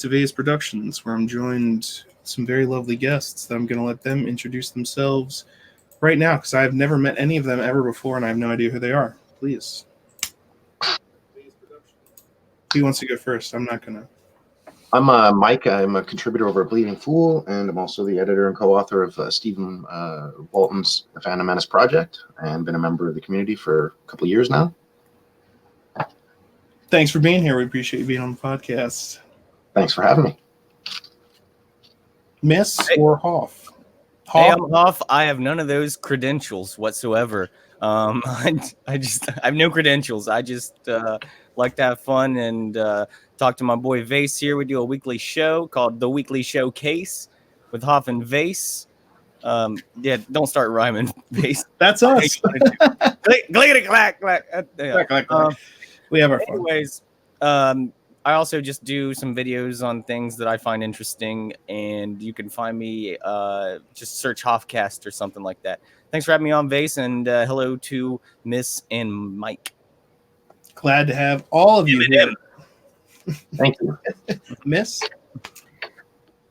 Today's Productions, where I'm joined some very lovely guests that I'm going to let them introduce themselves right now because I've never met any of them ever before and I have no idea who they are. Please. Who wants to go first? I'm not going to. I'm Mike. I'm a contributor over at Bleeding Fool, and I'm also the editor and co-author of Stephen Walton's The Phantom Menace Project, and been a member of the community for a couple of years now. Thanks for being here. We appreciate you being on the podcast. Thanks for having me. Miss or Hoff? Hey, I'm Hoff. I have none of those credentials whatsoever. I have no credentials. I just like to have fun and talk to my boy Vase here. We do a weekly show called The Weekly Showcase with Hoff and Vase. Yeah, don't start rhyming, Vase. That's us. Clickety clack clack. We have our fun. Anyways, I also just do some videos on things that I find interesting, and you can find me just search Hoffcast or something like that. Thanks for having me on, Vase, and hello to Miss and Mike. Glad to have all of you here. Thank you. Miss?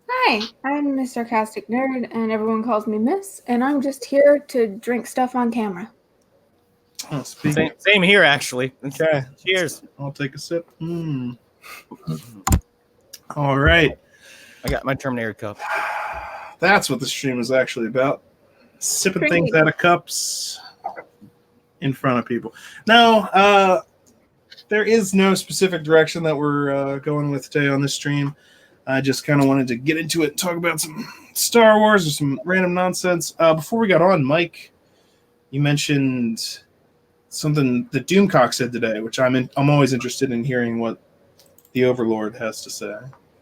Hi, I'm Miss Sarcastic Nerd, and everyone calls me Miss, and I'm just here to drink stuff on camera. Oh, same here, actually. Okay. Cheers. I'll take a sip. All right. I got my Terminator cup. That's what the stream is actually about. Sipping things out of cups in front of people. No, there is no specific direction that we're going with today on this stream. I just kind of wanted to get into it and talk about some Star Wars or some random nonsense. Before we got on, Mike, you mentioned something that Doomcock said today, which I'm always interested in hearing what the Overlord has to say.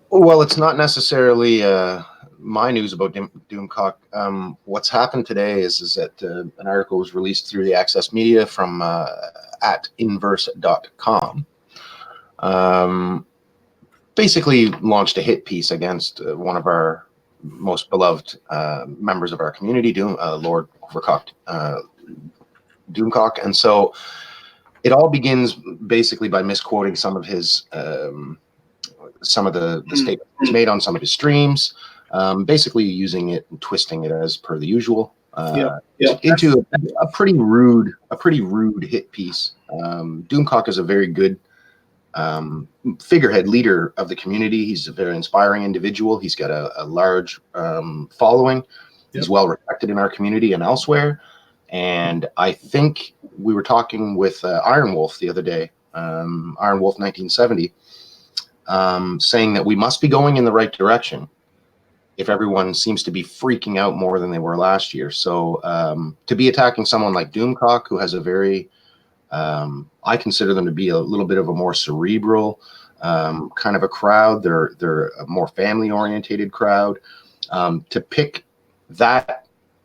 Well, it's not necessarily my news about Doomcock. What's happened today is that an article was released through the Access Media from at inverse.com. Basically launched a hit piece against one of our most beloved members of our community, Lord Overcocked Doomcock. And so it all begins basically by misquoting some of his some of the statements he's made on some of his streams, basically using it and twisting it as per the usual into a pretty rude hit piece. Doomcock is a very good figurehead leader of the community. He's a very inspiring individual. He's got a large following. He's well respected in our community and elsewhere. And I think we were talking with Iron Wolf the other day, Iron Wolf 1970, saying that we must be going in the right direction if everyone seems to be freaking out more than they were last year. So to be attacking someone like Doomcock, who has a very, I consider them to be a little bit of a more cerebral kind of a crowd. They're a more family-orientated crowd. To pick that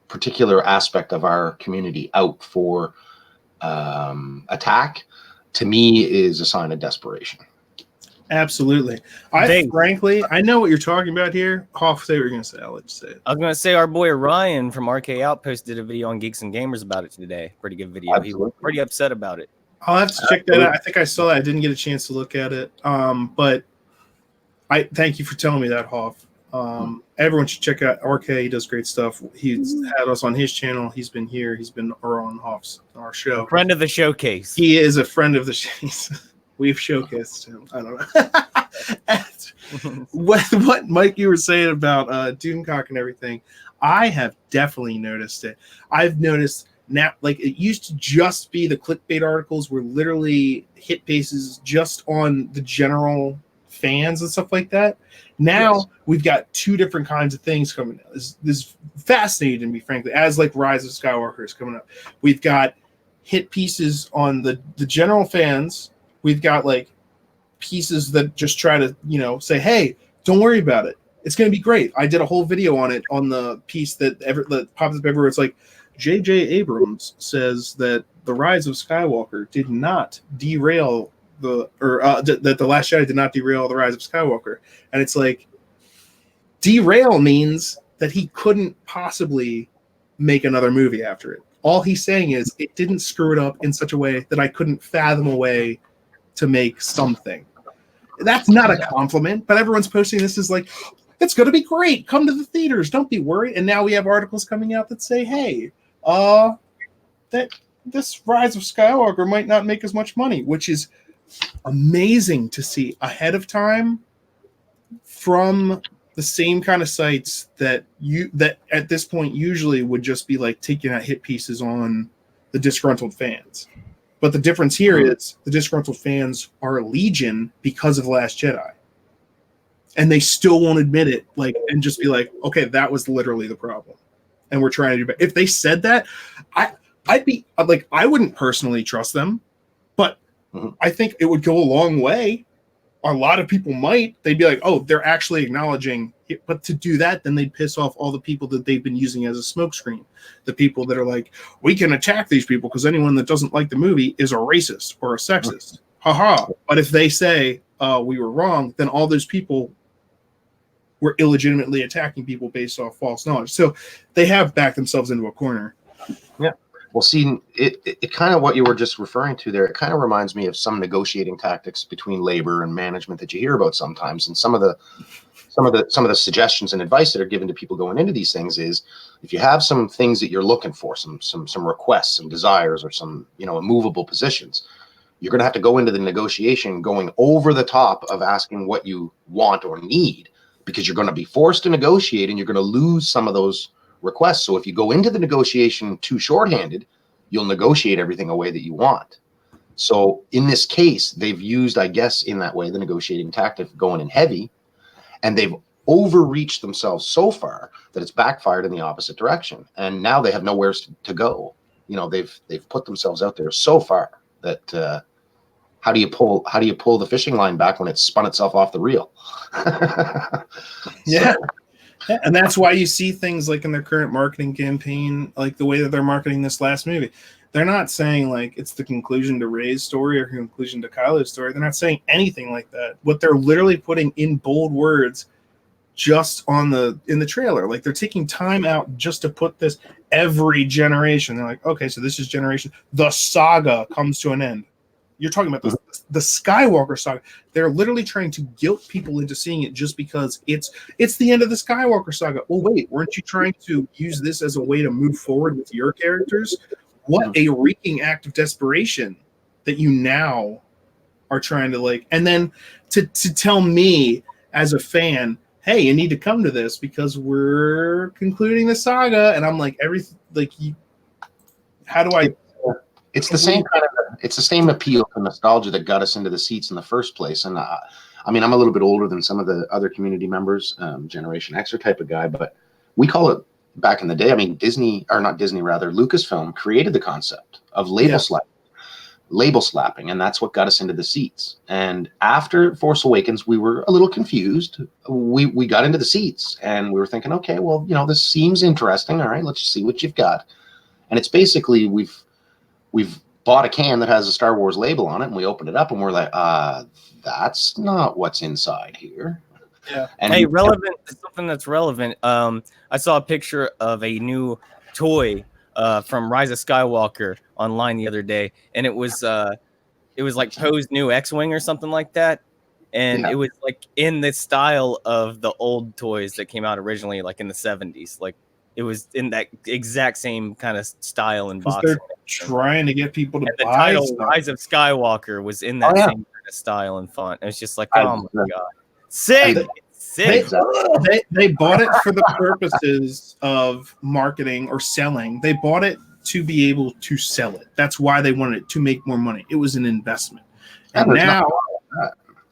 particular aspect of our community out for attack, to me, is a sign of desperation. Absolutely. Frankly, I know what you're talking about here. Hoff, say what you're going to say. I'll let you say it. I was going to say our boy Ryan from RK Outpost did a video on Geeks and Gamers about it today. Pretty good video. Absolutely. He was pretty upset about it. I'll have to check that out. I think I saw that. I didn't get a chance to look at it. But I thank you for telling me that, Hoff. Everyone should check out RK. He does great stuff. He's had us on his channel. He's been here. He's been on Hoff's our show. Friend of the showcase. He is a friend of the show. We've showcased him. I don't know. what Mike, you were saying about Doomcock and everything, I have definitely noticed it. I've noticed now, like, it used to just be the clickbait articles were literally hit pieces just on the general fans and stuff like that. Now we've got two different kinds of things coming out. This is fascinating to me, frankly, as like Rise of Skywalker is coming up. We've got hit pieces on the general fans. We've got like pieces that just try to, say, hey, don't worry about it. It's going to be great. I did a whole video on it on the piece that pops up everywhere. It's like J.J. Abrams says that the Rise of Skywalker did not derail that the Last Jedi did not derail the Rise of Skywalker. And it's like, derail means that he couldn't possibly make another movie after it. All he's saying is it didn't screw it up in such a way that I couldn't fathom a way to make something. that's not a compliment, but everyone's posting this as like, it's going to be great. Come to the theaters. Don't be worried. And now we have articles coming out that say, hey, that this Rise of Skywalker might not make as much money, which is amazing to see ahead of time from the same kind of sites that at this point usually would just be like taking out hit pieces on the disgruntled fans. But the difference here is the disgruntled fans are a legion because of The Last Jedi. And they still won't admit it, like, and just be like, okay, that was literally the problem. And we're trying to do better. If they said that, I'd be like, I wouldn't personally trust them, but I think it would go a long way. A lot of people might. They'd be like, oh, they're actually acknowledging it. But to do that, then they'd piss off all the people that they've been using as a smokescreen. The people that are like, we can attack these people because anyone that doesn't like the movie is a racist or a sexist. Haha. But if they say we were wrong, then all those people were illegitimately attacking people based off false knowledge. So they have backed themselves into a corner. Yeah. Well, see, it kind of what you were just referring to there, it kind of reminds me of some negotiating tactics between labor and management that you hear about sometimes. And some of the suggestions and advice that are given to people going into these things is, if you have some things that you're looking for, some requests, some desires, or some, immovable positions, you're going to have to go into the negotiation going over the top of asking what you want or need, because you're going to be forced to negotiate and you're going to lose some of those requests. So if you go into the negotiation too shorthanded, you'll negotiate everything away that you want. So in this case, they've used, I guess, in that way, the negotiating tactic going in heavy, and they've overreached themselves so far that it's backfired in the opposite direction. And now they have nowhere to go. They've put themselves out there so far that how do you pull the fishing line back when it's spun itself off the reel? Yeah. Yeah, and that's why you see things like in their current marketing campaign, like the way that they're marketing this last movie. They're not saying like it's the conclusion to Rey's story or conclusion to Kylo's story. They're not saying anything like that. What they're literally putting in bold words just in the trailer, like they're taking time out just to put this every generation. They're like, okay, so this is generation. The saga comes to an end. You're talking about the Skywalker saga. They're literally trying to guilt people into seeing it just because it's the end of the Skywalker saga. Well, wait, weren't you trying to use this as a way to move forward with your characters? What a reeking act of desperation that you now are trying to like, and then to tell me as a fan, hey, you need to come to this because we're concluding the saga, and I'm like, how do I? It's the same it's the same appeal to nostalgia that got us into the seats in the first place. And I mean, I'm a little bit older than some of the other community members, Generation Xer type of guy, but we call it back in the day. I mean, Lucasfilm created the concept of label slapping, and that's what got us into the seats. And after Force Awakens, we were a little confused. We got into the seats and we were thinking, okay, well, this seems interesting. All right, let's see what you've got. And it's basically we've bought a can that has a Star Wars label on it, and we opened it up and we're like, that's not what's inside here. Yeah. And hey, something that's relevant. I saw a picture of a new toy from Rise of Skywalker online the other day, and it was like Poe's new X-Wing or something like that. And it was like in the style of the old toys that came out originally, like in the 70s. Like it was in that exact same kind of style and box. They're trying to get people to and the buy title stuff. Rise of Skywalker was in that same kind of style and font. It was just like, oh my god, sick. They bought it for the purposes of marketing or selling. They bought it to be able to sell it. That's why they wanted it, to make more money. It was an investment. And now,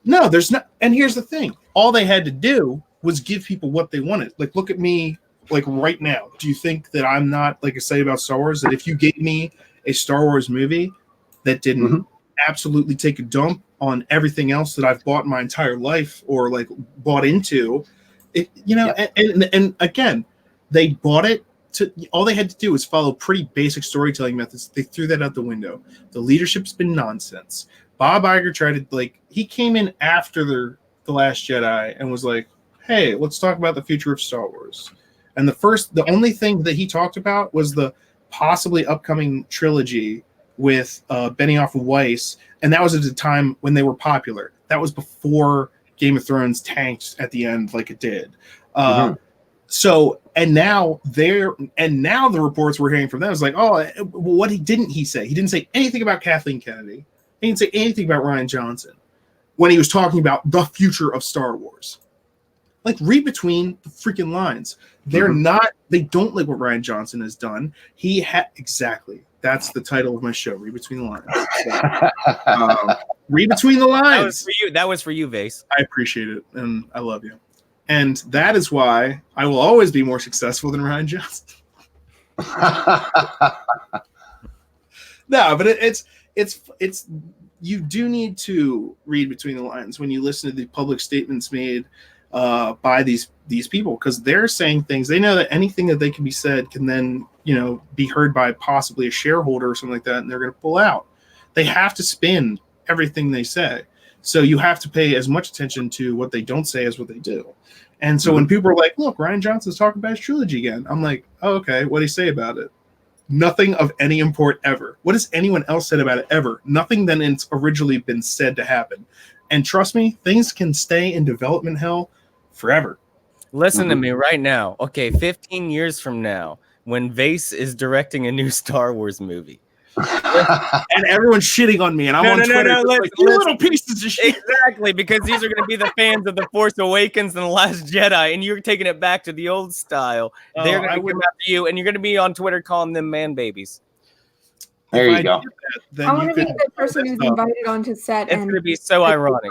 no, there's not. And here's the thing: all they had to do was give people what they wanted. Like, look at me. Like right now, do you think that I'm not like I say about Star Wars, that if you gave me a Star Wars movie that didn't absolutely take a dump on everything else that I've bought my entire life or like bought into, it, and again, they bought it to, all they had to do was follow pretty basic storytelling methods. They threw that out the window. The leadership's been nonsense. Bob Iger tried to he came in after the Last Jedi and was like, hey, let's talk about the future of Star Wars. And the only thing that he talked about was the possibly upcoming trilogy with Benioff and Weiss, and that was at a time when they were popular. That was before Game of Thrones tanked at the end like it did. So, and now the reports we're hearing from them is like, oh, what didn't he say? He didn't say anything about Kathleen Kennedy. He didn't say anything about Rian Johnson when he was talking about the future of Star Wars. Like, read between the freaking lines. They don't like what Rian Johnson has done. Exactly. That's the title of my show, Read Between the Lines. So, read between the lines. That was for you, Vase. I appreciate it, and I love you. And that is why I will always be more successful than Rian Johnson. No, but it's you do need to read between the lines when you listen to the public statements made by these people, because they're saying things. They know that anything that they can be said can then be heard by possibly a shareholder or something like that, and they're going to pull out. They have to spin everything they say, so you have to pay as much attention to what they don't say as what they do. And so when people are like, look, Rian Johnson's talking about his trilogy again, I'm like, oh, okay, what did he say about it? Nothing of any import ever. What has anyone else said about it ever? Nothing than it's originally been said to happen. And trust me, things can stay in development hell forever. Listen to me right now. Okay, 15 years from now, when Vase is directing a new Star Wars movie, and everyone's shitting on me, and I'm on Twitter. You little pieces of shit. Exactly, because these are going to be the fans of The Force Awakens and The Last Jedi, and you're taking it back to the old style. They're going to come after you, and you're going to be on Twitter calling them man babies. There you go. I want to be the person who's invited onto set. It's going to be so ironic.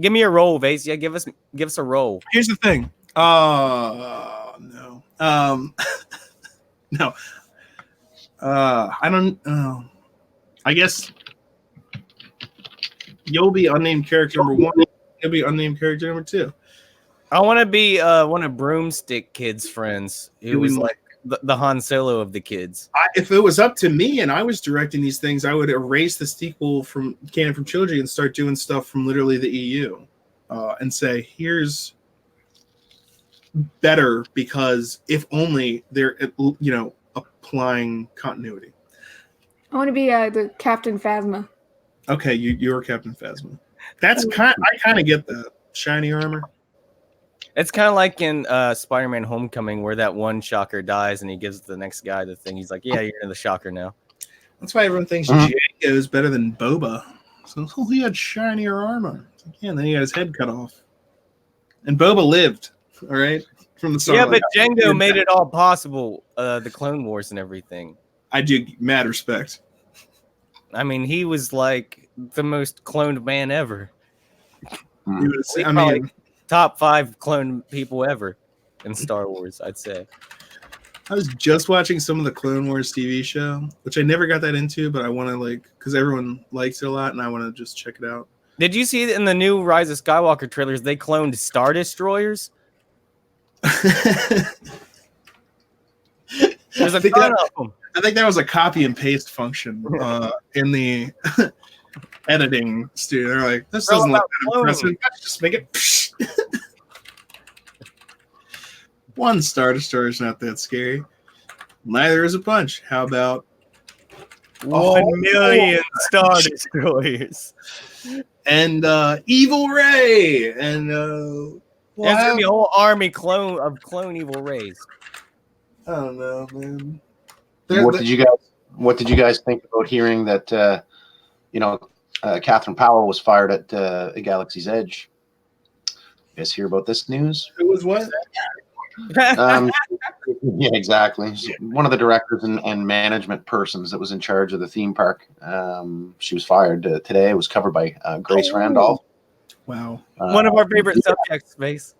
Give me a role, Vase. Yeah, give us a role. Here's the thing. No. No. I don't know. I guess you'll be unnamed character number 1. You'll be unnamed character number 2. I want to be one of Broomstick Kid's friends who was like the Han Solo of the kids. If it was up to me and I was directing these things, I would erase the sequel from canon from trilogy and start doing stuff from literally the EU and say, here's better, because if only they're applying continuity. I want to be the Captain Phasma. Okay, you're Captain Phasma. That's I kind of get that shiny armor. It's kind of like in Spider-Man: Homecoming, where that one Shocker dies and he gives the next guy the thing. He's like, "Yeah, you're in the Shocker now." That's why everyone thinks Jango is better than Boba. So he had shinier armor. Yeah, and then he got his head cut off. And Boba lived. All right. From the yeah, but Jango made it all possible, the Clone Wars and everything. I do mad respect. I mean, he was like the most cloned man ever. Top 5 cloned people ever in Star Wars, I'd say. I was just watching some of the Clone Wars TV show, which I never got that into, but I want to because everyone likes it a lot, and I want to just check it out. Did you see in the new Rise of Skywalker trailers, they cloned Star Destroyers? There's a ton of them. I think that was a copy and paste function in the editing studio. They're like, this doesn't look that impressive. Let's just make it. One Star Destroyer is not that scary. Neither is a punch. How about 1 million Star Destroyers? And Evil Ray. And there's gonna be a whole army clone Evil Rays. I don't know, man. What did you guys think about hearing that Catherine Powell was fired at Galaxy's Edge? You guys hear about this news? Who was what? Yeah, exactly. One of the directors and management persons that was in charge of the theme park. She was fired today. It was covered by Grace Randolph. Wow. One of our favorite subjects, Space.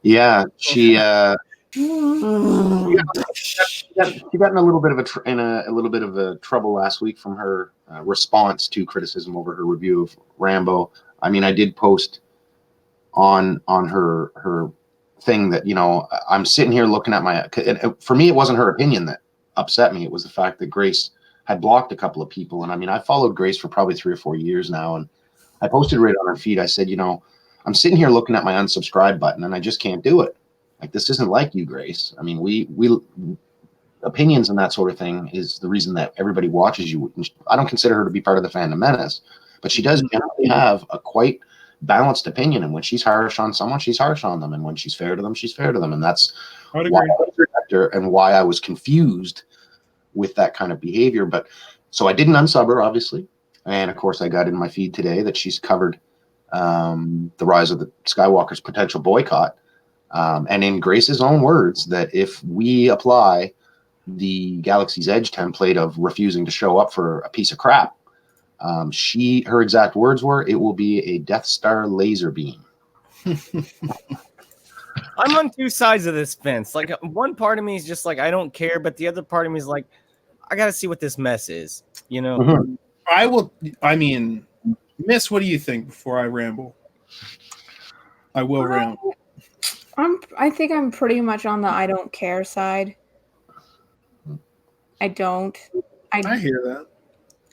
Yeah, she got in a little bit of a trouble last week from her response to criticism over her review of Rambo. I mean, I did post on her thing that I'm sitting here looking at for me, it wasn't her opinion that upset me. It was the fact that Grace had blocked a couple of people, and I mean, I followed Grace for probably 3 or 4 years now, and I posted right on her feed. I said, I'm sitting here looking at my unsubscribe button, and I just can't do it. Like, this isn't like you, Grace. I mean, we opinions and that sort of thing is the reason that everybody watches you. I don't consider her to be part of the Fandom Menace, But she does generally have a quite balanced opinion. And when she's harsh on someone, she's harsh on them. And when she's fair to them, she's fair to them. And that's why I respect her and why I was confused with that kind of behavior. But so I didn't unsub her, obviously. And of course, I got in my feed today that she's covered the rise of the Skywalker's potential boycott. And in Grace's own words, that if we apply the Galaxy's Edge template of refusing to show up for a piece of crap, her exact words were, "It will be a Death Star laser beam." I'm on two sides of this fence. Like, one part of me is just like, I don't care, but the other part of me is like, I got to see what this mess is, you know? Mm-hmm. I mean, Miss, what do you think before I ramble? I will ramble. I think I'm pretty much on the I don't care side. I hear that.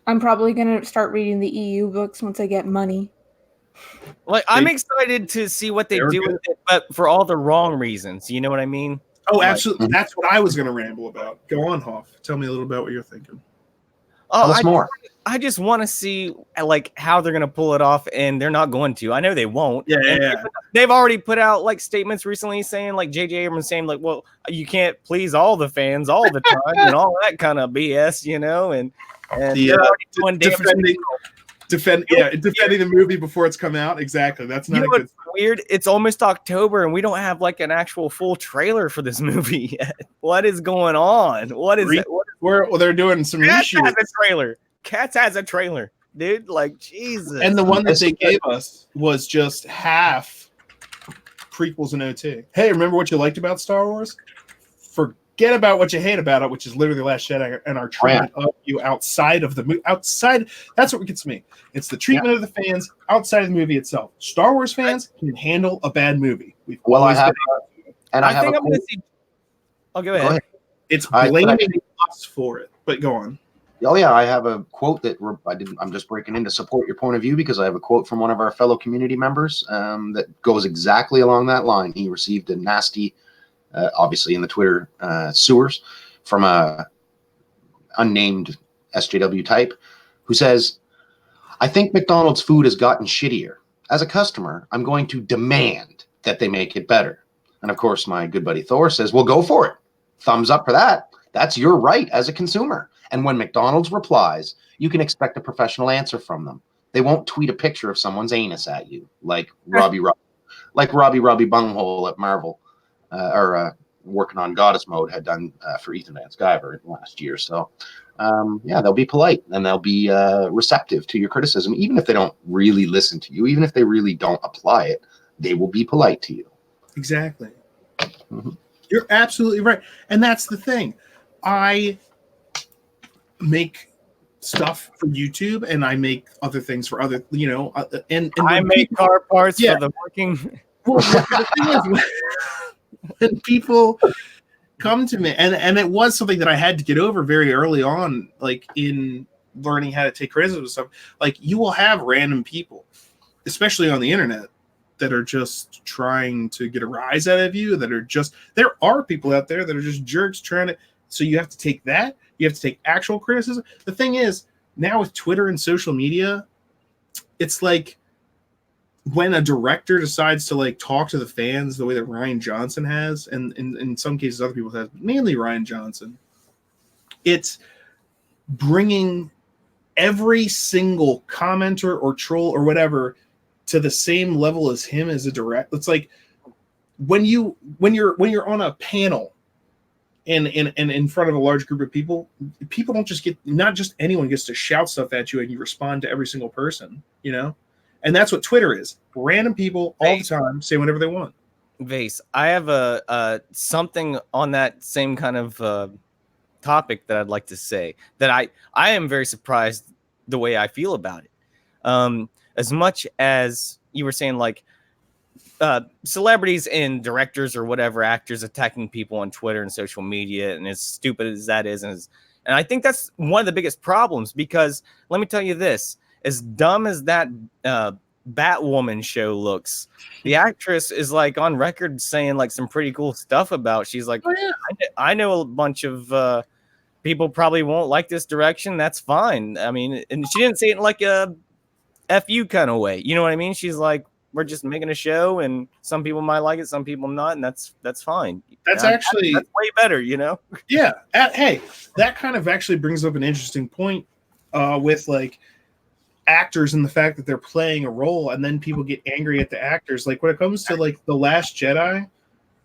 I'm probably going to start reading the EU books once I get money. Like, I'm excited to see what they do with it, but for all the wrong reasons. You know what I mean? Oh, absolutely. That's what I was going to ramble about. Go on, Hoff. Tell me a little about what you're thinking. Tell us more. I just want to see like how they're going to pull it off, and they're not going to. I know they won't. Yeah. They've already put out like statements recently saying, like J.J. Abrams saying, like, well, you can't please all the fans all the time and all that kind of BS, you know, and defending the movie before it's come out. Exactly. That's not good. Weird. It's almost October and we don't have like an actual full trailer for this movie yet. What is going on? What is it? Well, they're doing some reshoots. Cats has a trailer, dude. Like, Jesus. And the one that they gave us was just half prequels and OT. Hey, remember what you liked about Star Wars? Forget about what you hate about it, which is literally The Last Jedi and our treatment of you outside of the movie. Outside, that's what gets me. It's the treatment of the fans outside of the movie itself. Star Wars fans can handle a bad movie. I'll go ahead. It's blaming us for it, but go on. Oh yeah, I have a quote that I'm just breaking in to support your point of view because I have a quote from one of our fellow community members that goes exactly along that line. He received a nasty, obviously in the Twitter sewers, from a unnamed SJW type who says, "I think McDonald's food has gotten shittier. As a customer, I'm going to demand that they make it better." And of course, my good buddy Thor says, "Well, go for it. Thumbs up for that. That's your right as a consumer." And when McDonald's replies, you can expect a professional answer from them. They won't tweet a picture of someone's anus at you, like Robbie Bunghole at Marvel, or working on Goddess Mode had done for Ethan Van Sciver last year. So, they'll be polite and they'll be receptive to your criticism, even if they don't really listen to you, even if they really don't apply it, they will be polite to you. Exactly. Mm-hmm. You're absolutely right, and that's the thing. I make stuff for YouTube and I make other things for other, and I make car parts for the working. Well, the thing is, when people come to me, and it was something that I had to get over very early on, like in learning how to take criticism and stuff. Like, you will have random people, especially on the internet, that are just trying to get a rise out of you. There are people out there that are just jerks trying to. So you have to take that. You have to take actual criticism. The thing is, now with Twitter and social media, it's like when a director decides to like talk to the fans the way that Rian Johnson has, and in some cases other people have, but mainly Rian Johnson, it's bringing every single commenter or troll or whatever to the same level as him as a direct. It's like when you're on a panel and in front of a large group of people don't just get, not just anyone gets to shout stuff at you and you respond to every single person, and that's what Twitter is. Random people all the time say whatever they want. Vase, I have a something on that same kind of topic that I'd like to say, that I am very surprised the way I feel about it. As much as you were saying, like, celebrities and directors or whatever, actors attacking people on Twitter and social media, and as stupid as that is, and I think that's one of the biggest problems, because let me tell you this, as dumb as that Batwoman show looks, the actress is like on record saying like some pretty cool stuff about, she's like, I know a bunch of people probably won't like this direction, that's fine. I mean, and she didn't say it in like a F you kind of way. You know what I mean? She's like, we're just making a show, and some people might like it, some people not, and that's fine. That's that's way better, you know? Yeah. Hey, that kind of actually brings up an interesting point with like actors and the fact that they're playing a role, and then people get angry at the actors. Like when it comes to like The Last Jedi,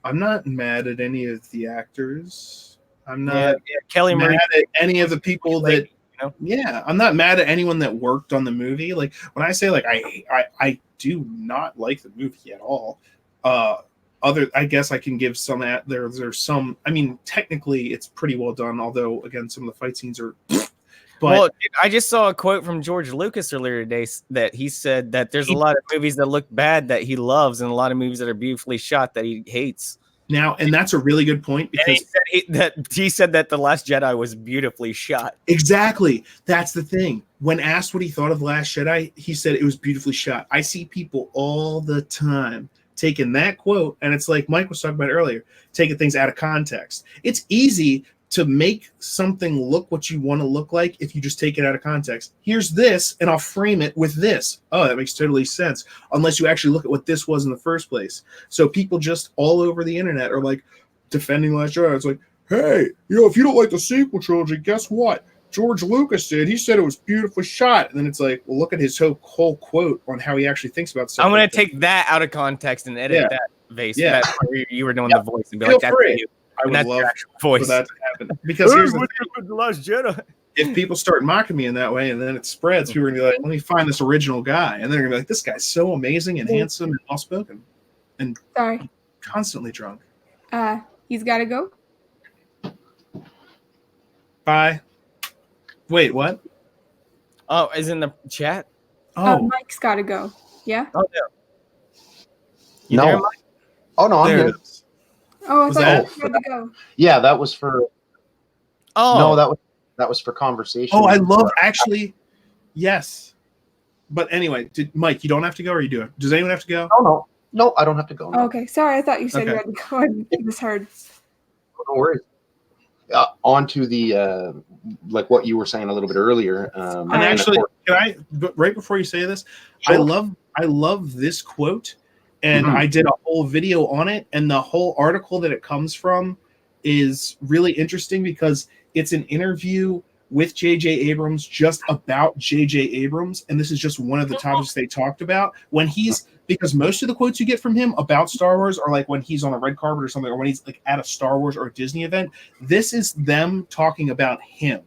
I'm not mad at any of the actors. I'm not Kelly mad Marie at any of the people that. You know? Yeah, I'm not mad at anyone that worked on the movie. Like when I say like I do not like the movie at all. I guess I can give some there's some. I mean, technically it's pretty well done. Although again, some of the fight scenes are. But well, I just saw a quote from George Lucas earlier today that he said that there's a lot of movies that look bad that he loves, and a lot of movies that are beautifully shot that he hates. Now, and that's a really good point because he said that The Last Jedi was beautifully shot. Exactly. That's the thing. When asked what he thought of The Last Jedi, he said it was beautifully shot. I see people all the time taking that quote, and it's like Mike was talking about earlier, taking things out of context. It's easy to make something look what you want to look like if you just take it out of context. Here's this, and I'll frame it with this. Oh, that makes totally sense. Unless you actually look at what this was in the first place. So people just all over the internet are like defending Last Jedi. It's like, hey, if you don't like the sequel trilogy, guess what? George Lucas did. He said it was beautifully shot. And then it's like, well, look at his whole quote on how he actually thinks about stuff. I'm going to take that out of context and edit that Vase. Yeah. That's where you were doing the voice and be Feel like, that's free. you. I would love voice. for that to happen. Because here's the thing. Last Jedi. If people start mocking me in that way and then it spreads, people are going to be like, let me find this original guy. And they're going to be like, this guy's so amazing and handsome and well-spoken. And constantly drunk. He's got to go. Bye. Wait, what? Oh, is in the chat? Oh, Mike's got to go. Yeah? Oh, yeah. No. There, Mike? Oh, no, I'm there here. it is. Oh, I Was thought that- you had to go. Yeah, that was for. Oh. No, that was for conversation. Oh, I love actually. Yes. But anyway, Mike, you don't have to go, or you do? Does anyone have to go? No, I don't have to go. Oh, okay. Sorry, I thought you said Okay. you had to go. I misheard. No worries. On to the like what you were saying a little bit earlier. And actually, can I? But right before you say this, Sure. I love this quote, and I did a whole video on it, and the whole article that it comes from is really interesting because it's an interview with J.J. Abrams just about J.J. Abrams, and this is just one of the topics they talked about because most of the quotes you get from him about Star Wars are like when he's on a red carpet or something, or when he's like at a Star Wars or a Disney event. This is them talking about him.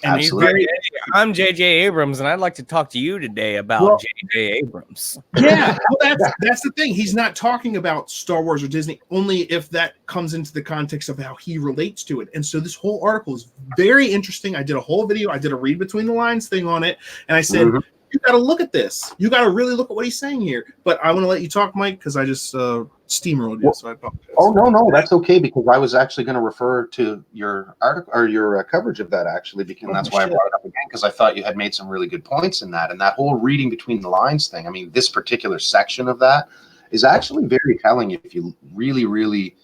And Absolutely. I'm J.J. Abrams, and I'd like to talk to you today about J.J. Abrams. Yeah, well, that's the thing. He's not talking about Star Wars or Disney, only if that comes into the context of how he relates to it. And so this whole article is very interesting. I did a whole video. I did a read between the lines thing on it. And I said, you got to look at this. You got to really look at what he's saying here. But I want to let you talk, Mike, because I just steamrolled you. So I apologize. Oh, no, that's okay, because I was actually going to refer to your article or your coverage of that, actually, because that's why I brought it up again, because I thought you had made some really good points in that. And that whole reading between the lines thing, I mean, this particular section of that is actually very telling if you really, really,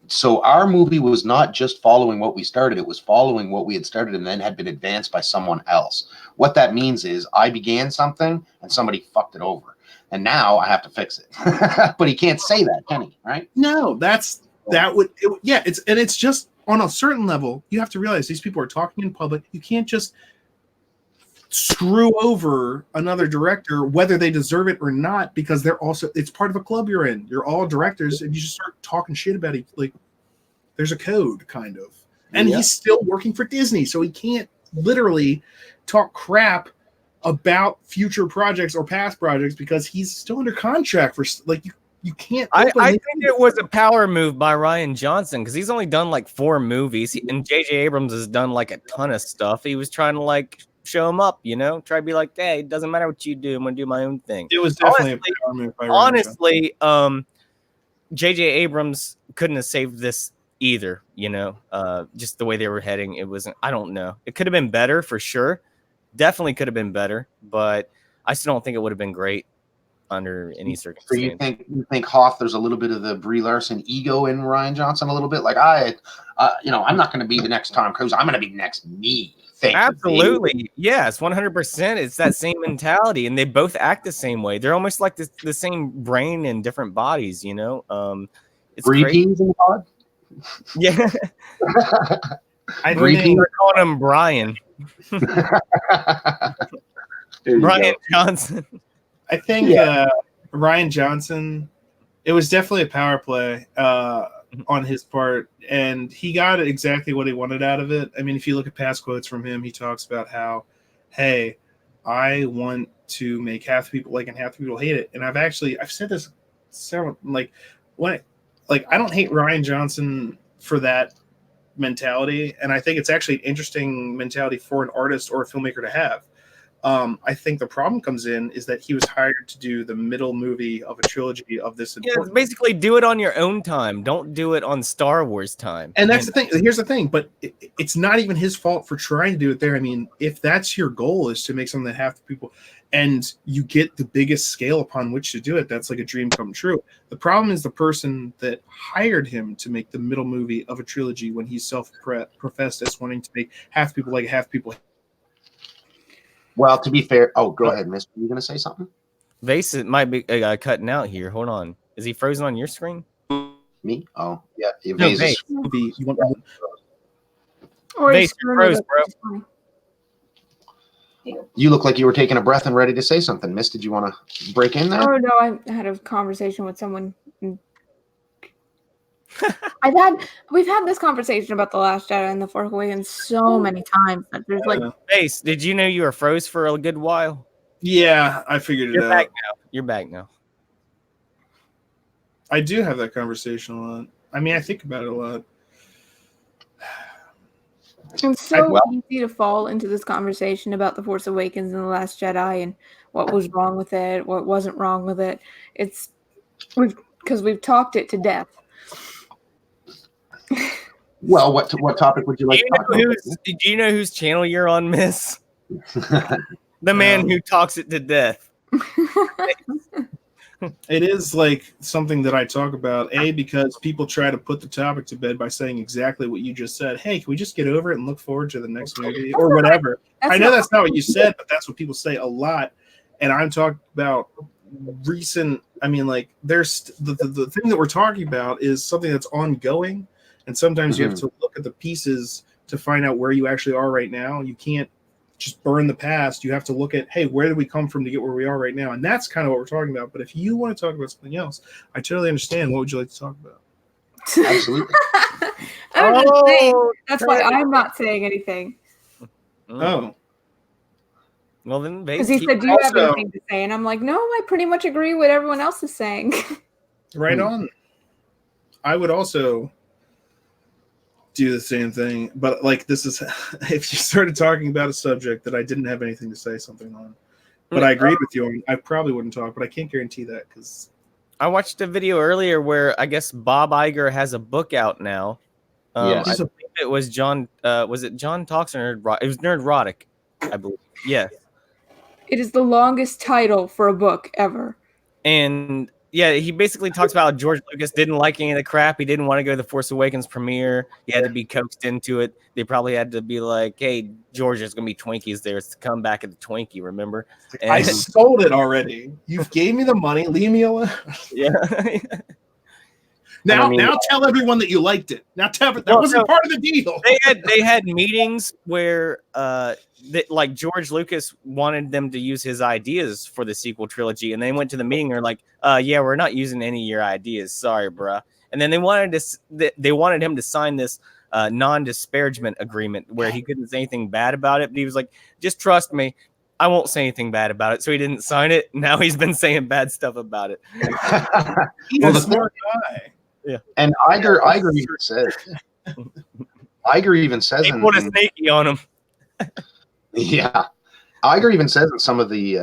so our movie was not just following what we started, it was following what we had started and then had been advanced by someone else. What that means is I began something and somebody fucked it over. And now I have to fix it. But he can't say that, can he? Right? No, it's just on a certain level, you have to realize these people are talking in public. You can't just screw over another director, whether they deserve it or not, because it's part of a club you're in. You're all directors, and you just start talking shit about it. Like, there's a code, kind of. And he's still working for Disney, so he can't literally talk crap about future projects or past projects because he's still under contract for, like, you can't. I think it was a power move by Rian Johnson because he's only done like 4 movies, and J.J. Abrams has done like a ton of stuff. He was trying to like show him up, try to be like, hey, it doesn't matter what you do. I'm going to do my own thing. It was definitely a power move by Rian honestly, J.J. Abrams couldn't have saved this either, just the way they were heading. It wasn't, I don't know. It could have been better for sure. Definitely could have been better, but I still don't think it would have been great. under any So circumstance. you think Hoth, there's a little bit of the Brie Larson ego in Ryan Johnson a little bit, like I'm not going to be the next Tom Cruise. I'm going to be the next me. Absolutely, yes, 100%. It's that same mentality, and they both act the same way. They're almost like the same brain in different bodies. It's Brie crazy. peas in the pod. Yeah, I Brie think we're calling him Brian. There you Brian go. Johnson. I think Ryan Johnson, it was definitely a power play on his part, and he got exactly what he wanted out of it. I mean, if you look at past quotes from him, he talks about how, hey, I want to make half the people like and half the people hate it. And I've said this several, I don't hate Ryan Johnson for that mentality, and I think it's actually an interesting mentality for an artist or a filmmaker to have. I think the problem comes in is that he was hired to do the middle movie of a trilogy of this. Yeah, it's basically do it on your own time. Don't do it on Star Wars time. And that's the thing. Here's the thing, but it's not even his fault for trying to do it there. I mean, if that's your goal is to make something that half the people, and you get the biggest scale upon which to do it, that's like a dream come true. The problem is the person that hired him to make the middle movie of a trilogy when he's self-professed as wanting to make half people like half people. Well, to be fair, go ahead, Miss. Are you going to say something? Vase might be cutting out here. Hold on. Is he frozen on your screen? Me? Oh, yeah. No, Vase Vase. Or Vase, he's froze, bro. You look like you were taking a breath and ready to say something, Miss. Did you want to break in there? Oh no, I had a conversation with someone. We've had this conversation about The Last Jedi and The Force Awakens so many times that there's like Vase, did you know you were froze for a good while? Yeah, I figured it You're out. back now. You're back now. I do have that conversation a lot. I mean, I think about it a lot. it's so easy to fall into this conversation about The Force Awakens and The Last Jedi and what was wrong with it, what wasn't wrong with it. Because we've talked it to death. Well, what topic would you like to talk about? Do you know whose channel you're on, Miss? The man who talks it to death. It is like something that I talk about, because people try to put the topic to bed by saying exactly what you just said. Hey, can we just get over it and look forward to the next movie or whatever? I know that's not what you said, but that's what people say a lot. And I'm talking about recent. I mean, like there's the thing that we're talking about is something that's ongoing. And sometimes you have to look at the pieces to find out where you actually are right now. You can't just burn the past. You have to look at, hey, where did we come from to get where we are right now? And that's kind of what we're talking about. But if you want to talk about something else, I totally understand. What would you like to talk about? Absolutely. I was just saying, that's why I'm not saying anything. Oh. Well, then, because he said, do you have anything to say? And I'm like, no, I pretty much agree with what everyone else is saying. Right on. I would also do the same thing, but like this is if you started talking about a subject that I didn't have anything to say something on, but I agreed with you on, I probably wouldn't talk, but I can't guarantee that because I watched a video earlier where I guess Bob Iger has a book out now. Yes. I think it was John. Was it John Talks or Nerdrotic? It was Nerdrotic, I believe. Yes. It is the longest title for a book ever. And yeah, he basically talks about how George Lucas didn't like any of the crap. He didn't want to go to the Force Awakens premiere. He had to be coaxed into it. They probably had to be like, hey, George, there's going to be Twinkies there. It's to come back at the Twinkie, remember? And I sold it already. You gave me the money. Leave me alone. Yeah. Now tell everyone that you liked it. Now tell that wasn't part of the deal. They had meetings where like George Lucas wanted them to use his ideas for the sequel trilogy, and they went to the meeting. They're like, yeah, we're not using any of your ideas. Sorry, bruh. And then they wanted him to sign this non-disparagement agreement where he couldn't say anything bad about it. But he was like, just trust me, I won't say anything bad about it. So he didn't sign it. Now he's been saying bad stuff about it. He's a smart guy. Yeah. And Iger even says they put a snaky on him. Yeah. Iger even says in some of the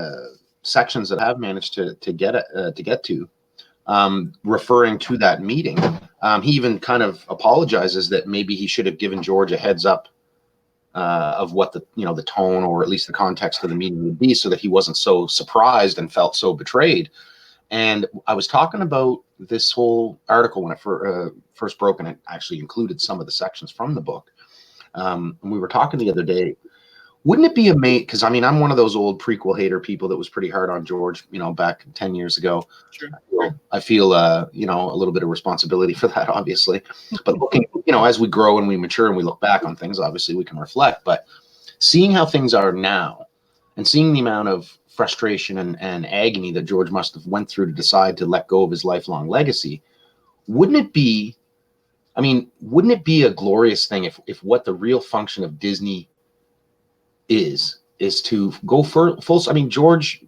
sections that I've managed to get to, referring to that meeting, he even kind of apologizes that maybe he should have given George a heads up of what the tone or at least the context of the meeting would be, so that he wasn't so surprised and felt so betrayed. And I was talking about this whole article when it first broke, and it actually included some of the sections from the book. And we were talking the other day. Wouldn't it be amazing? Because I mean, I'm one of those old prequel hater people that was pretty hard on George, back 10 years ago. Sure. I feel a little bit of responsibility for that, obviously. But looking, as we grow and we mature and we look back on things, obviously we can reflect. But seeing how things are now, and seeing the amount of frustration and agony that George must have went through to decide to let go of his lifelong legacy, wouldn't it be a glorious thing if what the real function of Disney is to go full. I mean, George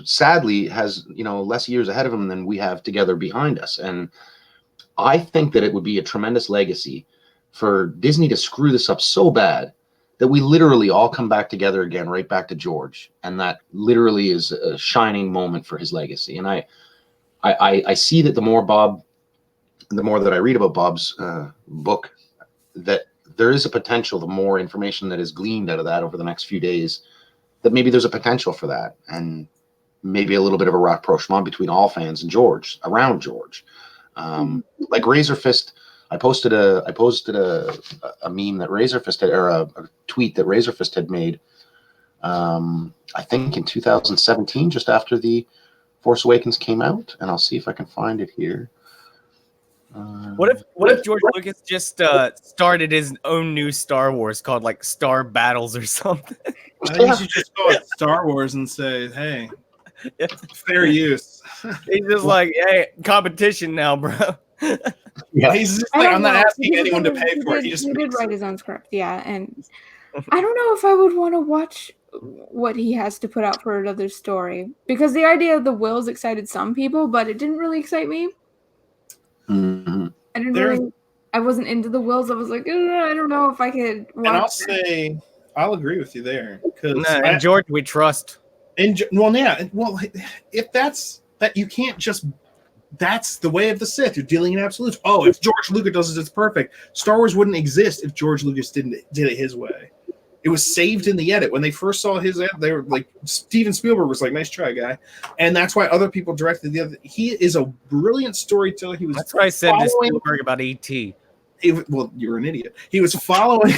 sadly has less years ahead of him than we have together behind us, and I think that it would be a tremendous legacy for Disney to screw this up so bad that we literally all come back together again, right back to George, and that literally is a shining moment for his legacy. And I see that the more that I read about Bob's book, that there is a potential, the more information that is gleaned out of that over the next few days, that maybe there's a potential for that, and maybe a little bit of a rapprochement between all fans and George, around George. Like Razor Fist, I posted a meme that Razor Fist had, or a tweet that Razor Fist had made, I think in 2017, just after the Force Awakens came out, and I'll see if I can find it here. What if George Lucas just started his own new Star Wars called like Star Battles or something? I think you should just go with Star Wars and say, hey, fair use. He's just like, hey, competition now, bro. Yeah. He's just like, I'm not asking anyone to pay for it. He did write his own script, yeah. And I don't know if I would want to watch what he has to put out for another story, because the idea of the Wills excited some people, but it didn't really excite me. Mm-hmm. I wasn't into the Wills. I was like, I don't know if I could watch. And I'll agree with you there, because and George we trust. If that's that, you can't just. That's the way of the Sith. You're dealing in absolutes. Oh, if George Lucas does it, it's perfect. Star Wars wouldn't exist if George Lucas did it his way. It was saved in the edit. When they first saw his edit, they were like, Steven Spielberg was like, nice try, guy. And that's why other people directed the other. He is a brilliant storyteller. That's what I said to Spielberg about E.T. Well, you're an idiot. He was following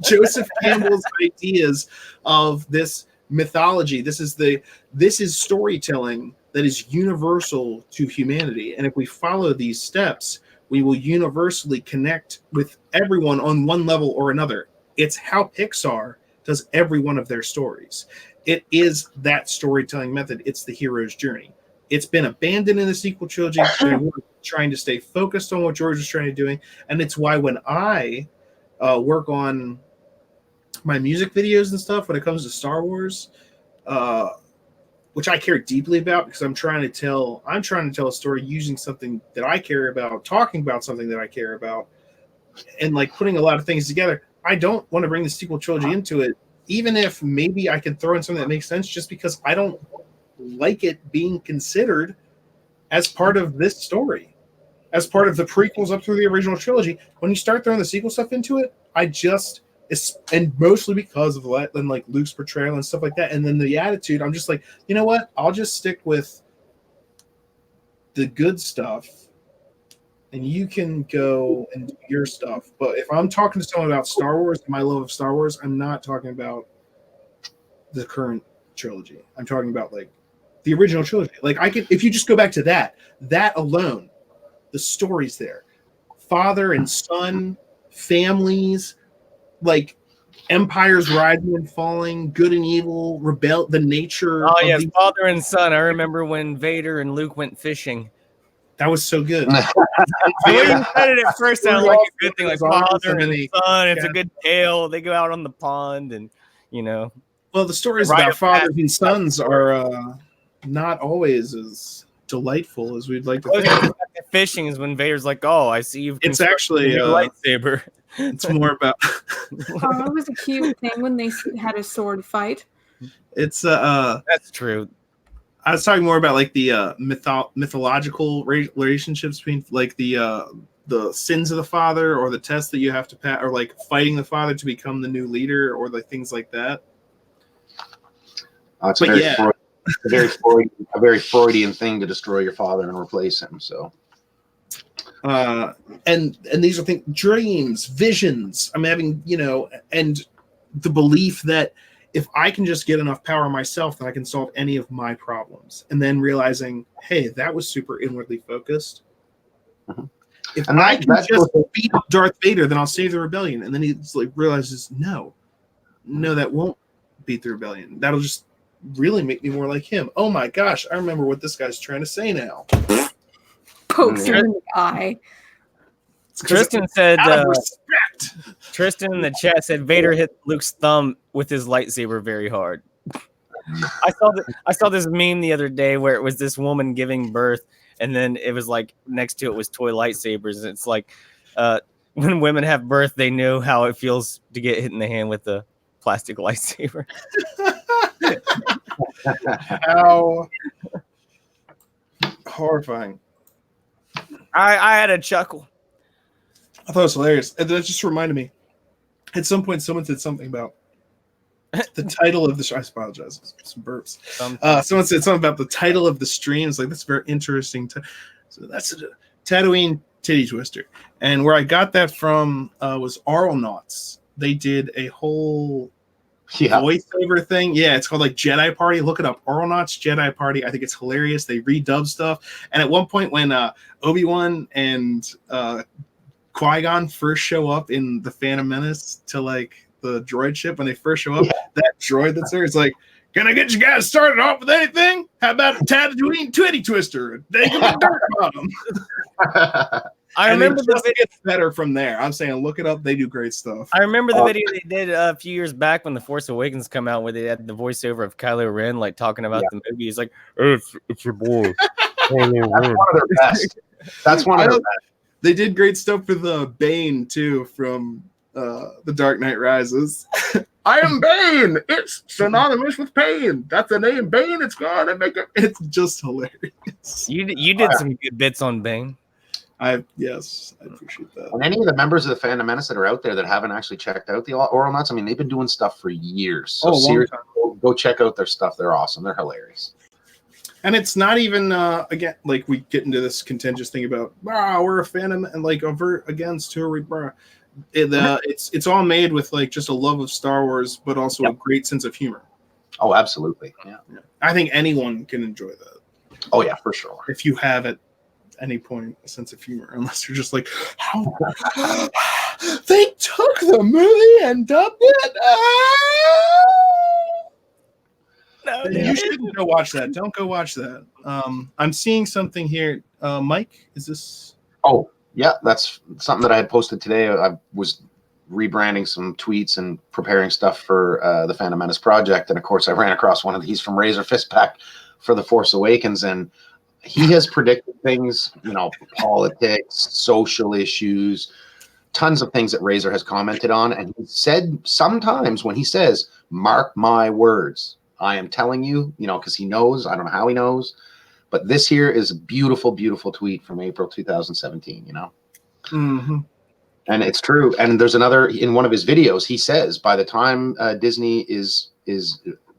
Joseph Campbell's ideas of this mythology. This is storytelling that is universal to humanity. And if we follow these steps, we will universally connect with everyone on one level or another. It's how Pixar does every one of their stories. It is that storytelling method. It's the hero's journey. It's been abandoned in the sequel trilogy. They're trying to stay focused on what George is trying to do. And it's why when I work on my music videos and stuff, when it comes to Star Wars, which I care deeply about, because I'm trying to tell a story using something that I care about, talking about something that I care about, and like putting a lot of things together. I don't want to bring the sequel trilogy into it, even if maybe I could throw in something that makes sense, just because I don't like it being considered as part of this story, as part of the prequels up through the original trilogy. When you start throwing the sequel stuff into it, and mostly because of like Luke's portrayal and stuff like that, and then the attitude, I'm just like, you know what? I'll just stick with the good stuff, and you can go and do your stuff. But if I'm talking to someone about Star Wars and my love of Star Wars, I'm not talking about the current trilogy. I'm talking about like the original trilogy. Like if you just go back to that alone, the stories there, father and son, families, like empires rising and falling, good and evil, the nature. Oh yes, father and son. I remember when Vader and Luke went fishing. That was so good. The way you said it at first sounded like a good thing, like father and son. It's a good tale. They go out on the pond, and Well, the stories about fathers and sons are not always as delightful as we'd like to think. Fishing is when Vader's like, "Oh, I see you've." It's actually a lightsaber. It's more about. It was a cute thing when they had a sword fight. It's That's true. I was talking more about like the mythological relationships between like the sins of the father, or the test that you have to pass, or like fighting the father to become the new leader, or like things like that. It's a very a very Freudian thing to destroy your father and replace him. So, and these are things, dreams, visions. I'm having, and the belief that if I can just get enough power myself, then I can solve any of my problems. And then realizing, hey, that was super inwardly focused. Mhm. If And I that- can that's just what- beat up Darth Vader, then I'll save the rebellion. And then he realizes, no, that won't beat the rebellion. That'll just really make me more like him. Oh my gosh, I remember what this guy's trying to say now. Pokes him in the eye. Tristan said, Out of respect. Tristan in the chat said Vader hit Luke's thumb with his lightsaber very hard. I saw this meme the other day where it was this woman giving birth, and then it was like next to it was toy lightsabers. And it's like when women have birth, they know how it feels to get hit in the hand with a plastic lightsaber. How horrifying. I had a chuckle. I thought it was hilarious. And that just reminded me. At some point, someone said something about the title of the show. I apologize. Some burps. Someone said something about the title of the stream. It's like, that's very interesting. So that's a Tatooine Titty Twister. And where I got that from was Aeronauts. They did a whole voiceover thing. Yeah, it's called like Jedi Party. Look it up. Aeronauts Jedi Party. I think it's hilarious. They redub stuff. And at one point when Obi-Wan and Qui-Gon first show up in the Phantom Menace to like the droid ship, when they first show up, that droid that's there is like, can I get you guys started off with anything? How about a Tatooine Titty Twister? They can be dirt bottom. I remember it gets better from there. I'm saying look it up. They do great stuff. I remember the video they did a few years back when The Force Awakens come out, where they had the voiceover of Kylo Ren like talking about the movie. He's like, "Hey, it's your boy." That's one of their best. That's one of their best. They did great stuff for the Bane too from The Dark Knight Rises. I am Bane. It's synonymous with pain. That's the name Bane. It's gonna make it. It's just hilarious. You did some good bits on Bane. Yes, I appreciate that. And any of the members of the Phantom Menace that are out there that haven't actually checked out the Aeronauts, I mean, they've been doing stuff for years. So seriously, go check out their stuff. They're awesome. They're hilarious. And it's not even again like we get into this contentious thing about we're a Phantom and like avert against who are we? It's all made with like just a love of Star Wars, but also a great sense of humor. Oh, absolutely. Yeah. I think anyone can enjoy that. Oh yeah, for sure. If you have at any point a sense of humor, unless you're just like, how they took the movie and dubbed it. No, you shouldn't go watch that. Don't go watch that. I'm seeing something here. Mike, is this? Oh, yeah, that's something that I had posted today. I was rebranding some tweets and preparing stuff for the Phantom Menace project. And of course, I ran across one of these from Razor Fistpack for The Force Awakens. And he has predicted things, politics, social issues, tons of things that Razor has commented on. And he said sometimes when he says, mark my words, I am telling you, because he knows, I don't know how he knows, but this here is a beautiful, beautiful tweet from April 2017, Mm-hmm. And it's true. And there's another, in one of his videos, he says, by the time Disney is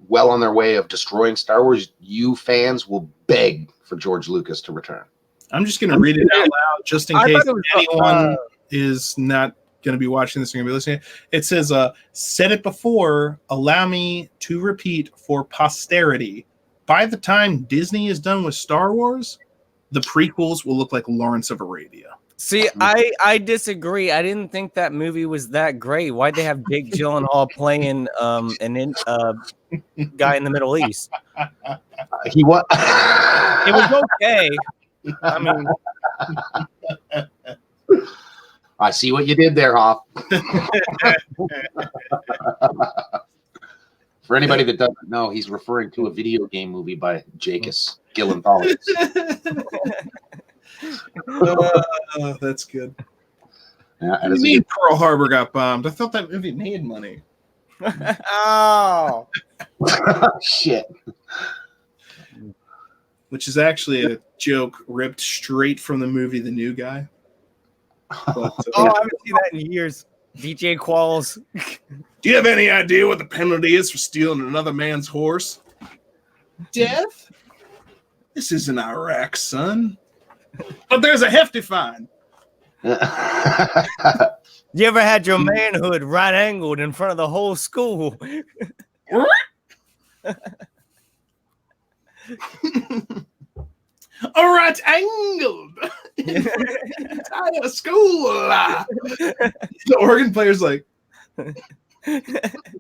well on their way of destroying Star Wars, you fans will beg for George Lucas to return. I'm just going to read it out loud just in case anyone is not going to be watching this and going to be listening. It says, said it before, allow me to repeat for posterity. By the time Disney is done with Star Wars, the prequels will look like Lawrence of Arabia. See, I disagree. I didn't think that movie was that great. Why'd they have Jake Gyllenhaal playing an guy in the Middle East? He was. It was okay. I mean, I see what you did there, Hoff. For anybody that doesn't know, he's referring to a video game movie by Jacobs Gyllenhaal. That's good. Yeah, What do you mean Pearl Harbor got bombed? I thought that movie made money. Oh. Shit. Which is actually a joke ripped straight from the movie The New Guy. But, I haven't seen that in years. DJ Qualls. Do you have any idea what the penalty is for stealing another man's horse? Death? This isn't Iraq, son. But there's a hefty fine. You ever had your manhood right angled in front of the whole school? All right, angled. Entire school. The organ player's like,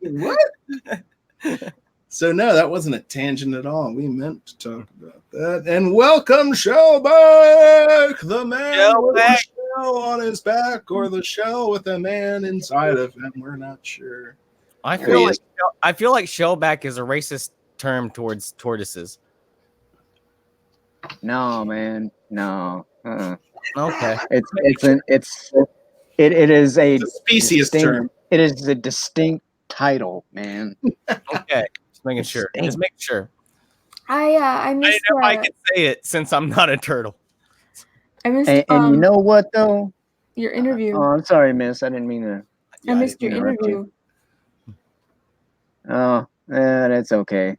what? So no, that wasn't a tangent at all. We meant to talk about that. And welcome Shellback, the man with a shell on his back, or the shell with a man inside of him. We're not sure. I feel like shellback is a racist term towards tortoises. No, man, no. Okay, it is a specious term. It is a distinct title, man. Okay, just making sure. Just making sure. I missed. I didn't know if I could say it since I'm not a turtle. I missed. And you know what though? Your interview. Oh, I'm sorry, miss. I didn't mean to. I missed your interview. Oh, that's okay.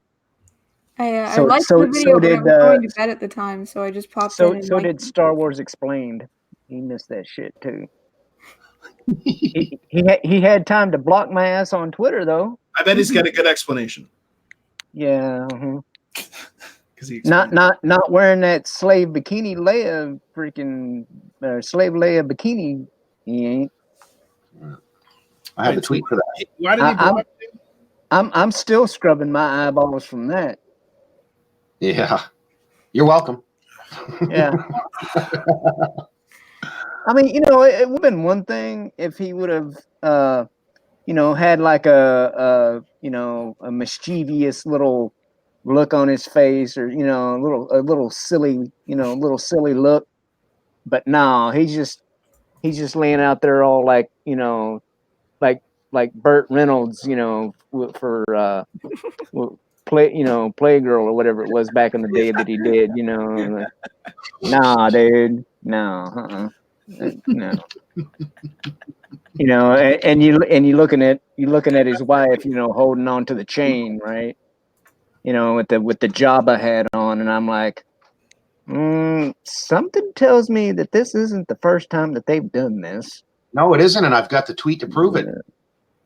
I liked the video, but I was going to bed at the time, so I just popped in. So did Star Wars Explained. He missed that shit too. he had time to block my ass on Twitter though. I bet he's got a good explanation. Yeah. Because he not wearing that slave bikini Leia freaking slave Leia bikini. He ain't. I have a tweet for that. Why did he block him? I'm still scrubbing my eyeballs from that. Yeah, you're welcome. Yeah. I mean, it would have been one thing if he would have, had like a mischievous little look on his face, or a little silly look. But no, he's just laying out there all like like Burt Reynolds, for Playgirl or whatever it was back in the day that he did, nah, dude, no, no. And you looking at his wife, holding on to the chain, right? With the Jabba hat on, and I'm like, something tells me that this isn't the first time that they've done this. No, it isn't, and I've got the tweet to prove it.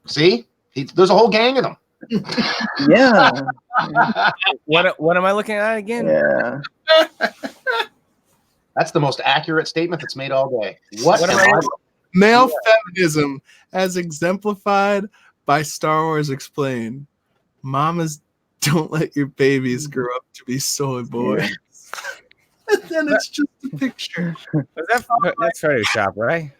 See, there's a whole gang of them. Yeah. What am I looking at again? Yeah. That's the most accurate statement that's made all day. Male feminism as exemplified by Star Wars Explained. Mamas, don't let your babies grow up to be soy boys. And then it's just a picture. That's Photoshop, right?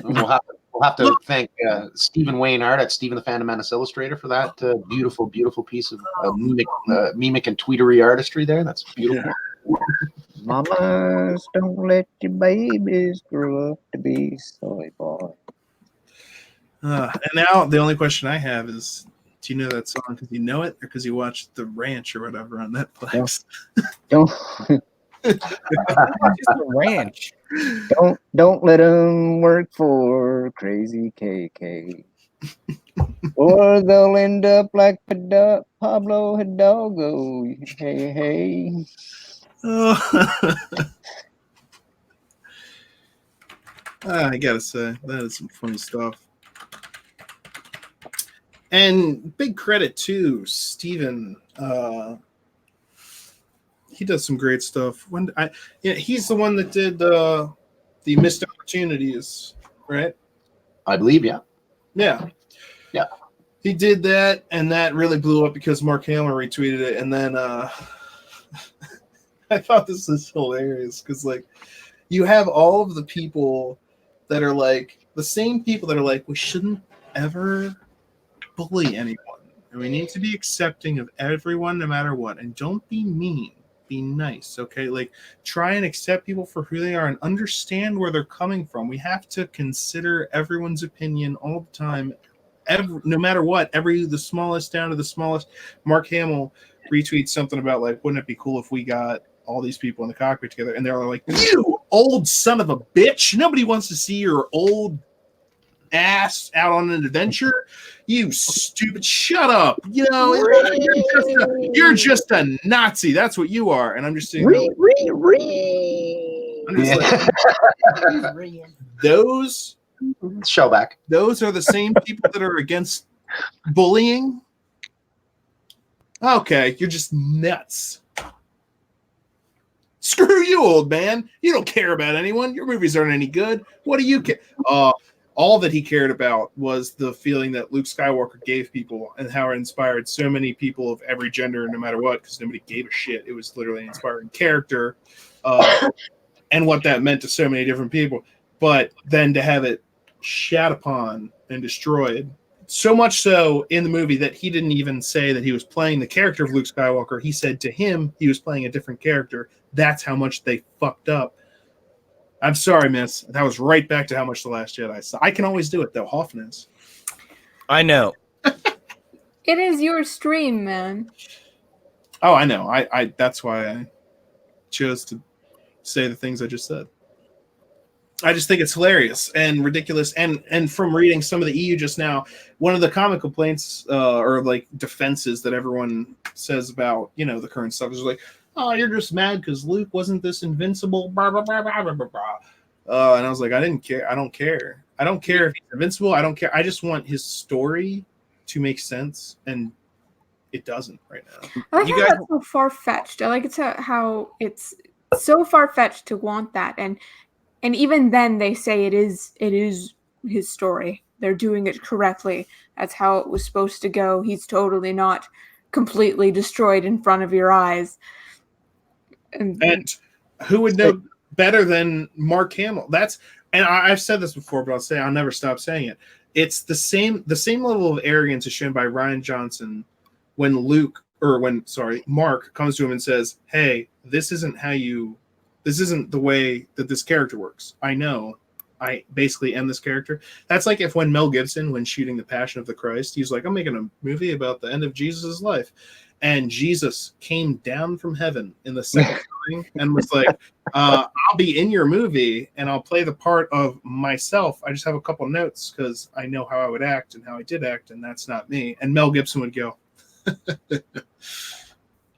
We'll have to thank Stephen Waynard at Stephen the Phantom Menace Illustrator for that beautiful, beautiful piece of mimic and tweetery artistry there. That's beautiful. Mamas, don't let your babies grow up to be soy boy. And now the only question I have is, do you know that song because you know it, or because you watched The Ranch or whatever on Netflix? Don't. Just the ranch. Don't let them work for Crazy KK, or they'll end up like Pablo Hidalgo. Hey. I gotta say, that is some funny stuff. And big credit to Steven. He does some great stuff. He's the one that did the missed opportunities, right? I believe, yeah. Yeah. He did that, and that really blew up because Mark Hamill retweeted it. And then I thought this was hilarious because, you have all of the people that are the same people that are we shouldn't ever bully anyone, and we need to be accepting of everyone no matter what, and don't be mean. Be nice, okay? Try and accept people for who they are and understand where they're coming from. We have to consider everyone's opinion all the time, no matter what, the smallest down to the smallest. Mark Hamill retweets something about wouldn't it be cool if we got all these people in the cockpit together? And they're like, you old son of a bitch! Nobody wants to see your old ass out on an adventure. You stupid, shut up. You know, you're just a Nazi. That's what you are. And I'm just sitting there like, I'm just like, those Shellback. those are the same people that are against bullying. Okay, you're just nuts. Screw you, old man. You don't care about anyone. Your movies aren't any good. What do you care? All that he cared about was the feeling that Luke Skywalker gave people and how it inspired so many people of every gender, no matter what, because nobody gave a shit. It was literally an inspiring character and what that meant to so many different people. But then to have it shat upon and destroyed, so much so in the movie that he didn't even say that he was playing the character of Luke Skywalker. He said to him he was playing a different character. That's how much they fucked up. I'm sorry, miss. That was right back to how much The Last Jedi saw. I can always do it, though. Hoffman is. I know. It is your stream, man. Oh, I know. I that's why I chose to say the things I just said. I just think it's hilarious and ridiculous. And from reading some of the EU just now, one of the common complaints or like defenses that everyone says about, you know, the current stuff is like, oh, you're just mad because Luke wasn't this invincible, blah, blah, blah, blah, blah, blah, blah. And I was like, I didn't care. I don't care. I don't care if he's invincible. I don't care. I just want his story to make sense, and it doesn't right now. I like how that's so far-fetched. I like it's how it's so far-fetched to want that. And even then they say it is his story. They're doing it correctly. That's how it was supposed to go. He's totally not completely destroyed in front of your eyes. And who would know better than Mark Hamill? I've said this before, but I'll never stop saying it. It's the same level of arrogance is shown by Rian Johnson when Mark comes to him and says, "Hey, this isn't the way that this character works. I know. I basically am this character." That's like when Mel Gibson, when shooting The Passion of the Christ, he's like, "I'm making a movie about the end of Jesus' life." And Jesus came down from heaven in the second coming and was like, I'll be in your movie and I'll play the part of myself. I just have a couple notes because I know how I would act and how I did act, and that's not me. And Mel Gibson would go,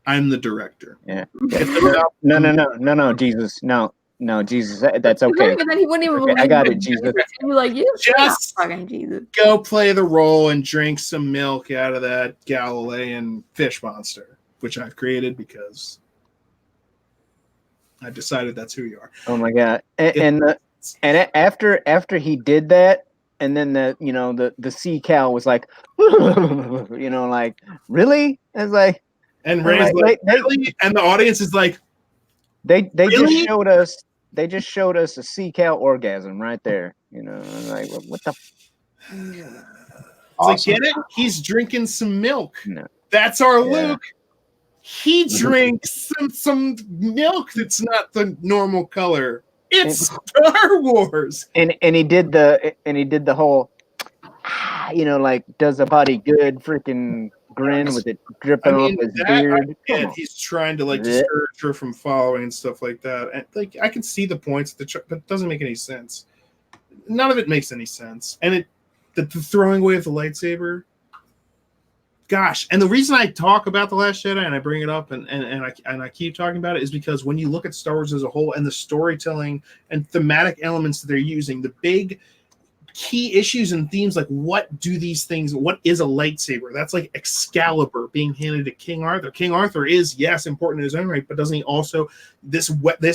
I'm the director. Yeah. No, Jesus. No, Jesus. That's okay. And then he wouldn't even believe I got it, Jesus. He'd be like, you just fucking Jesus. Go play the role and drink some milk out of that Galilean fish monster, which I've created because I decided that's who you are. Oh my God. And after he did that, and then the sea cow was like, like, really? It's like, and Ray's like, really? And the audience is like, They really? just showed us a sea cow orgasm right there. Like, what the? It's Awesome. like, get it? He's drinking some milk. No. That's our Luke. He drinks some milk that's not the normal color. It's Star Wars. And he did the whole, like, does a body good freaking grin with it dripping off his beard. And he's trying to like discourage her from following and stuff like that. And like, I can see the points, but it doesn't make any sense. None of it makes any sense. And the throwing away of the lightsaber. Gosh, and the reason I talk about The Last Jedi and I bring it up and I keep talking about it is because when you look at Star Wars as a whole and the storytelling and thematic elements that they're using, the big key issues and themes, like what is a lightsaber? That's like Excalibur being handed to King Arthur. King Arthur is, yes, important in his own right, but doesn't he also, this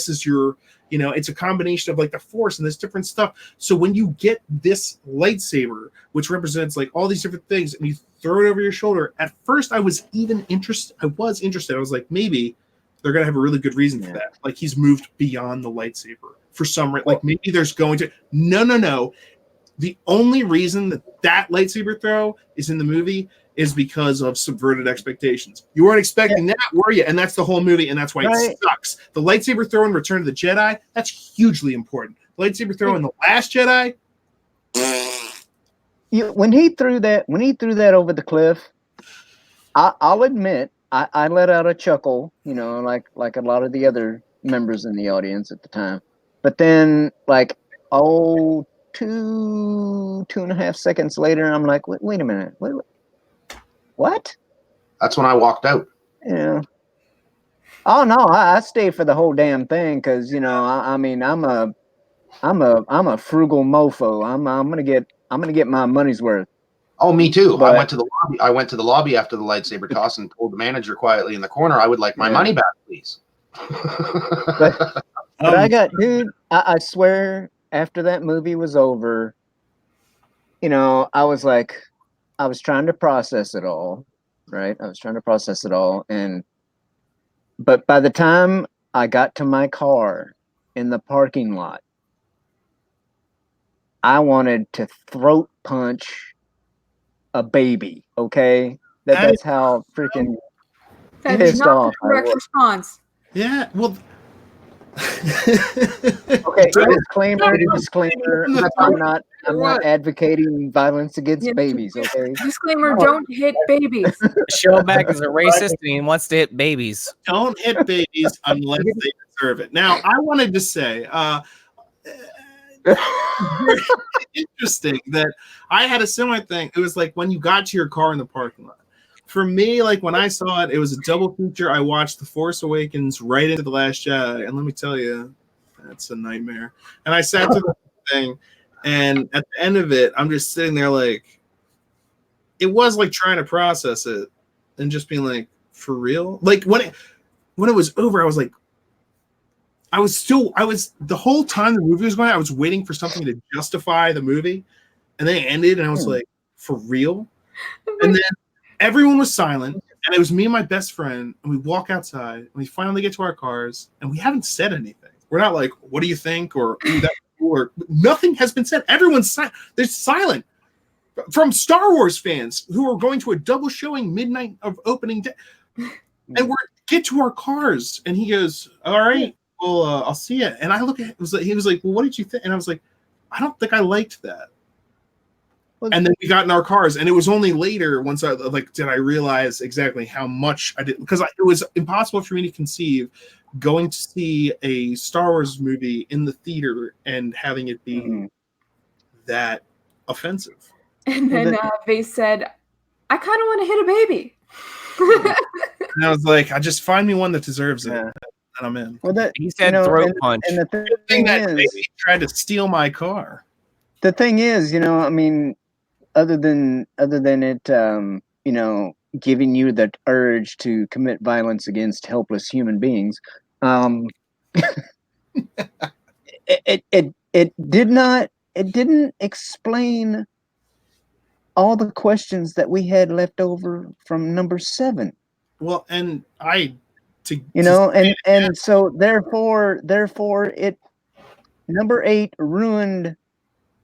is your, it's a combination of like the Force and this different stuff. So when you get this lightsaber, which represents like all these different things, and you throw it over your shoulder, at first I was interested. I was like, maybe they're going to have a really good reason for that. Like he's moved beyond the lightsaber for some reason. Like maybe there's going to, no. The only reason that lightsaber throw is in the movie is because of subverted expectations. You weren't expecting that, were you? And that's the whole movie, and that's why it sucks. The lightsaber throw in Return of the Jedi, that's hugely important. The lightsaber throw in The Last Jedi. When he threw that over the cliff, I'll admit I let out a chuckle, like a lot of the other members in the audience at the time. But then, like, oh two and a half seconds later, I'm like, wait a minute, what? That's when I walked out. Yeah. Oh no, I stayed for the whole damn thing because I mean I'm a frugal mofo. I'm gonna get my money's worth. Oh, me too. But, I went to the lobby after the lightsaber toss and told the manager quietly in the corner, I would like my money back, please. But I got, dude, I swear, after that movie was over, I was trying to process it all, right? I was trying to process it all, but by the time I got to my car in the parking lot, I wanted to throat punch a baby. Okay, that's how freaking That's pissed not off the correct response. Yeah, well. Okay, disclaimer. I'm not advocating violence against babies. Okay, disclaimer: don't hit babies. Showback is a racist and he wants to hit babies. Don't hit babies unless they deserve it. Now, I wanted to say, interesting that I had a similar thing. It was like when you got to your car in the parking lot. For me, like when I saw it, it was a double feature. I watched The Force Awakens right into The Last Jedi, and let me tell you, that's a nightmare. And I sat through the thing, and at the end of it, I'm just sitting there like, it was like trying to process it and just being like, for real? Like when it was over, I was like, the whole time the movie was going, I was waiting for something to justify the movie, and then it ended, and I was like, for real? And then everyone was silent, and it was me and my best friend, and we walk outside, and we finally get to our cars, and we haven't said anything. We're not like, what do you think? Or, that's cool, or nothing has been said. Everyone's silent. They're silent. From Star Wars fans who are going to a double showing midnight of opening day. And we get to our cars, and he goes, all right, well, I'll see you. And I look at it, he was like, well, what did you think? And I was like, I don't think I liked that. And then we got in our cars, and it was only later once did I realize exactly how much I did, because it was impossible for me to conceive going to see a Star Wars movie in the theater and having it be that offensive. And then they said, I kind of want to hit a baby. And I was like, I just find me one that deserves it, and I'm in. Well, he said throat punch. And the thing that is, baby tried to steal my car. The thing is, I mean, other than it, giving you the urge to commit violence against helpless human beings, it didn't explain all the questions that we had left over from number 7. Well, and so therefore it number 8 ruined.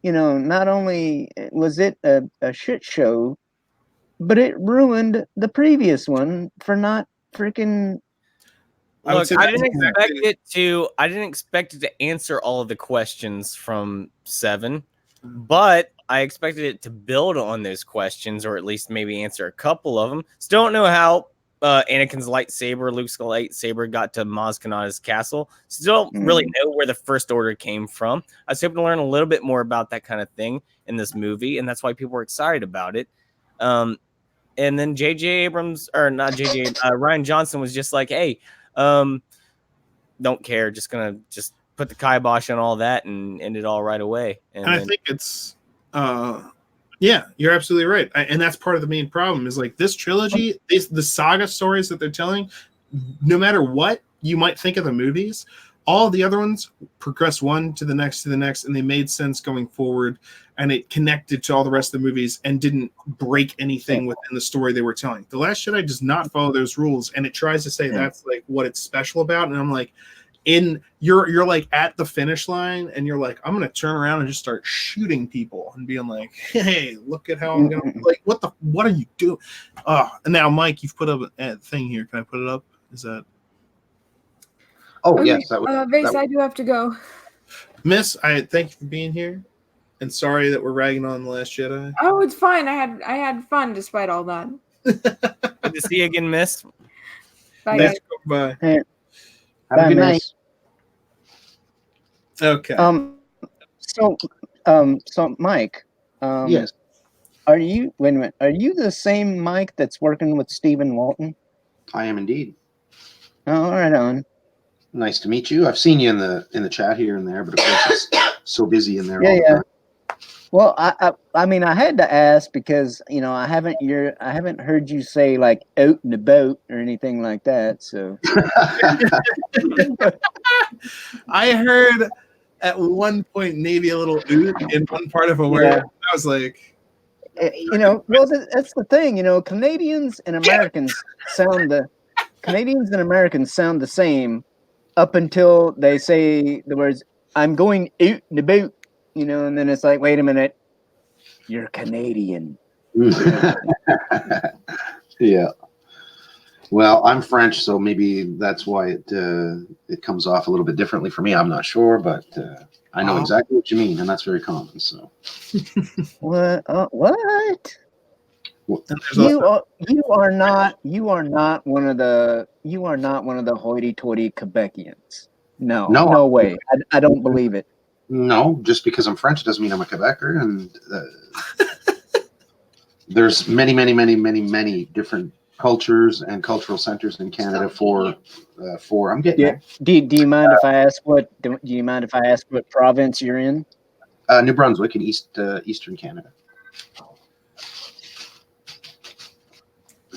Not only was it a shit show, but it ruined the previous one for not freaking. Look, I didn't expect it to answer all of the questions from 7, but I expected it to build on those questions, or at least maybe answer a couple of them. Still don't know how Anakin's lightsaber, Luke's lightsaber, got to Maz Kanata's castle. Still don't really know where the First Order came from. I was hoping to learn a little bit more about that kind of thing in this movie, and that's why people were excited about it. And then Ryan Johnson was just like, hey, don't care, just put the kibosh on all that and end it all right away. And I think it's yeah, you're absolutely right. And that's part of the main problem is like this trilogy, the saga stories that they're telling, no matter what you might think of the movies, all the other ones progress one to the next, and they made sense going forward, and it connected to all the rest of the movies and didn't break anything within the story they were telling. The Last Jedi does not follow those rules, and it tries to say that's like what it's special about. And I'm like, you're like at the finish line, and you're like, I'm gonna turn around and just start shooting people and being like, hey, look at how I'm gonna like what are you doing? And now Mike, you've put up a thing here. Can I put it up? Is that yes, Vase, I do have to go. Miss, I thank you for being here, and sorry that we're ragging on The Last Jedi. Oh, it's fine. I had fun despite all that. Good to see you again, Miss. Bye, guys. Bye. Hey, have a good night. Okay. So So Mike, Yes, are you? Wait a minute. Are you the same Mike that's working with Stephen Walton? I am indeed. Oh, right on. Nice to meet you. I've seen you in the chat here and there, but of course it's so busy in there all the Yeah. time. Well, I mean, I had to ask because I haven't heard you say like out and about or anything like that. So I heard at one point maybe a little oot in one part of a word. Yeah. I was like, well, that's the thing. Canadians and Americans sound the same up until they say the words "I'm going out and about," and then it's like, wait a minute, you're Canadian. Yeah. Well, I'm French, so maybe that's why it comes off a little bit differently for me. I'm not sure, but I know exactly what you mean, and that's very common. So, What? What? Well, You are not one of the hoity-toity Quebecians. No way. I don't believe it. no, just because I'm French doesn't mean I'm a Quebecer, and there's many, many, many, many, many different cultures and cultural centers in Canada for I'm getting there. Do you mind if I ask what province you're in? New Brunswick in eastern Canada.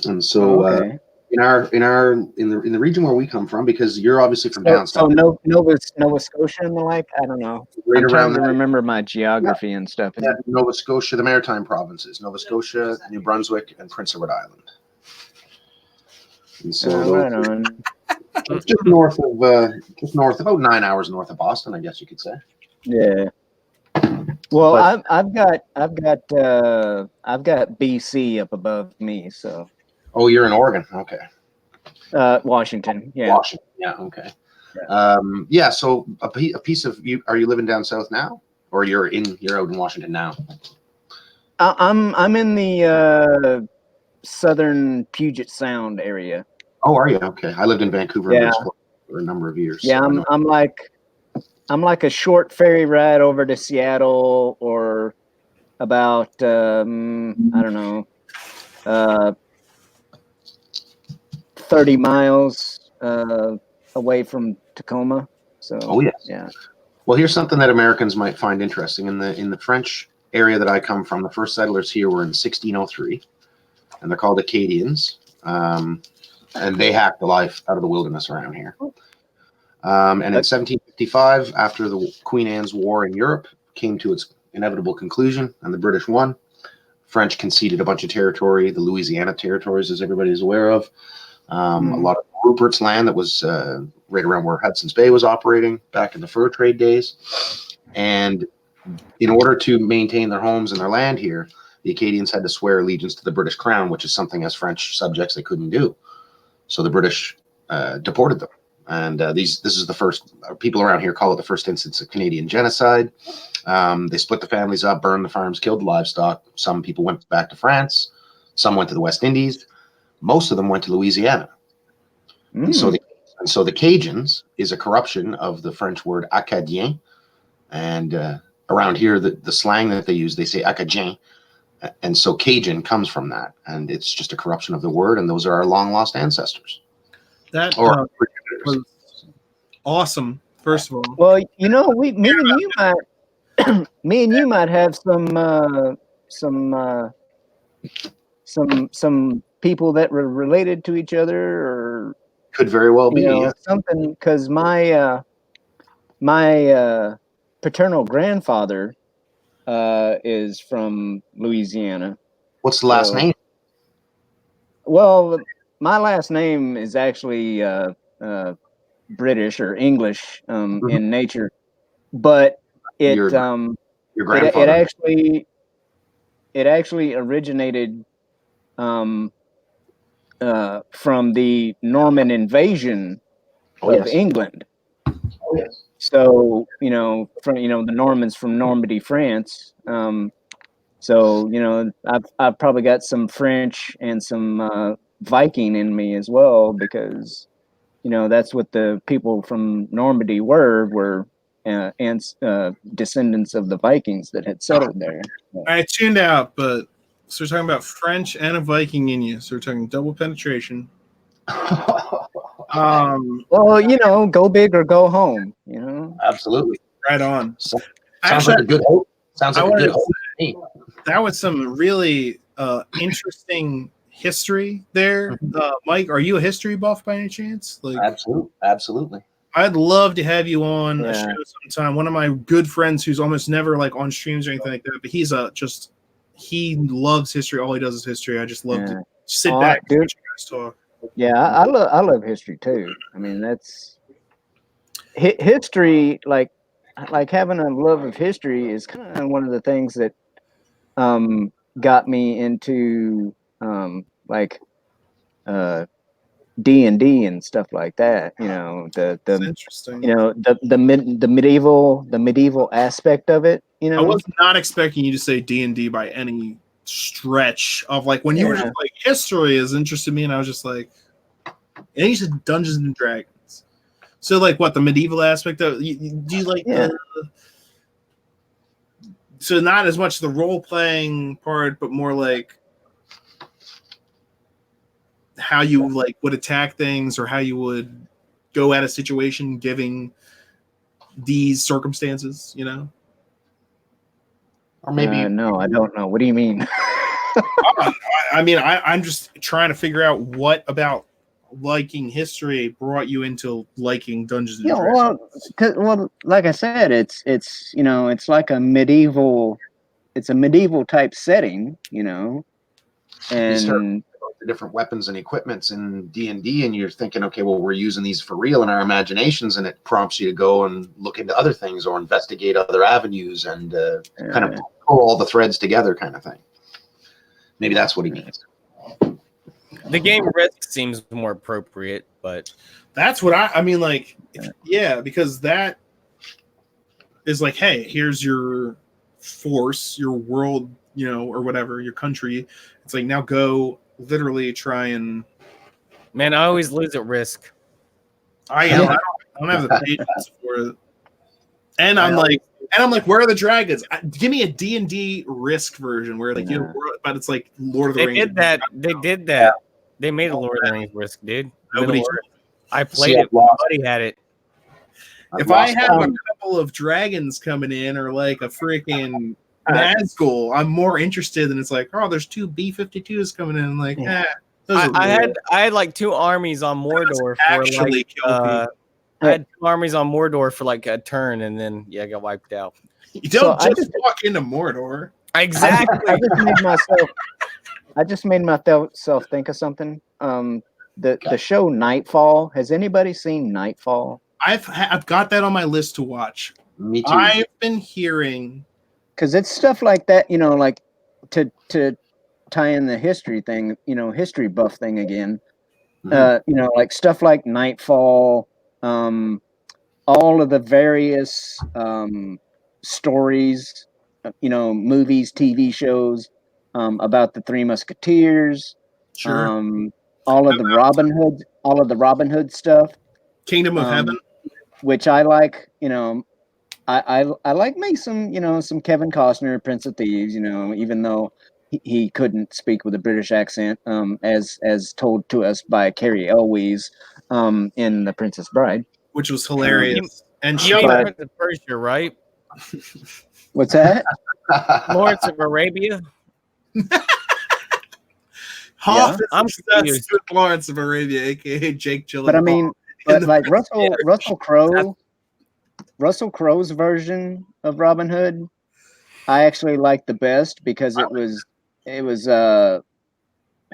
And so okay. in the region where we come from, because you're obviously from down So south. Nova Scotia and the like. I don't know. Right I'm trying around to that. remember my geography and stuff. Yeah, Nova Scotia, the Maritime provinces, Nova Scotia, New Brunswick, and Prince Edward Island. And so right on. just north about 9 hours north of Boston, I guess you could say. Yeah. Well, I've got BC up above me, so. Oh, you're in Oregon, okay. Washington, yeah. Washington, yeah, okay. Yeah. So a piece of you. Are you living down south now, or you're out in Washington now? I'm in the southern Puget Sound area. Oh, are you? Okay. I lived in Vancouver for a number of years. Yeah, so I'm like a short ferry ride over to Seattle, or about I don't know, 30 miles away from Tacoma. So oh yes. Yeah. Well, here's something that Americans might find interesting. In the French area that I come from, the first settlers here were in 1603, and they're called Acadians. And they hacked the life out of the wilderness around here. And in 1755, after the Queen Anne's War in Europe came to its inevitable conclusion and the British won, French conceded a bunch of territory, the Louisiana territories, as everybody is aware of. A lot of Rupert's land that was right around where Hudson's Bay was operating back in the fur trade days. And in order to maintain their homes and their land here, the Acadians had to swear allegiance to the British crown, which is something as French subjects they couldn't do. So the British deported them. And this is the first, people around here call it the first instance of Canadian genocide. They split the families up, burned the farms, killed the livestock. Some people went back to France. Some went to the West Indies. Most of them went to Louisiana. And so the Cajuns is a corruption of the French word Acadien. And around here, the slang that they use, they say Acadien. And so Cajun comes from that. And it's just a corruption of the word. And those are our long lost ancestors. That was awesome, first of all. Well, me and you might have some people that were related to each other, or could very well be something, because my paternal grandfather is from Louisiana. What's the last name? Well, my last name is actually British or English in nature, but your grandfather it actually originated from the Norman invasion of England. Oh, yes. So from the Normans from Normandy, France. So I've probably got some French and some Viking in me as well, because that's what the people from Normandy were and descendants of the Vikings that had settled there. I tuned out, but so we're talking about French and a Viking in you. So we're talking double penetration. Well, you know, go big or go home. You know, Absolutely. Right on. Sounds Actually, like a good hope. Sounds like a good hope. That was some really interesting history there. Mike, are you a history buff by any chance? Like, Absolutely. I'd love to have you on a show sometime. One of my good friends who's almost never like on streams or anything like that, but he's he loves history. All he does is history. I just love to sit back and watch you guys talk. Yeah, I love history too. I mean, that's history. Like having a love of history is kind of one of the things that got me into D&D and stuff like that. You know, That's interesting. You know, the medieval aspect of it. You know, I was not expecting you to say D&D by any stretch of like when you were just like history has interested me, and I was just like, and you said Dungeons and Dragons. So like what the medieval aspect of do you like so not as much the role playing part, but more like how you like would attack things or how you would go at a situation giving these circumstances, you know? Or maybe no, I don't know. What do you mean? I mean, I'm just trying to figure out what about liking history brought you into liking Dungeons and Dragons. Well, like I said, it's you know, it's like a medieval type setting, you know, and the different weapons and equipments in D&D, and you're thinking, okay, well, we're using these for real in our imaginations, and it prompts you to go and look into other things or investigate other avenues and kind of pull all the threads together, kind of thing. Maybe that's what he means. The game Risk seems more appropriate, but that's what I mean. Like, because that is like, hey, here's your force, your world, you know, or whatever, your country. It's like now go literally try and. Man, I always lose at Risk. I don't have the patience for it, and I'm like, where are the dragons? Give me a D&D Risk version where like but it's like Lord of the Rings. They did that. They made a Lord of the Rings Risk, dude. Nobody. I played it. My buddy had it. If I have a couple of dragons coming in or like a freaking Nazgul, I'm more interested than it's like, oh, there's 2 B-52s coming in. Like, I had like 2 armies on Mordor for like I had 2 armies on Mordor for like a turn, and then I got wiped out. You don't just walk into Mordor. Exactly. I just made myself think of something. The show Nightfall. Has anybody seen Nightfall? I've got that on my list to watch. Me too. I've been hearing because it's stuff like that, you know, like to tie in the history thing, you know, history buff thing again. You know, like stuff like Nightfall, all of the various stories, you know, movies, TV shows about the Three Musketeers. Sure. All of the Robin Hood stuff. Kingdom of Heaven. Which I like, you know, I like me some, you know, some Kevin Costner, Prince of Thieves, you know, even though he couldn't speak with a British accent, as told to us by Carrie Elwes in The Princess Bride, which was hilarious. And you mean Prince of Persia, right? What's that? Lawrence of Arabia. I'm obsessed with Lawrence of Arabia, aka Jake Gyllenhaal. But I mean, like Russell Crowe's version of Robin Hood, I actually liked the best because it was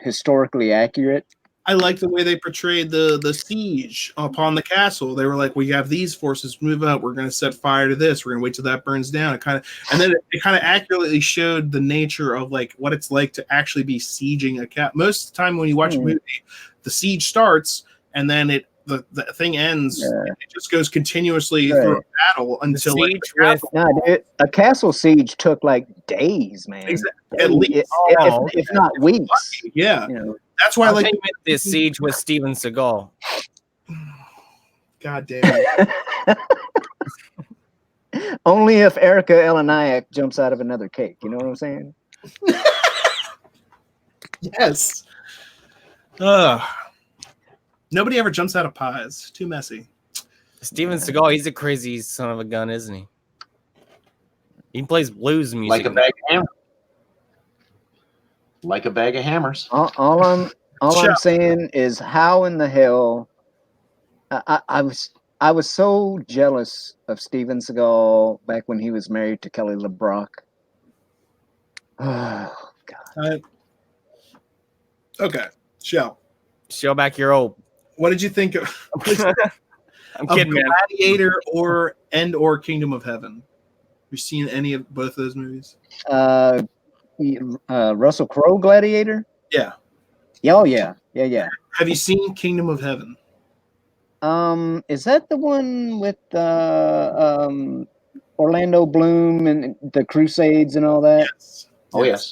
historically accurate. I like the way they portrayed the siege upon the castle. They were like, we have these forces move up. We're going to set fire to this. We're going to wait till that burns down. It kind of accurately showed the nature of like what it's like to actually be sieging a cap. Most of the time when you watch a movie, the siege starts and then the thing ends. It just goes continuously through a battle until a castle siege took like days, man. Exactly. At least, if not weeks. Yeah. You know. That's why I like this siege with Steven Seagal. God damn it. Only if Erica Eleniak jumps out of another cake. You know what I'm saying? Yes. Nobody ever jumps out of pies. Too messy. Steven Seagal, he's a crazy son of a gun, isn't he? He plays blues music. Like a bag of hammers. Like a bag of hammers. All I'm saying is, how in the hell I was so jealous of Steven Seagal back when he was married to Kelly LeBrock. Oh God. Okay, Shell. Show back your old. What did you think of, I'm kidding, man. Gladiator or Kingdom of Heaven? You seen any of both of those movies? Russell Crowe Gladiator? Yeah. Oh yeah. Have you seen Kingdom of Heaven? Is that the one with Orlando Bloom and the Crusades and all that? Yes. Oh yes.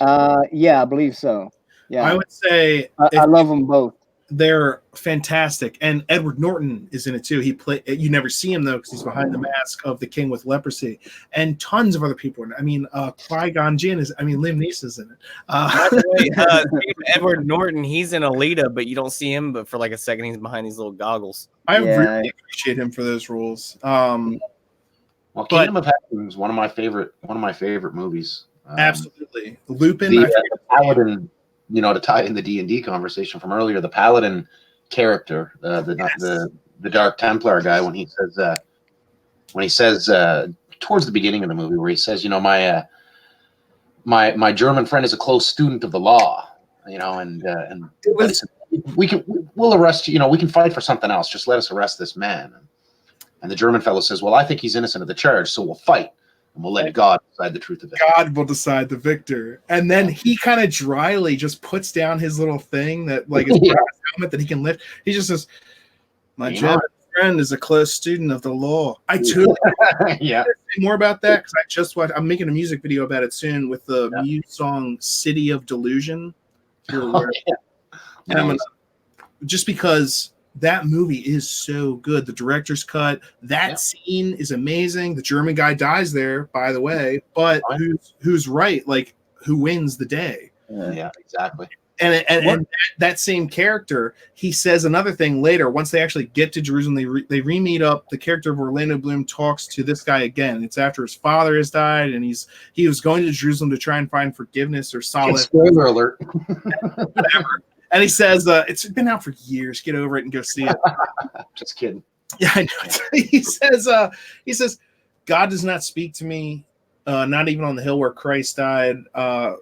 Yeah, I believe so. Yeah. I would say I love them both. They're fantastic, and Edward Norton is in it too. He play. You never see him though because he's behind the mask of the King with leprosy, and tons of other people. I mean, Qui-Gon Jinn is. I mean, Liam Neeson's in it. By the way, Edward Norton, he's in Alita, but you don't see him. But for like a second, he's behind these little goggles. I really appreciate him for those roles. Well, Kingdom of Heaven is one of my favorite movies. Absolutely, Lupin. The Paladin. You know, to tie in the D&D conversation from earlier, the Paladin character, the Dark Templar guy, when he says towards the beginning of the movie, where he says, you know, my German friend is a close student of the law, you know, and we'll arrest you. You know, we can fight for something else. Just let us arrest this man. And the German fellow says, well, I think he's innocent of the charge, so we'll fight. And we'll let God decide the truth of it. God will decide the victor. And then he kind of dryly just puts down his little thing that, like, his helmet that he can lift. He just says, my German friend is a close student of the law. I totally say more about that because I just watched. I'm making a music video about it soon with the Muse song "City of Delusion." And just because that movie is so good. The director's cut, that scene is amazing. The German guy dies there, by the way, but who's right? Like, who wins the day? Yeah, exactly. And that same character, he says another thing later. Once they actually get to Jerusalem, they re-meet up. The character of Orlando Bloom talks to this guy again. It's after his father has died, and he was going to Jerusalem to try and find forgiveness or solace. Spoiler alert. Whatever. And he says, it's been out for years. Get over it and go see it. Just kidding. Yeah, I know. He says, God does not speak to me, not even on the hill where Christ died. I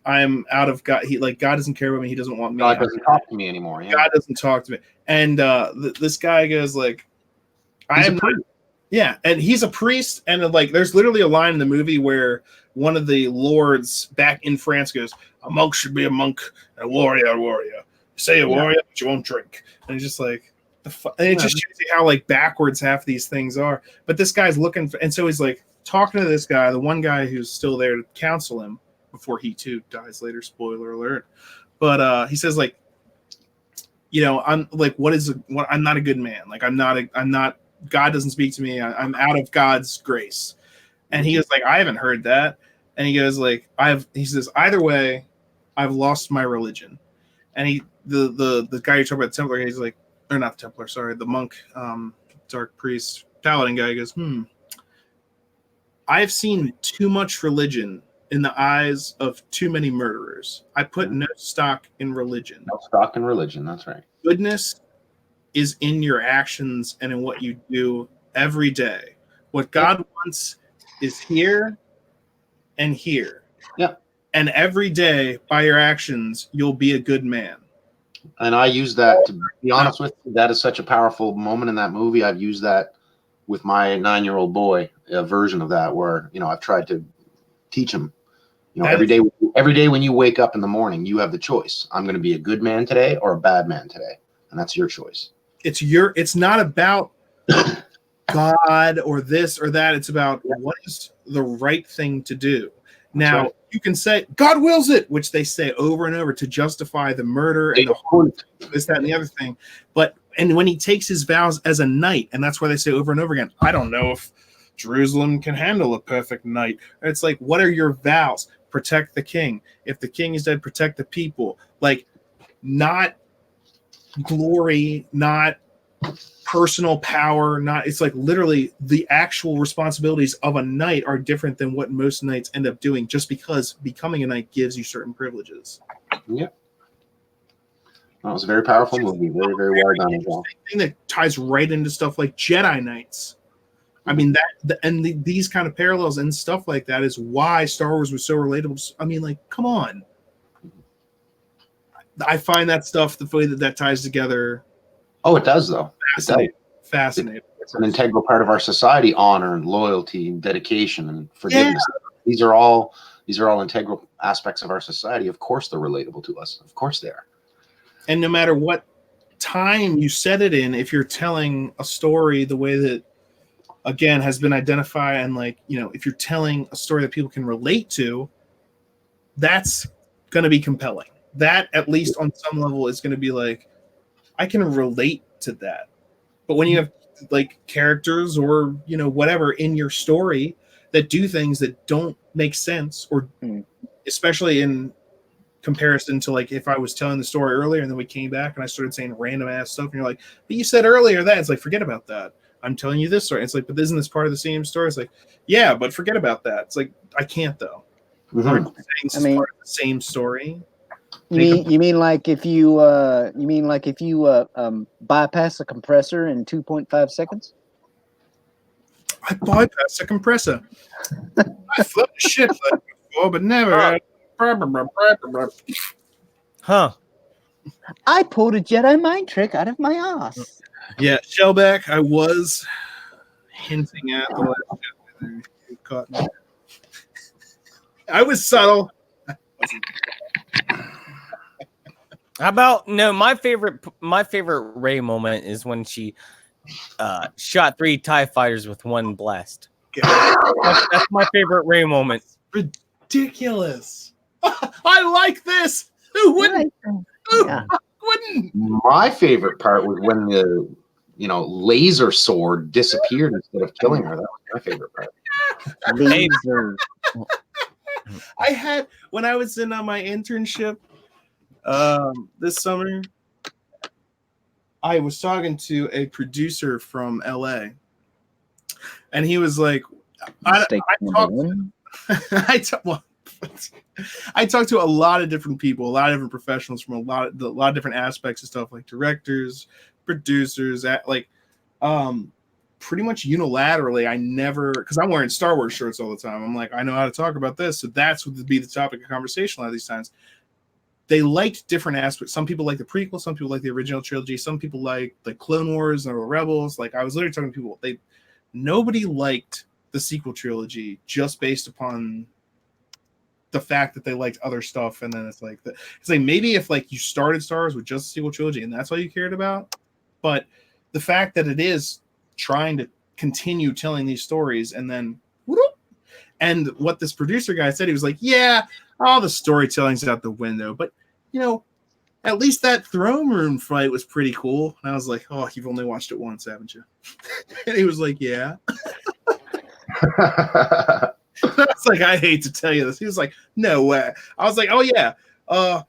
am out of God. God doesn't care about me. He doesn't want me. God doesn't talk to me anymore. Yeah. God doesn't talk to me. And this guy goes like, and he's a priest. And like, there's literally a line in the movie where one of the lords back in France goes, a monk should be a monk, and a warrior, a warrior. You say a warrior, but you won't drink. And he's just like, and it just shows you how like backwards half these things are. But this guy's looking for, and so he's like talking to this guy, the one guy who's still there to counsel him before he too dies later. Spoiler alert. But he says like, you know, I'm like, I'm not a good man. Like I'm not. God doesn't speak to me. I'm out of God's grace. And he goes like, I haven't heard that. And he goes like, he says, either way, I've lost my religion. And the guy you're talking about, the Templar, he's like, or not the Templar, sorry, the monk, dark priest, paladin guy goes, I've seen too much religion in the eyes of too many murderers. I put no stock in religion. No stock in religion, that's right. Goodness is in your actions and in what you do every day. What God wants is here and here. Yeah. And every day, by your actions, you'll be a good man. And I use that, to be honest with you, that is such a powerful moment in that movie. I've used that with my 9-year-old boy, a version of that where, you know, I've tried to teach him, you know, every day when you wake up in the morning, you have the choice. I'm going to be a good man today or a bad man today. And that's your choice. It's not about God or this or that. It's about what is the right thing to do. Now, you can say, God wills it, which they say over and over to justify the murder and the harm, this, that, and the other thing. And when he takes his vows as a knight, and that's why they say over and over again, I don't know if Jerusalem can handle a perfect night. And it's like, what are your vows? Protect the king. If the king is dead, protect the people. Like, not glory, not personal power, not, it's like literally the actual responsibilities of a knight are different than what most knights end up doing, just because becoming a knight gives you certain privileges. Yeah. That was a very powerful movie. Very, very well done as well. Thing that ties right into stuff like Jedi Knights. I mean, these kind of parallels and stuff like that is why Star Wars was so relatable. I mean, like, come on. I find that stuff, the way that ties together. Oh, it does, though. Fascinating. It's an integral part of our society: honor and loyalty and dedication and forgiveness. Yeah. These are all integral aspects of our society. Of course, they're relatable to us. Of course, they are. And no matter what time you set it in, if you're telling a story the way that, again, has been identified, and like, you know, if you're telling a story that people can relate to, that's going to be compelling. That, at least on some level, is going to be like, I can relate to that. But when you have like characters or, you know, whatever in your story that do things that don't make sense, or especially in comparison to like if I was telling the story earlier and then we came back and I started saying random ass stuff and you're like, but you said earlier that, it's like, forget about that. I'm telling you this story. It's like, but isn't this part of the same story? It's like, yeah, but forget about that. It's like, I can't though. I mean, part of the same story. You mean like if you bypass a compressor in 2.5 seconds? I bypassed a compressor. I flipped a ship like before, but never. Huh. I pulled a Jedi mind trick out of my ass. Yeah, Shellback, I was hinting at the last chapter. You caught me. I was subtle. How about my favorite Rey moment is when she shot 3 TIE fighters with one blast. That's my favorite Rey moment. Ridiculous. I like this. Who wouldn't? Yeah. Wouldn't? My favorite part was when the laser sword disappeared instead of killing her. That was my favorite part. Laser. I had, when I was in my internship this summer, I was talking to a producer from LA, and he was like, I talked to a lot of different people, a lot of different professionals from a lot of different aspects of stuff, like directors, producers, pretty much unilaterally. I never, because I'm wearing Star Wars shirts all the time. I'm like, I know how to talk about this, so that's what would be the topic of conversation a lot of these times. They liked different aspects. Some people like the prequel, some people like the original trilogy, some people like the Clone Wars or Rebels. Like, I was literally talking to people, nobody liked the sequel trilogy just based upon the fact that they liked other stuff. And then it's like maybe if like you started Star Wars with just the sequel trilogy and that's all you cared about, but the fact that it is trying to continue telling these stories, and then and what this producer guy said, he was like, yeah, all the storytelling's out the window, but at least that throne room fight was pretty cool. And I was like, oh, you've only watched it once, haven't you? And he was like, yeah. That's like, I hate to tell you this. He was like, no way. I was like, oh yeah. The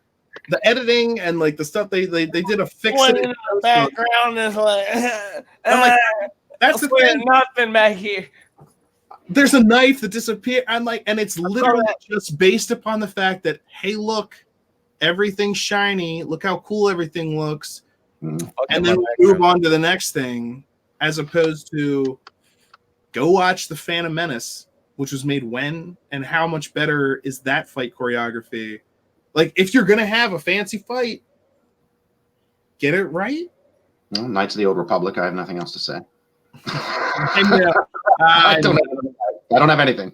editing and like the stuff they did a fix it in the background is like, I'm like, that's the thing. Nothing back here. There's a knife that disappeared. I'm like, and it's literally just based upon the fact that, hey, look, everything's shiny. Look how cool everything looks. And then we move on to the next thing, as opposed to go watch The Phantom Menace, which was made when, and how much better is that fight choreography? Like, if you're going to have a fancy fight, get it right. Well, Knights of the Old Republic, I have nothing else to say. I don't have anything.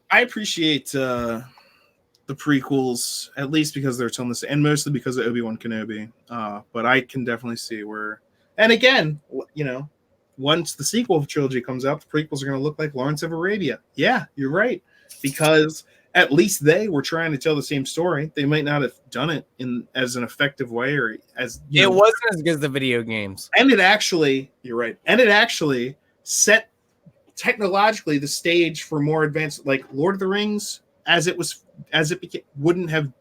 I appreciate the prequels, at least because they're telling this, and mostly because of Obi-Wan Kenobi. But I can definitely see where, and again, once the sequel trilogy comes out, the prequels are going to look like Lawrence of Arabia. Yeah, you're right, because at least they were trying to tell the same story. They might not have done it as an effective way, or as it wasn't as good as the video games. And it actually, you're right, and it actually set technologically the stage for more advanced, like Lord of the Rings, wouldn't have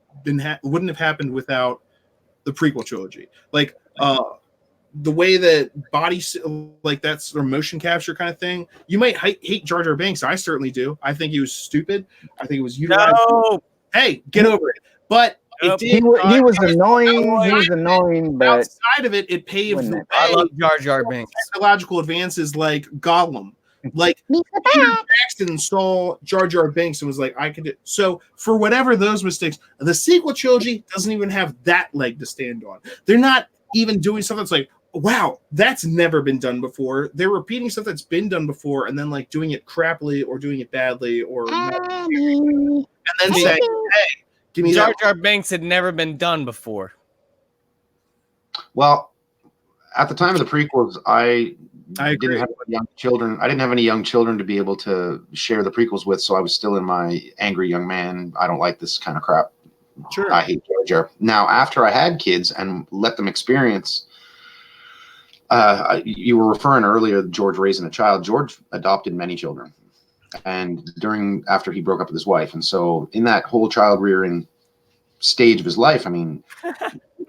happened without the prequel trilogy. Like the way that like that's their motion capture kind of thing. You might hate Jar Jar Binks. I certainly do. I think he was stupid. I think it was utilized. No. Hey, get over it. But it did. He was annoying. He was annoying, but outside of it, it paved the way. I love Jar Jar Binks. Technological advances like Gollum. Like Peter Jackson saw Jar Jar Binks and was like, I could do. So for whatever those mistakes, the sequel trilogy doesn't even have that leg to stand on. They're not even doing something that's like, wow, that's never been done before. They're repeating stuff that's been done before and then like doing it crappily or doing it badly or and then saying, hey, give me Jar Jar Binks had never been done before. Well, at the time of the prequels, I agree. didn't have young children. I didn't have any young children to be able to share the prequels with, so I was still in my angry young man. I don't like this kind of crap. Sure. I hate Jar Jar. Now, after I had kids and let them experience, you were referring earlier to George raising a child. George adopted many children, and after he broke up with his wife, and so in that whole child rearing stage of his life, I mean,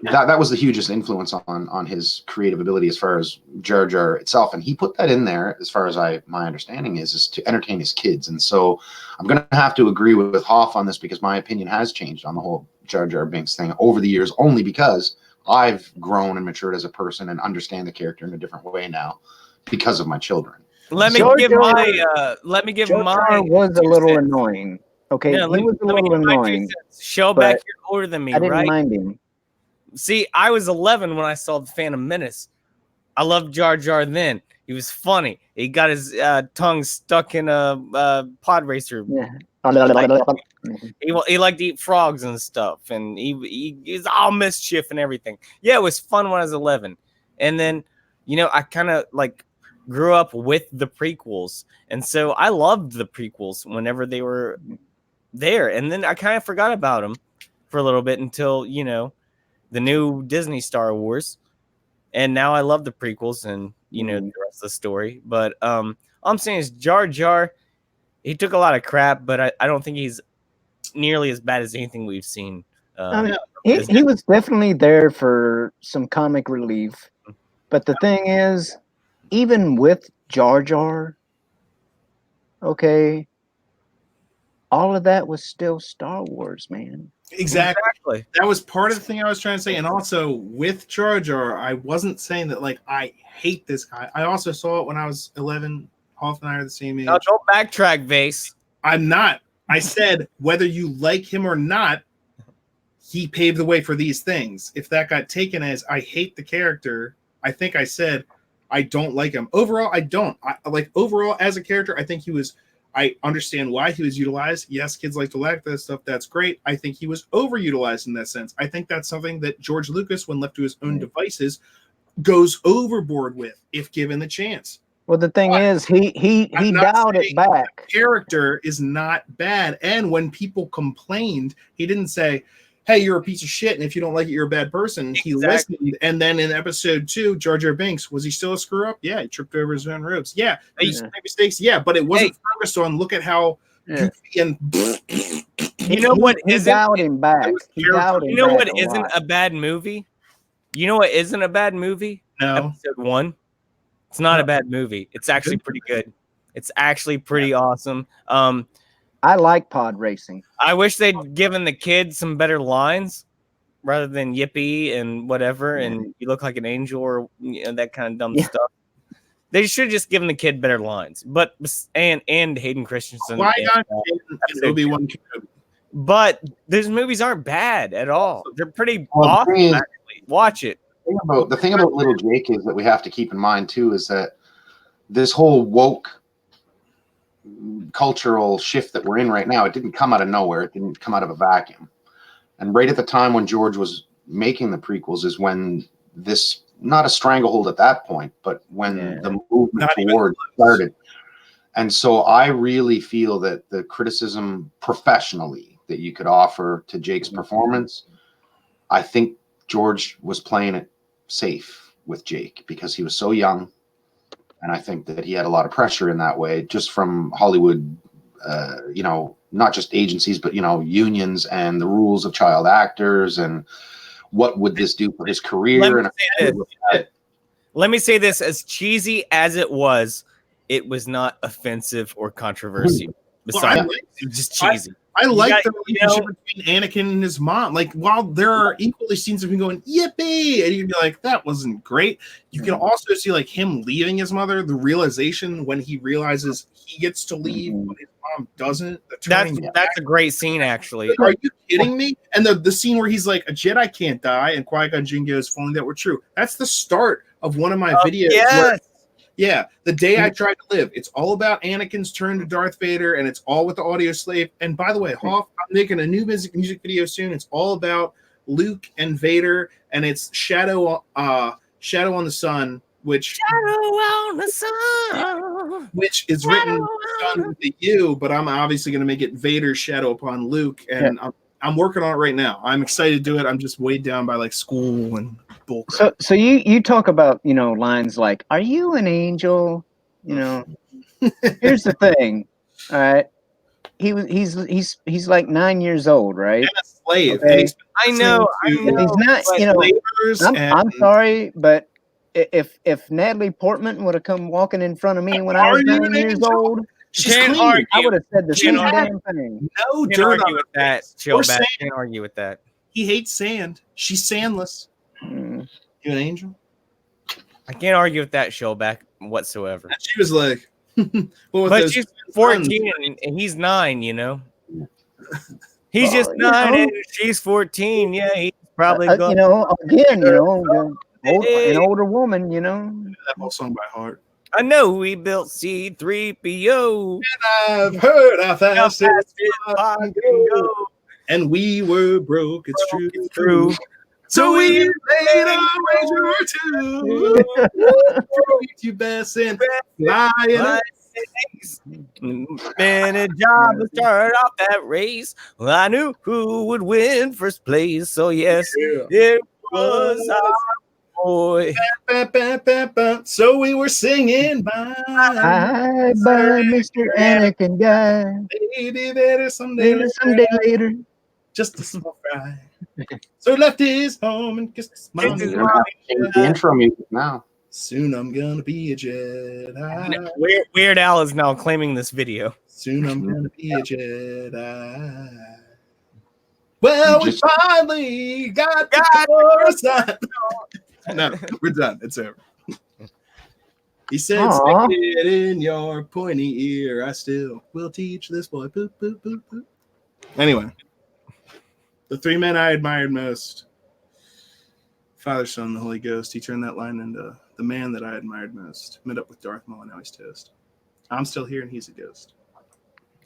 that was the hugest influence on his creative ability as far as Jar Jar itself, and he put that in there as far as my understanding is to entertain his kids. And so I'm going to have to agree with Hoff on this because my opinion has changed on the whole Jar Jar Binks thing over the years, only because I've grown and matured as a person and understand the character in a different way now because of my children. Let me give my was a little annoying. Okay, yeah, he was a little annoying. Show back, you're older than me, I didn't right? mind him. See, I was 11 when I saw The Phantom Menace. I loved Jar Jar then. He was funny. He got his tongue stuck in a pod racer. Yeah. He liked to eat frogs and stuff, and he was all mischief and everything. Yeah, it was fun when I was 11. And then, I kind of like grew up with the prequels. And so I loved the prequels whenever they were there. And then I kind of forgot about them for a little bit until, the new Disney Star Wars. And now I love the prequels and, the rest of the story. But all I'm saying is Jar Jar, he took a lot of crap, but I don't think he's nearly as bad as anything we've seen. He was definitely there for some comic relief. But the thing is, even with Jar Jar, okay, all of that was still Star Wars, man. Exactly. That was part of the thing I was trying to say. And also with Jar Jar, I wasn't saying that like I hate this guy. I also saw it when I was 11. Hoff and I are the same age. No, don't backtrack, Vase. I'm not. I said whether you like him or not, he paved the way for these things. If that got taken as I hate the character, I think I said I don't like him. Overall, I don't. Overall as a character, I think I understand why he was utilized. Yes, kids like to lack that stuff. That's great. I think he was overutilized in that sense. I think that's something that George Lucas, when left to his own devices, goes overboard with if given the chance. Well, the thing is, he dialed it back. The character is not bad. And when people complained, he didn't say, hey, you're a piece of shit, and if you don't like it, you're a bad person. He listened. And then in episode 2, Jar Jar Binks, was he still a screw up? Yeah, he tripped over his own ropes. Yeah, he made mistakes. Yeah, but it wasn't focused on look at how goofy and what he isn't dialed him back. What isn't a bad movie? You know what isn't a bad movie? No. Episode 1. It's not a bad movie. It's actually pretty good. It's actually pretty awesome. I like pod racing. I wish they'd given the kid some better lines rather than yippee and whatever, and you look like an angel or that kind of dumb stuff. They should have just given the kid better lines. But and Hayden Christensen. Why not Obi-Wan Kenobi? But those movies aren't bad at all. They're pretty awesome, actually. Watch it. The thing about little Jake is that we have to keep in mind too is that this whole woke cultural shift that we're in right now, it didn't come out of nowhere. It didn't come out of a vacuum. And right at the time when George was making the prequels is when this, not a stranglehold at that point, but when the movement toward started. And so I really feel that the criticism professionally that you could offer to Jake's performance, I think George was playing it safe with Jake because he was so young And I think that he had a lot of pressure in that way, just from Hollywood, not just agencies, but, unions and the rules of child actors and what would this do for his career. Let me say this, as cheesy as it was not offensive or controversial. Besides, it was just cheesy. I like the relationship between Anakin and his mom. Like, while there are equally scenes of him going, yippee, and you'd be like, that wasn't great. You can also see like him leaving his mother, the realization when he realizes he gets to leave, but his mom doesn't. That's a great scene, actually. Are you kidding me? And the scene where he's like, a Jedi can't die, and Qui-Gon Jinn goes, if only that were true. That's the start of one of my videos. Yes. Yeah, the day I tried to live. It's all about Anakin's turn to Darth Vader, and it's all with the audio slave. And by the way, Hoff, I'm making a new music video soon. It's all about Luke and Vader, and it's Shadow on the Sun, which is written with the U, but I'm obviously going to make it Vader's Shadow upon Luke, and I'm working on it right now. I'm excited to do it. I'm just weighed down by like school and bull. So you talk about lines like, "Are you an angel?" Here's the thing. All right, he's like 9 years old, right? And a slave. Okay. And I know. He's not. I'm sorry, but if Natalie Portman would have come walking in front of me when I was 9 years old, I would have said the same damn thing. No, Can't argue with that. Can't argue with that. He hates sand. She's sandless. You an angel? I can't argue with that, Shellback, whatsoever. And she was like, but she's 14 and he's 9, He's just 9 and she's 14. Yeah, he's probably an older woman, That whole song by heart. I know we built C-3PO. And I've heard how fast it can go. And we were broke. It's true. So we made a wager or two. You best and flying. Man, a job to start off that race. Well, I knew who would win first place. So yes, it was our boy. So we were singing bye, Mr. Anakin guy. Maybe better someday later. Just a small fry. So he left his home and kissed his mom. The intro music now. Soon I'm gonna be a Jedi. Weird Al is now claiming this video. Soon I'm gonna be a Jedi. Well, we finally got the Coruscant. No, we're done. It's over. He said, "Stick it in your pointy ear. I still will teach this boy." Boop, boop, boop, boop. Anyway, the 3 men I admired most: Father, Son, and the Holy Ghost. He turned that line into the man that I admired most. Met up with Darth Maul, and now he's toast. I'm still here, and he's a ghost.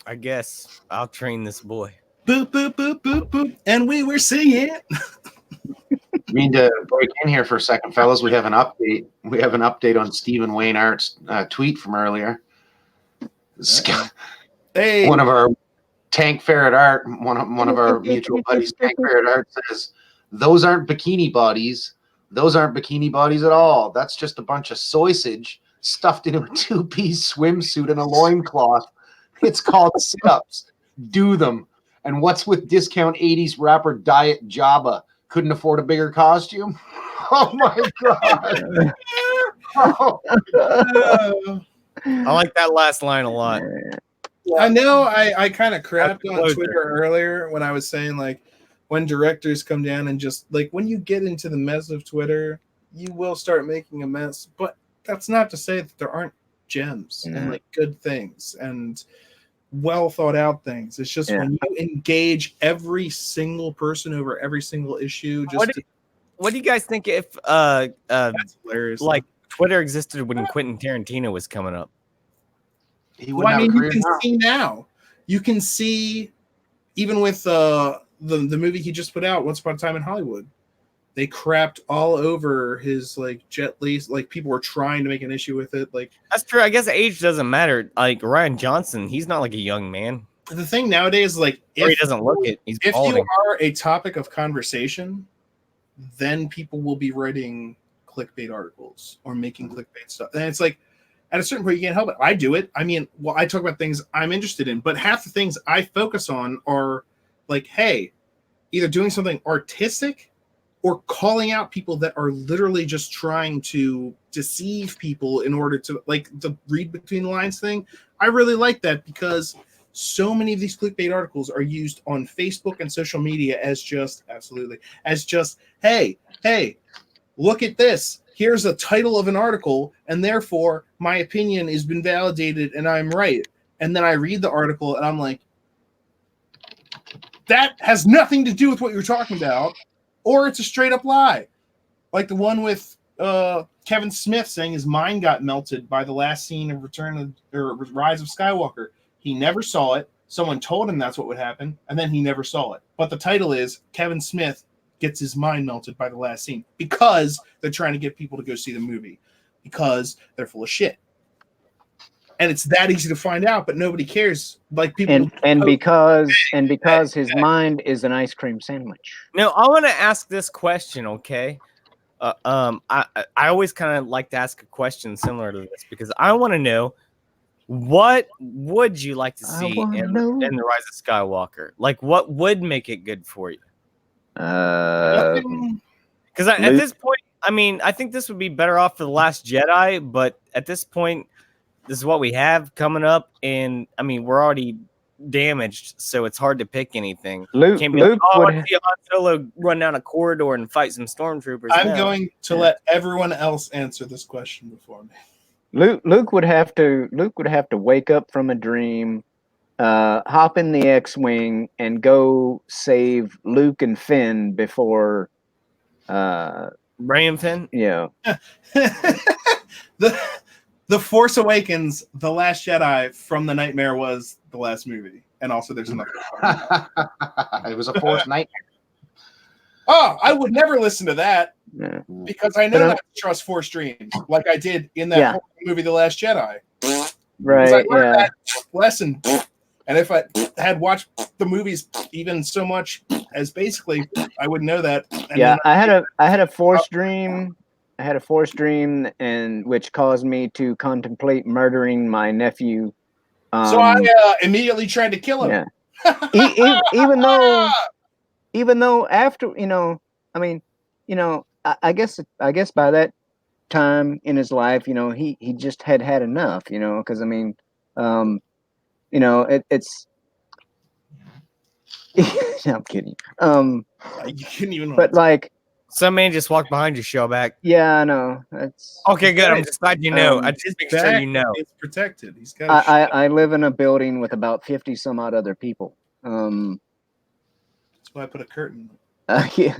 I guess I'll train this boy. Boop, boop, boop, boop, boop. And we were singing. Need to break in here for a second, fellas. We have an update. We have an update on Stephen Wayne Art's tweet from earlier. Hey, one of our Tank Ferret Art, one of our mutual buddies, Tank Ferret Art says, "Those aren't bikini bodies. Those aren't bikini bodies at all. That's just a bunch of sausage stuffed into a 2-piece swimsuit and a loincloth. It's called sit-ups. Do them. And what's with discount 80s rapper Diet Jabba? Couldn't afford a bigger costume?" Oh my god. I like that last line a lot. I know I kind of crapped on Twitter earlier when I was saying, like, when directors come down and just, like, when you get into the mess of Twitter, you will start making a mess. But that's not to say that there aren't gems and, like, good things and well thought out things. It's just when you engage every single person over every single issue. Just what do you guys think if that's hilarious. Like Twitter existed when Quentin Tarantino was coming up? Well, I mean, you can see now. You can see even with the movie he just put out, Once Upon a Time in Hollywood. They crapped all over his like Jet Li. Like people were trying to make an issue with it. Like that's true. I guess age doesn't matter. Like Ryan Johnson, he's not like a young man. The thing nowadays, like if he doesn't look it, he's if balding. You are a topic of conversation, then people will be writing clickbait articles or making clickbait stuff. And it's like, at a certain point, you can't help it. I do it. I mean, well, I talk about things I'm interested in, but half the things I focus on are like, hey, either doing something artistic or calling out people that are literally just trying to deceive people in order to, like, the read between the lines thing. I really like that because so many of these clickbait articles are used on Facebook and social media as just, hey, look at this. Here's a title of an article, and therefore my opinion has been validated and I'm right. And then I read the article and I'm like, that has nothing to do with what you're talking about, or it's a straight up lie. Like the one with Kevin Smith saying his mind got melted by the last scene of Rise of Skywalker. He never saw it. Someone told him that's what would happen, and then he never saw it. But the title is Kevin Smith gets his mind melted by the last scene because they're trying to get people to go see the movie because they're full of shit. And it's that easy to find out, but nobody cares. Like people, because his mind is an ice cream sandwich. Now, I want to ask this question, okay? I always kind of like to ask a question similar to this because I want to know, what would you like to see in the Rise of Skywalker? Like, what would make it good for you? Because at this point, I mean, I think this would be better off for The Last Jedi, but at this point, this is what we have coming up, and I mean, we're already damaged, so it's hard to pick anything. Luke I want to see Han Solo run down a corridor and fight some stormtroopers. I'm going to let everyone else answer this question before me. Luke would have to wake up from a dream, hop in the X-wing, and go save Luke and Finn before Ray and Finn. Yeah. The Force Awakens, The Last Jedi from the nightmare was the last movie. And also there's another one. It was a Force nightmare. Oh, I would never listen to that because I know not to trust Force dreams like I did in that movie, The Last Jedi. Right. I learned that lesson. And if I had watched the movies even so much as basically, I would know that. And I had a Force dream. I had a Force dream, and which caused me to contemplate murdering my nephew. So I immediately tried to kill him. Yeah. even though after, I mean, I guess by that time in his life, he just had enough, because I mean, it's. I'm kidding. You couldn't even. But like. Some man just walked behind you, Shellback. Yeah, I know. That's okay. Good. I'm just glad you know. I just make sure you know. It's protected. He's got. I live in a building with about 50 some odd other people. That's why I put a curtain. Yeah.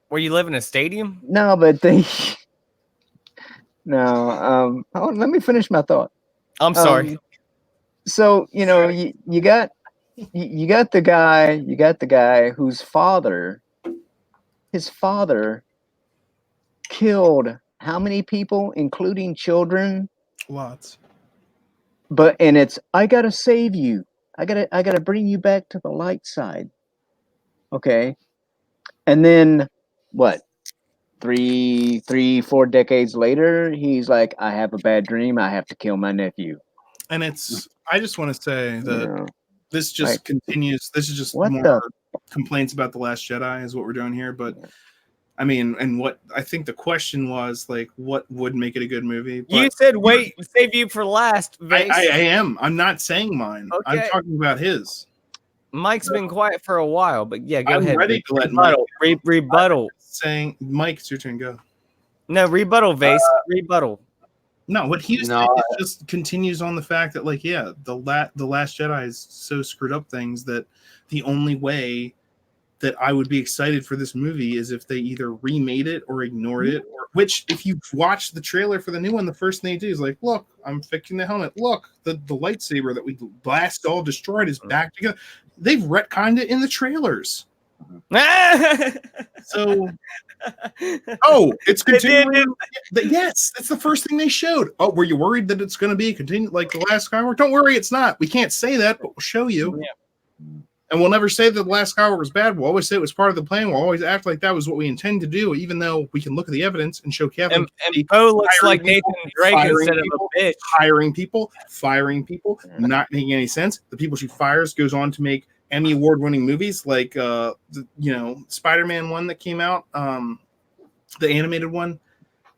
Where you live in a stadium? No, but no. Let me finish my thought. I'm sorry. So you got the guy whose father. His father killed how many people, including children? Lots. And it's, I gotta save you. I gotta bring you back to the light side. Okay. And then what? 4 decades later, he's like, I have a bad dream. I have to kill my nephew. And I just want to say that this just continues. This is just what more complaints about The Last Jedi is what we're doing here. But I mean, and what I think the question was, like, what would make it a good movie? But you said, wait, save you for last. I am. I'm not saying mine. Okay. I'm talking about his. Mike's been quiet for a while, but yeah, go ahead. Ready to let rebuttal. Saying, Mike, it's your turn. Go. No, rebuttal, Vase. Rebuttal. No, what he was saying just continues on the fact that, like, yeah, the Last Jedi is so screwed up things that the only way that I would be excited for this movie is if they either remade it or ignored it, or which, if you watch the trailer for the new one, the first thing they do is like, look, I'm fixing the helmet. Look, the lightsaber that we blast all destroyed is back together. They've retconned it in the trailers. So, it's continuing. Yes, that's the first thing they showed. Oh, were you worried that it's going to be continued like the last Skywalker? Don't worry, it's not. We can't say that, but we'll show you. Yeah. And we'll never say that The Last Skywalker was bad. We'll always say it was part of the plan. We'll always act like that was what we intend to do, even though we can look at the evidence and show Kathleen. And Poe looks like Nathan Drake instead of a bitch. Hiring people, firing people, not making any sense. The people she fires goes on to make Emmy award-winning movies like Spider-Man one that came out, the animated one.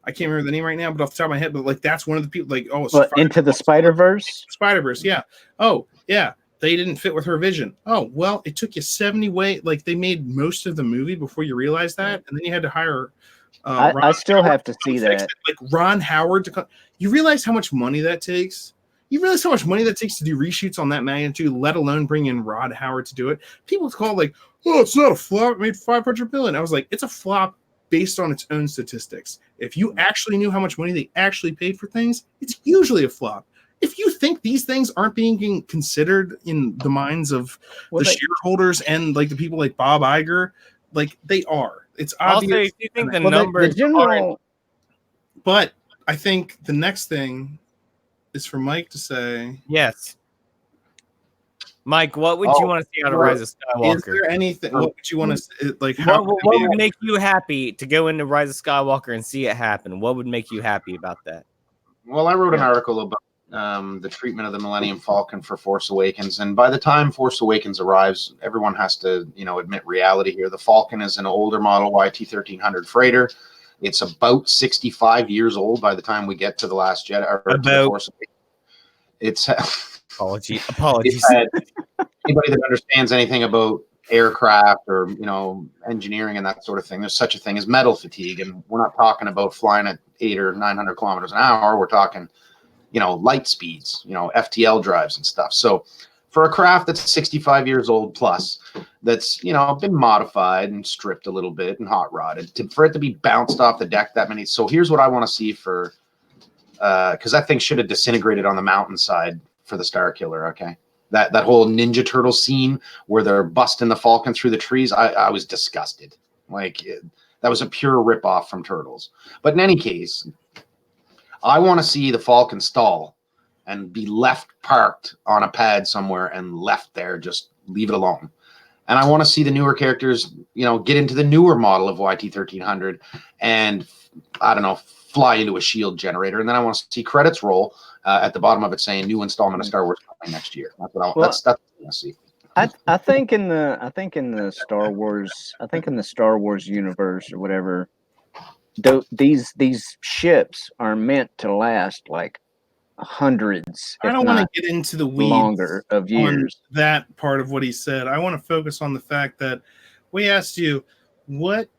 I can't remember the name right now, but off the top of my head, but like that's one of the people like Into the Spider-Verse? Spider-Verse, yeah. Oh, yeah. They didn't fit with her vision. Oh, well, it took you 70 like they made most of the movie before you realized that, and then you had to hire I still have to see that. Like Ron Howard to come. You realize how much money that takes? You realize how much money that takes to do reshoots on that magnitude, let alone bring in Ron Howard to do it? People call it like, oh, it's not a flop. It made $500 million. I was like, it's a flop based on its own statistics. If you actually knew how much money they actually paid for things, it's usually a flop. If you think these things aren't being considered in the minds of the shareholders and like the people like Bob Iger, like they are. It's obvious. Also, if you think the numbers aren't... But I think the next thing is for Mike to say. Yes. Mike, what would you want to see out of Rise of Skywalker? Is there anything? What would you want to like? What would make you happy to go into Rise of Skywalker and see it happen? What would make you happy about that? Well, I wrote an article about the treatment of the Millennium Falcon for Force Awakens, and by the time Force Awakens arrives, everyone has to, admit reality here. The Falcon is an older model YT-1300 freighter. It's about 65 years old by the time we get to the Last Jedi. Or to the Force Awakens. It's apologies. Anybody that understands anything about aircraft or engineering and that sort of thing, there's such a thing as metal fatigue, and we're not talking about flying at 800 or 900 kilometers an hour. We're talking light speeds, FTL drives and stuff. So for a craft that's 65 years old plus, that's, been modified and stripped a little bit and hot rodded, for it to be bounced off the deck that many. So here's what I want to see for, because that thing should have disintegrated on the mountainside for the Star Killer, okay? That whole Ninja Turtle scene where they're busting the Falcon through the trees, I was disgusted. That was a pure ripoff from Turtles. But in any case, I want to see the Falcon stall and be left parked on a pad somewhere and left there, just leave it alone. And I want to see the newer characters, get into the newer model of YT-1300 and, I don't know, fly into a shield generator. And then I want to see credits roll at the bottom of it saying new installment of Star Wars coming next year. That's what I want to see. I think in the Star Wars universe or whatever, these ships are meant to last like hundreds. I don't want to get into the weeds longer of years. That part of what he said. I want to focus on the fact that we asked you what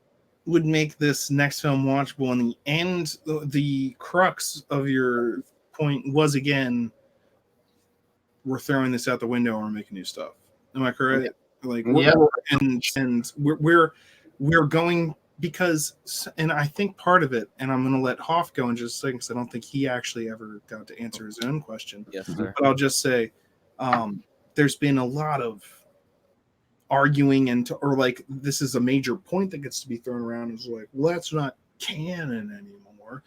would make this next film watchable, and the crux of your point was, again, we're throwing this out the window and we're making new stuff. Am I correct? We're going. Because, and I think part of it, and I'm going to let Hoff go in just a second because I don't think he actually ever got to answer his own question. Yes, sir. But I'll just say there's been a lot of arguing or like this is a major point that gets to be thrown around is like, well, that's not canon anymore,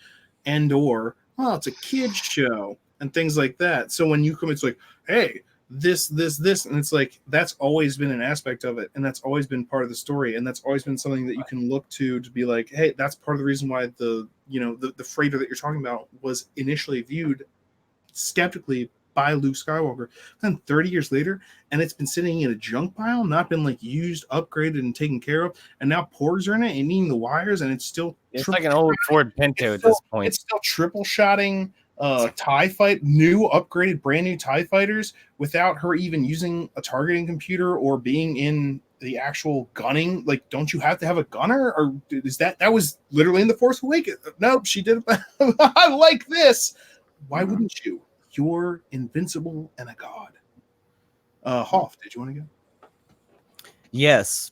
or well, it's a kid's show and things like that. So when you come, it's like, hey, this, and it's like that's always been an aspect of it, and that's always been part of the story, and that's always been something that you can look to be like, hey, that's part of the reason why the freighter that you're talking about was initially viewed skeptically by Luke Skywalker. Then 30 years later, and it's been sitting in a junk pile, not been like used, upgraded, and taken care of, and now porgs are in it and eating the wires, and it's still like an old Ford Pinto at this point. It's still triple shotting TIE fight, new upgraded brand new TIE fighters without her even using a targeting computer or being in the actual gunning. Like, don't you have to have a gunner, or is that was literally in the Force Awakens? Nope, she did. I like this. Why wouldn't you? You're invincible and a god. Hoff, did you want to go? Yes.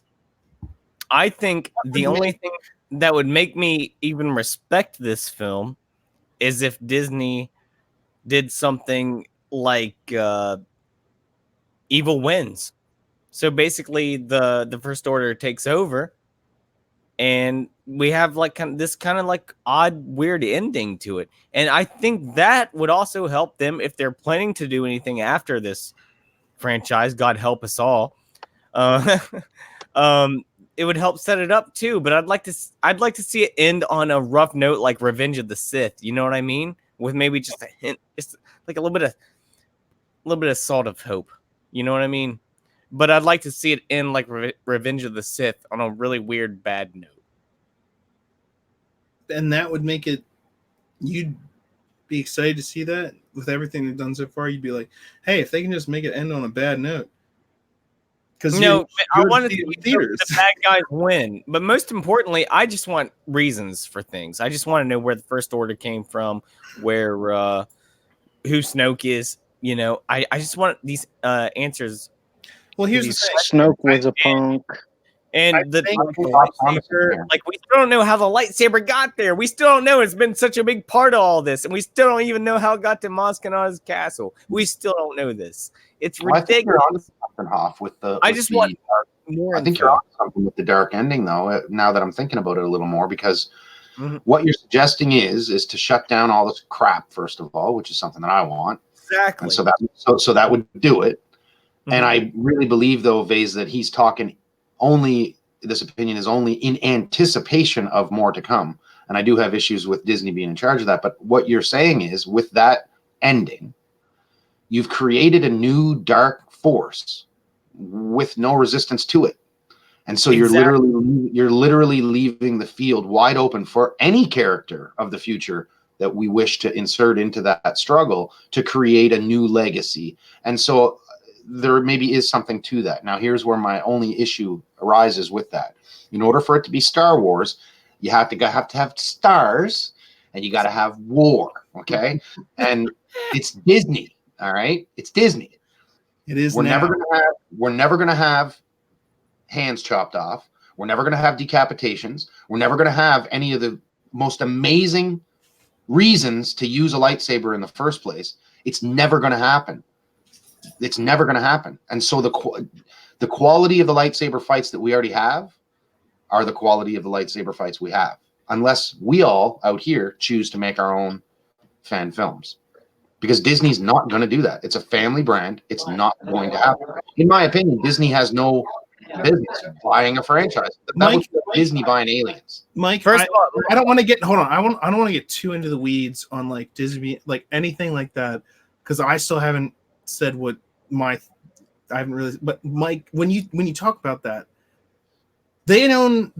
I think the only thing that would make me even respect this film is if Disney did something like Evil Wins. So basically the First Order takes over and we have like this kind of like odd, weird ending to it. And I think that would also help them if they're planning to do anything after this franchise. God help us all. It would help set it up too. But I'd like to see it end on a rough note, like Revenge of the Sith. You know what I mean? With maybe just a hint, just like a little bit of salt of hope. You know what I mean? But I'd like to see it end like Revenge of the Sith on a really weird bad note. And that would make it. You'd be excited to see that with everything they've done so far. You'd be like, hey, if they can just make it end on a bad note. Because I want to see the bad guys win. But most importantly, I just want reasons for things. I just want to know where the First Order came from, where who Snoke is. You know, I just want these answers. Well, here's the thing. Snoke was a punk. And the lightsaber, like, we still don't know how the lightsaber got there. We still don't know. It's been such a big part of all this. And we still don't even know how it got to Mos Kanata's castle. We still don't know this. It's ridiculous. I think you're on something, Hoff, with the. I just want more. I think you're on something with the dark ending, though, now that I'm thinking about it a little more, because what you're suggesting is to shut down all this crap, first of all, which is something that I want. Exactly. And so that would do it. And I really believe, though, Vase, that he's talking this opinion is only in anticipation of more to come. And I do have issues with Disney being in charge of that. But what you're saying is, with that ending, you've created a new dark force with no resistance to it. And so you're literally leaving the field wide open for any character of the future that we wish to insert into that struggle to create a new legacy. And so there maybe is something to that. Now, here's where my only issue arises with that. In order for it to be Star Wars, you have to have stars, and you got to have war. Okay, and it's Disney. All right, it's Disney. It is. We're never gonna have hands chopped off. We're never gonna have decapitations. We're never gonna have any of the most amazing reasons to use a lightsaber in the first place. It's never gonna happen. It's never going to happen. And so the quality of the lightsaber fights that we already have are the quality of the lightsaber fights we have, unless we all out here choose to make our own fan films, because Disney's not going to do that. It's a family brand. It's not going to happen. In my opinion, Disney has no business buying a franchise. That was Disney buying Aliens. Mike, first of all, I don't want to get, hold on. I don't want to get too into the weeds on like Disney, like anything like that, because I still haven't said what I haven't really, but Mike, when you talk about that, they own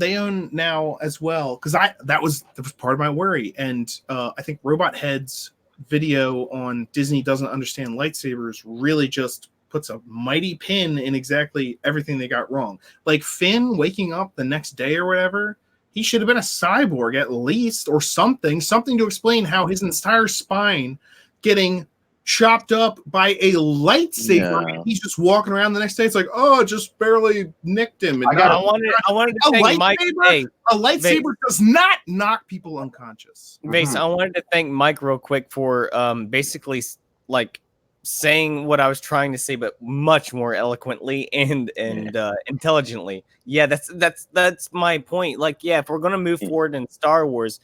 now as well, because that was part of my worry. And I think Robot Head's video on Disney doesn't understand lightsabers really just puts a mighty pin in exactly everything they got wrong. Like Finn waking up the next day or whatever, he should have been a cyborg at least, or something to explain how his entire spine getting chopped up by a lightsaber. Yeah. He's just walking around the next day. It's like, oh, just barely nicked him. And I wanted to thank Mike. A lightsaber does not knock people unconscious. Vase, I wanted to thank Mike real quick for basically like saying what I was trying to say, but much more eloquently and intelligently. Yeah, that's my point. Like, yeah, if we're gonna move forward in Star Wars,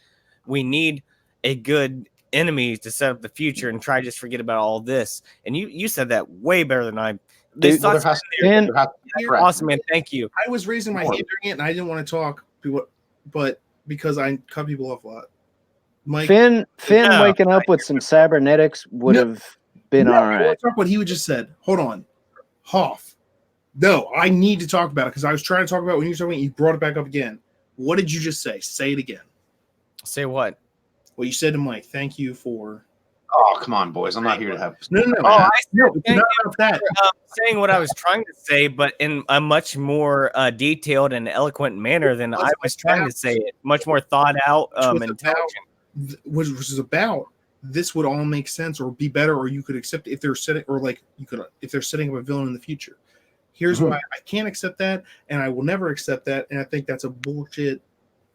we need a good enemies to set up the future and try to just forget about all this. And you said that way better than I. Awesome, man. Thank you. I was raising my hand during it, and I didn't want to talk, but because I cut people off a lot. Mike, Finn waking up with some cybernetics would have been all right. Talk what he just said. Hold on, Hoff. No, I need to talk about it because I was trying to talk about it when you were talking. You brought it back up again. What did you just say? Say it again. Say what? What you said to Mike. Thank you for. Oh, come on, boys. I'm not here to have. No. Saying what I was trying to say, but in a much more detailed and eloquent manner than I was trying to say it. Much more thought out, intelligent. Which is about this would all make sense or be better, or you could accept if they're setting, or like you could if they're setting up a villain in the future. Here's why I can't accept that, and I will never accept that, and I think that's a bullshit.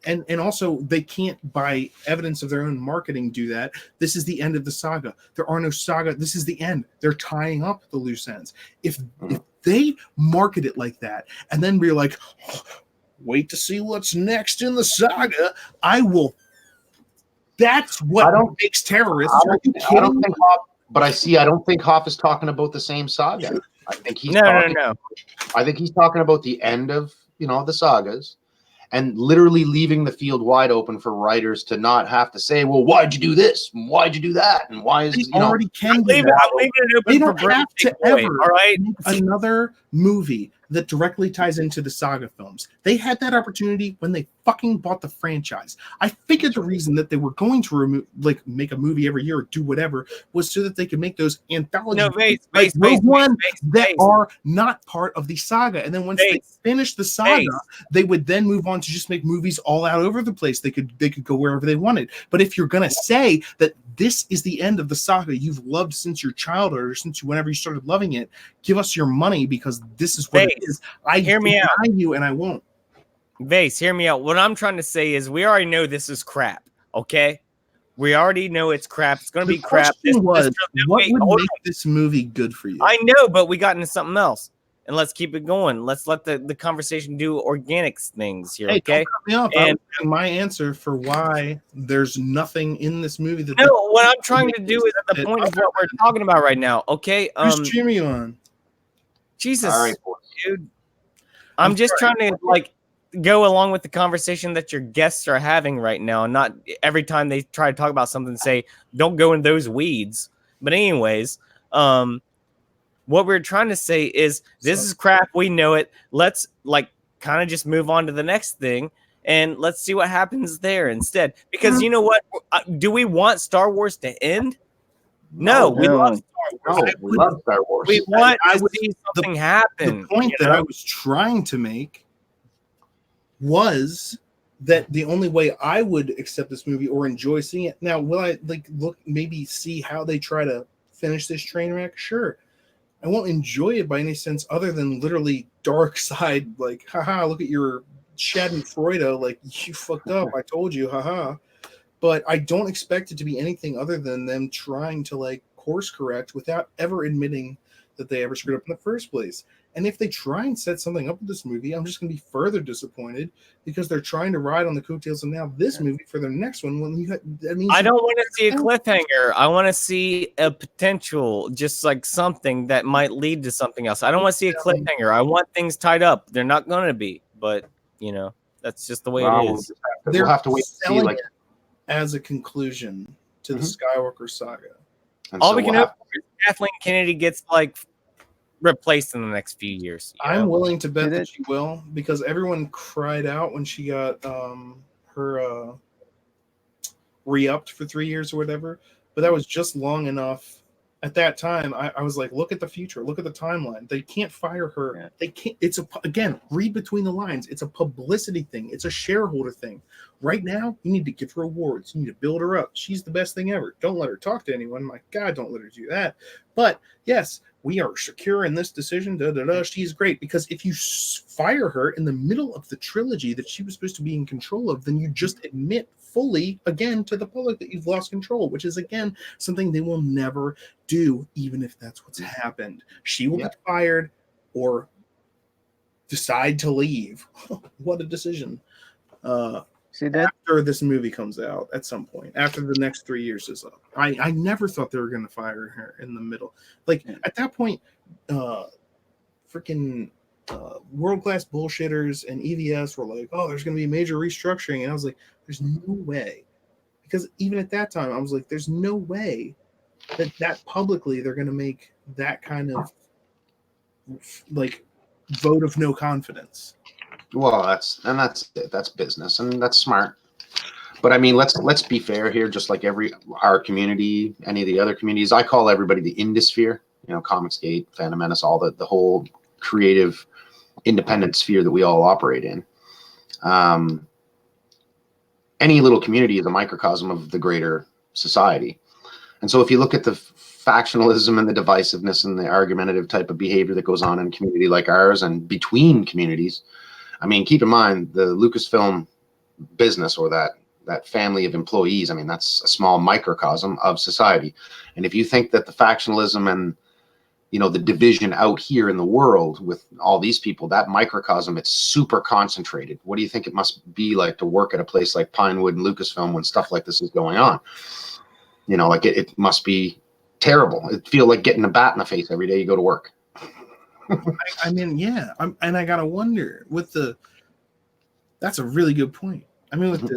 And also, they can't, by evidence of their own marketing, do that. This is the end of the saga. There are no saga. This is the end. They're tying up the loose ends. If they market it like that and then be like, oh, wait to see what's next in the saga, I will. That's what makes terrorists. Are you kidding me? But I don't think Hoff is talking about the same saga. I think he's No. I think he's talking about the end of, the sagas, and literally leaving the field wide open for writers to not have to say, well, why'd you do this? Why'd you do that? And why is, They already can do I'm that. leaving it They open for don't Brandon have to Boy, ever all right? make another movie that directly ties into the saga films. They had that opportunity when they fucking bought the franchise. I figured the reason that they were going to make a movie every year or do whatever was so that they could make those anthology that are not part of the saga. And then once they finished the saga, they would then move on to just make movies all out over the place. They could go wherever they wanted. But if you're gonna say that this is the end of the saga you've loved since your childhood or since whenever you started loving it, give us your money because this is what it is. I hear me out. You and I won't. Vase, hear me out. What I'm trying to say is we already know this is crap, okay? We already know it's crap. It's going to be crap. What would make this movie good for you? I know, but we got into something else. And let's keep it going. Let's let the conversation do organic things here, okay? And my answer for why there's nothing in this movie that... No, what I'm trying to do is at the point of what we're talking about right now, okay? Who's cheering you on? Jesus, all right, dude. I'm just trying to, go along with the conversation that your guests are having right now, and not every time they try to talk about something say don't go in those weeds. But anyways, what we're trying to say is this is crap, we know it, let's kind of just move on to the next thing and let's see what happens there instead, because you know what, do we want Star Wars to end? No, we love Star Wars. We love Star Wars. We want to see something happen. The point that I was trying to make was that the only way I would accept this movie or enjoy seeing it. Now, will I maybe see how they try to finish this train wreck? Sure. I won't enjoy it by any sense other than literally dark side, haha, look at your Schadenfreude, you fucked up. I told you, haha. But I don't expect it to be anything other than them trying to course correct without ever admitting that they ever screwed up in the first place. And if they try and set something up with this movie, I'm just going to be further disappointed because they're trying to ride on the coattails of now this movie for their next one. That means I don't want to see a cliffhanger. I want to see a potential, just something that might lead to something else. I don't want to see a cliffhanger. I want things tied up. They're not going to be, but that's just the way it is. They'll have to wait to see it as a conclusion to the Skywalker saga. And all we can hope is Kathleen Kennedy gets replaced in the next few years. I'm willing to bet that she will, because everyone cried out when she got her re-upped for 3 years or whatever, but that was just long enough. At that time, I was like, look at the future, look at the timeline. They can't fire her. Yeah. They can't. It's again, read between the lines. It's a publicity thing. It's a shareholder thing. Right now, you need to give her awards. You need to build her up. She's the best thing ever. Don't let her talk to anyone. My God, don't let her do that. But yes, we are secure in this decision. She's great, because if you fire her in the middle of the trilogy that she was supposed to be in control of, then you just admit fully again to the public that you've lost control, which is again something they will never do, even if that's what's happened. She will get fired or decide to leave. What a decision. See that after this movie comes out at some point, after the next 3 years is up. I never thought they were going to fire her in the middle. At that point, freaking world-class bullshitters and EVS were like, oh, there's going to be a major restructuring. And I was like, there's no way. Because even at that time, I was like, there's no way that publicly they're going to make that kind of vote of no confidence. Well, that's it. That's business, and that's smart. But I mean, let's be fair here. Just like our community, any of the other communities, I call everybody the Indosphere. Comicsgate, Phantom Menace, all the whole creative, independent sphere that we all operate in. Any little community is a microcosm of the greater society. And so if you look at the factionalism and the divisiveness and the argumentative type of behavior that goes on in a community like ours and between communities, I mean, keep in mind the Lucasfilm business, or that family of employees. I mean, that's a small microcosm of society. And if you think that the factionalism and, the division out here in the world with all these people, that microcosm, it's super concentrated. What do you think it must be like to work at a place like Pinewood and Lucasfilm when stuff like this is going on? It must be terrible. It feel like getting a bat in the face every day you go to work. I mean, yeah, and I gotta wonder with the. That's a really good point. I mean, with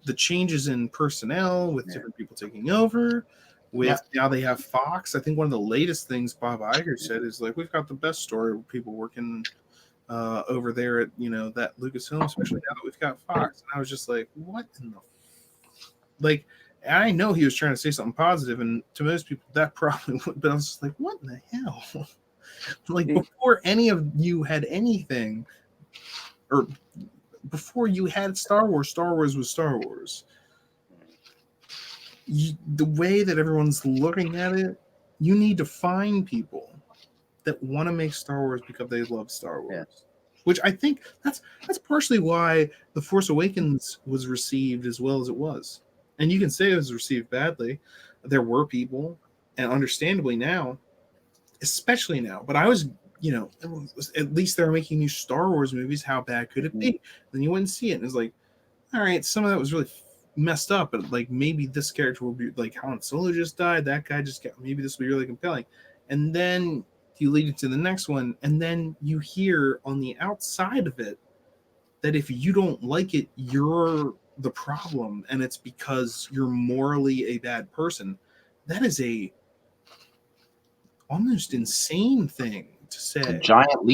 the changes in personnel, with different people taking over, with now they have Fox. I think one of the latest things Bob Iger said is like, we've got the best story people working over there at that Lucasfilm, especially now that we've got Fox. And I was just like, what in the like? I know he was trying to say something positive, and to most people that probably would, but I was just like, what in the hell? Like, before any of you had anything, or before you had Star Wars was Star Wars. The way that everyone's looking at it, you need to find people that want to make Star Wars because they love Star Wars. Yeah. Which I think that's partially why The Force Awakens was received as well as it was. And you can say it was received badly. There were people, and understandably now, especially now, but I was, at least they're making new Star Wars movies. How bad could it be? Then you wouldn't see it. And it's like, all right, some of that was really messed up, but like maybe this character will be like Han Solo just died. That guy just got, maybe this will be really compelling. And then you lead it to the next one, and then you hear on the outside of it that if you don't like it, you're the problem, and it's because you're morally a bad person. That is a almost insane thing to say. A giant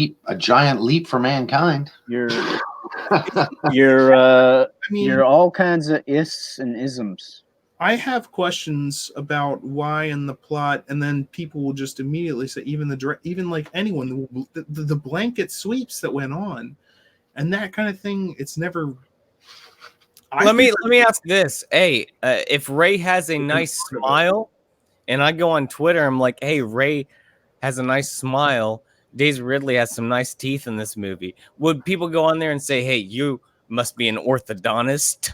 leap for mankind. You're all kinds of ists and isms. I have questions about why in the plot, and then people will just immediately say, even like anyone, the blanket sweeps that went on, and that kind of thing. It's never. Let me ask this: hey, if Rey has a nice smile, and I go on Twitter, I'm like, hey, Rey has a nice smile. Daisy Ridley has some nice teeth in this movie. Would people go on there and say, hey, you must be an orthodontist?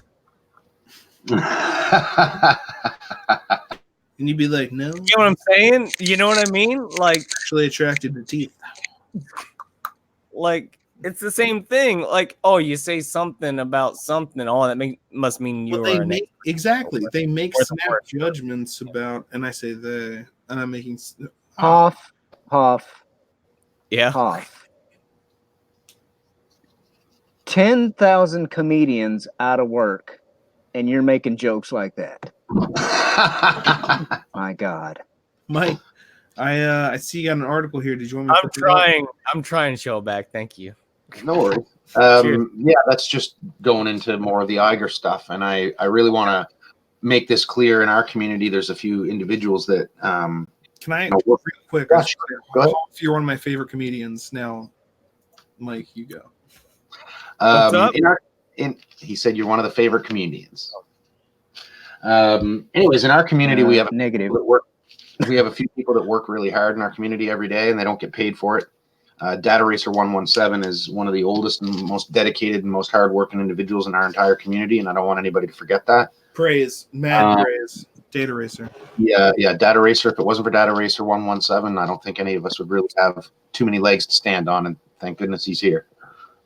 And you'd be like, no. You know what I'm saying? You know what I mean? Like, actually attracted to teeth. Like, it's the same thing. Like, oh, you say something about something. Oh, that must mean you are exactly. They make snap judgments about, and I say they, and I'm making Hoff. Yeah. Hoff. 10,000 comedians out of work, and you're making jokes like that. My God. Mike, I see you got an article here. Did you want me to I'm trying to show back. Thank you. No worries. Yeah, that's just going into more of the Iger stuff. And I really want to make this clear in our community. There's a few individuals that can I real quick? Yeah, sure. Go ahead. If you're one of my favorite comedians now, Mike, you go. What's up? He said you're one of the favorite comedians. Anyways, in our community, we have negative. We have a few people that work really hard in our community every day, and they don't get paid for it. Data Racer 117 is one of the oldest and most dedicated and most hardworking individuals in our entire community, and I don't want anybody to forget that. Praise, mad praise. Data Racer. Yeah, Data Racer. If it wasn't for Data Racer 117, I don't think any of us would really have too many legs to stand on, and thank goodness he's here.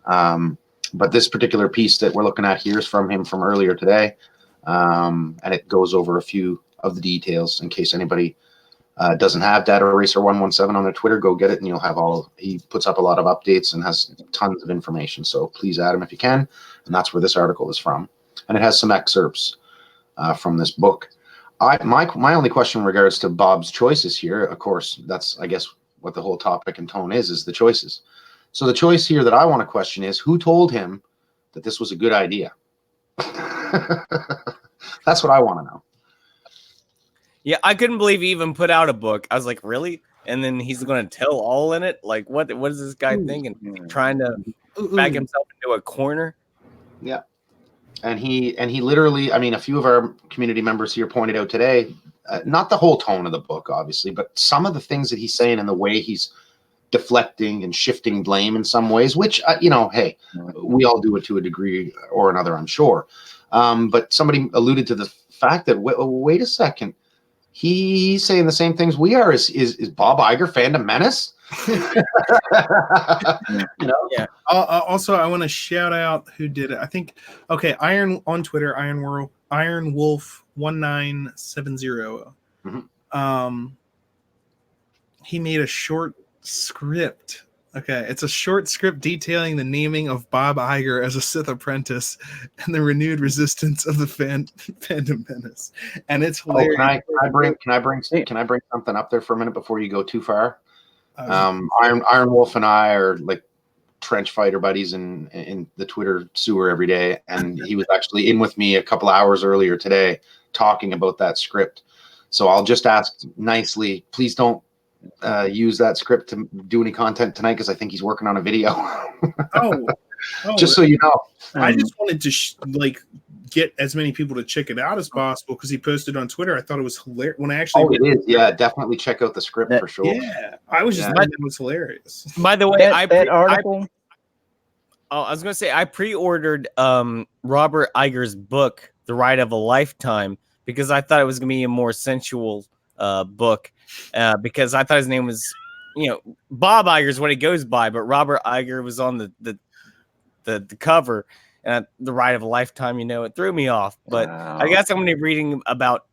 But this particular piece that we're looking at here is from him from earlier today, and it goes over a few of the details in case anybody doesn't have Data Racer 117 on their Twitter. Go get it, and you'll have he puts up a lot of updates and has tons of information. So please add him if you can, and that's where this article is from, and it has some excerpts from this book. My only question in regards to Bob's choices here, of course, that's I guess what the whole topic and tone is the choices. So the choice here that I want to question is who told him that this was a good idea? That's what I want to know. Yeah, I couldn't believe he even put out a book. I was like, really? And then he's going to tell all in it? Like, what is this guy thinking? Trying to back himself into a corner? Yeah. And he literally, I mean, a few of our community members here pointed out today, not the whole tone of the book, obviously, but some of the things that he's saying and the way he's deflecting and shifting blame in some ways, which, hey, we all do it to a degree or another, I'm sure. But somebody alluded to the fact that, wait a second, he's saying the same things we are. Is Bob Iger Fandom Menace? Yeah. Also, I want to shout out who did it. I think, Iron on Twitter, Iron Wolf 1970 He made a short script. Okay, it's a short script detailing the naming of Bob Iger as a Sith apprentice and the renewed resistance of the fandom menace. And it's hilarious. Can I bring something up there for a minute before you go too far? Iron Wolf and I are like trench fighter buddies in the Twitter sewer every day, and he was actually in with me a couple hours earlier today talking about that script. So I'll just ask nicely, please don't use that script to do any content tonight, because I think he's working on a video. Just so you know. I just wanted to get as many people to check it out as possible because he posted on Twitter. I thought it was hilarious when I actually. Oh, it is. Yeah, definitely check out the script for sure. Yeah, I was just thinking it was hilarious. By the way, that article. I was going to say I pre-ordered Robert Iger's book, The Ride of a Lifetime, because I thought it was going to be a more sensual book. Because I thought his name was, Bob Iger is what he goes by, but Robert Iger was on the cover, and The Ride of a Lifetime. It threw me off. But I guess I'm going to be reading about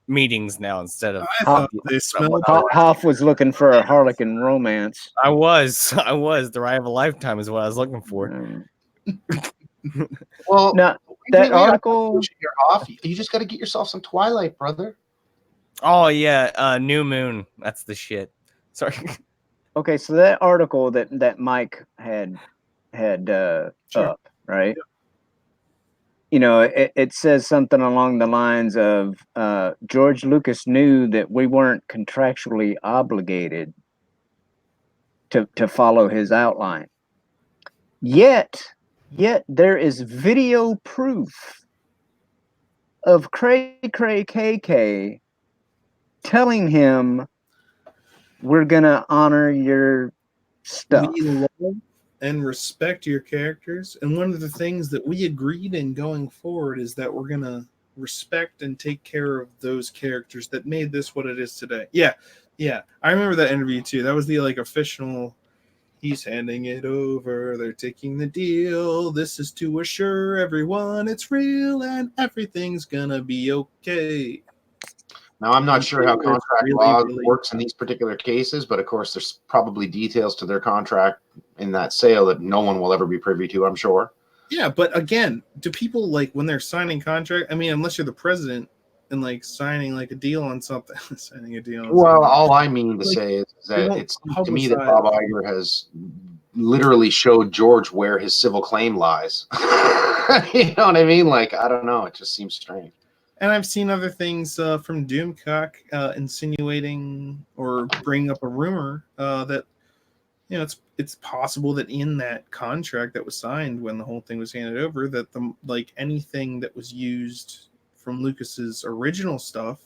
meetings now instead of. Hoff was looking for a Harlequin romance. I was. The Ride of a Lifetime is what I was looking for. Well, now that article. You just got to get yourself some Twilight, brother. Oh yeah, New Moon. That's the shit. Sorry. Okay, so that article that Mike had up, right? It says something along the lines of George Lucas knew that we weren't contractually obligated to follow his outline. Yet there is video proof of Cray KK telling him we're gonna honor your stuff. We love and respect your characters, and one of the things that we agreed in going forward is that we're gonna respect and take care of those characters that made this what it is today. Yeah, I remember that interview too. That was the official. He's handing it over. They're taking the deal. This is to assure everyone it's real and everything's gonna be okay. Now, I'm not sure how contract law works in these particular cases, but of course, there's probably details to their contract in that sale that no one will ever be privy to, I'm sure. Yeah, but again, do people when they're signing contract? I mean, unless you're the president and signing a deal on something, signing a deal. Well, all I mean to say is that it's to me that Bob Iger has literally showed George where his civil claim lies. You know what I mean? I don't know. It just seems strange. And I've seen other things from Doomcock insinuating or bringing up a rumor that it's possible that in that contract that was signed when the whole thing was handed over, that anything that was used from Lucas's original stuff,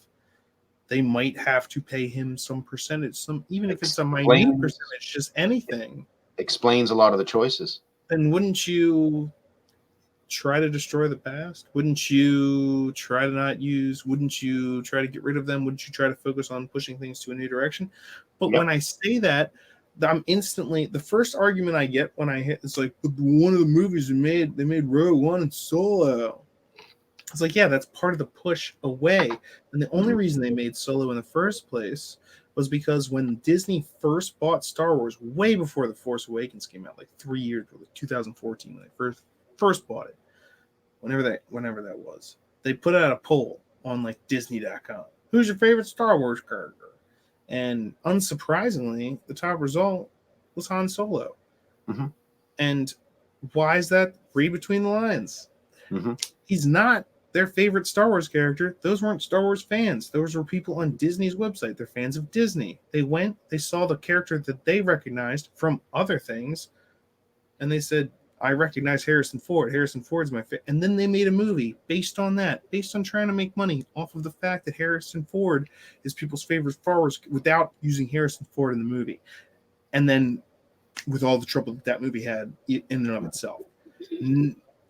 they might have to pay him some percentage, even if it's a minute percentage, just anything. Explains a lot of the choices. Then wouldn't you try to destroy the past? Wouldn't you try to not use? Wouldn't you try to get rid of them? Wouldn't you try to focus on pushing things to a new direction? But when I say that, I'm instantly, the first argument I get when I hit it's one of the movies they made Rogue One and Solo. It's yeah, that's part of the push away. And the only reason they made Solo in the first place was because when Disney first bought Star Wars, way before The Force Awakens came out, 3 years ago, 2014, when they first bought it, whenever that was, they put out a poll on Disney.com. Who's your favorite Star Wars character? And unsurprisingly, the top result was Han Solo. Mm-hmm. And why is that? Read between the lines. Mm-hmm. He's not their favorite Star Wars character. Those weren't Star Wars fans. Those were people on Disney's website. They're fans of Disney. They saw the character that they recognized from other things, and they said, I recognize Harrison Ford. Harrison Ford's my favorite. And then they made a movie based on that, based on trying to make money off of the fact that Harrison Ford is people's favorite Star Wars without using Harrison Ford in the movie. And then with all the trouble that movie had in and of itself.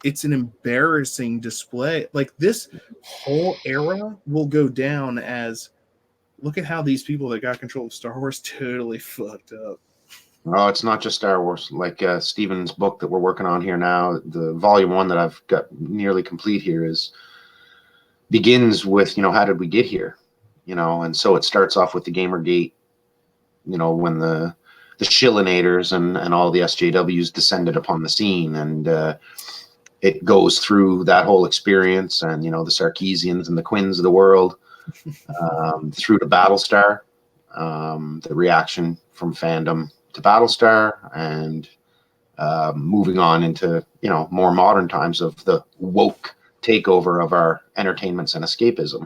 It's an embarrassing display. This whole era will go down as, look at how these people that got control of Star Wars totally fucked up. Oh, it's not just Star Wars. Steven's book that we're working on here now, the volume 1 that I've got nearly complete here begins with, how did we get here? you know, and so it starts off with the Gamergate, you know, when the Shillinators and all the SJWs descended upon the scene, and it goes through that whole experience, and, you know, the Sarkeesians and the Quins of the world, through to Battlestar, the reaction from fandom to Battlestar, and moving on into, you know, more modern times of the woke takeover of our entertainments and escapism.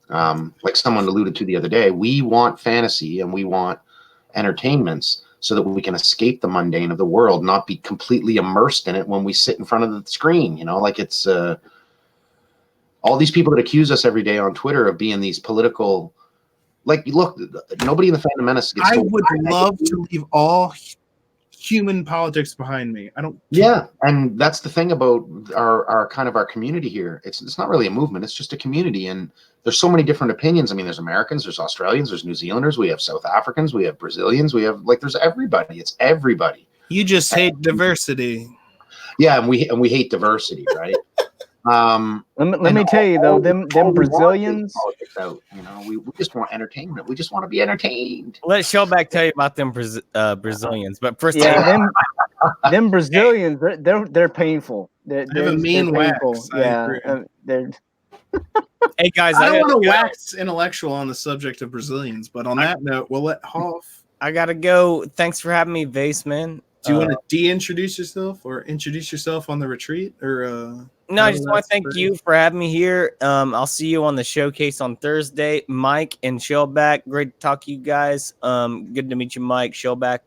Like someone alluded to the other day, we want fantasy and we want entertainments so that we can escape the mundane of the world, not be completely immersed in it when we sit in front of the screen. You know, like it's all these people that accuse us every day on Twitter of being these political, like, look, nobody in the Phantom Menace gets I told. would love to leave all human politics behind me. I don't. Yeah, and that's the thing about our kind of our community here. It's not really a movement; it's just a community, and there's so many different opinions. I mean, there's Americans, there's Australians, there's New Zealanders, we have South Africans, we have Brazilians, we have, like, there's everybody. It's everybody. You just hate diversity. Yeah, and we hate diversity, right? Let me tell you though, them Brazilians. Out, you know, we just want entertainment. We just want to be entertained. Let Shellback tell you about them Brazilians, but first, Yeah, them Brazilians, they're painful. They're have a mean painful. wax. Yeah, they're. hey guys, I don't want to go. wax intellectual on the subject of Brazilians, but on that note, we'll let Hoff. I gotta go. Thanks for having me, Vase, man. Do you want to de-introduce yourself or introduce yourself on the retreat, or? No, I just want to thank you for having me here. I'll see you on the showcase on Thursday. Mike and Shellback, great to talk to you guys. Good to meet you, Mike. Shellback,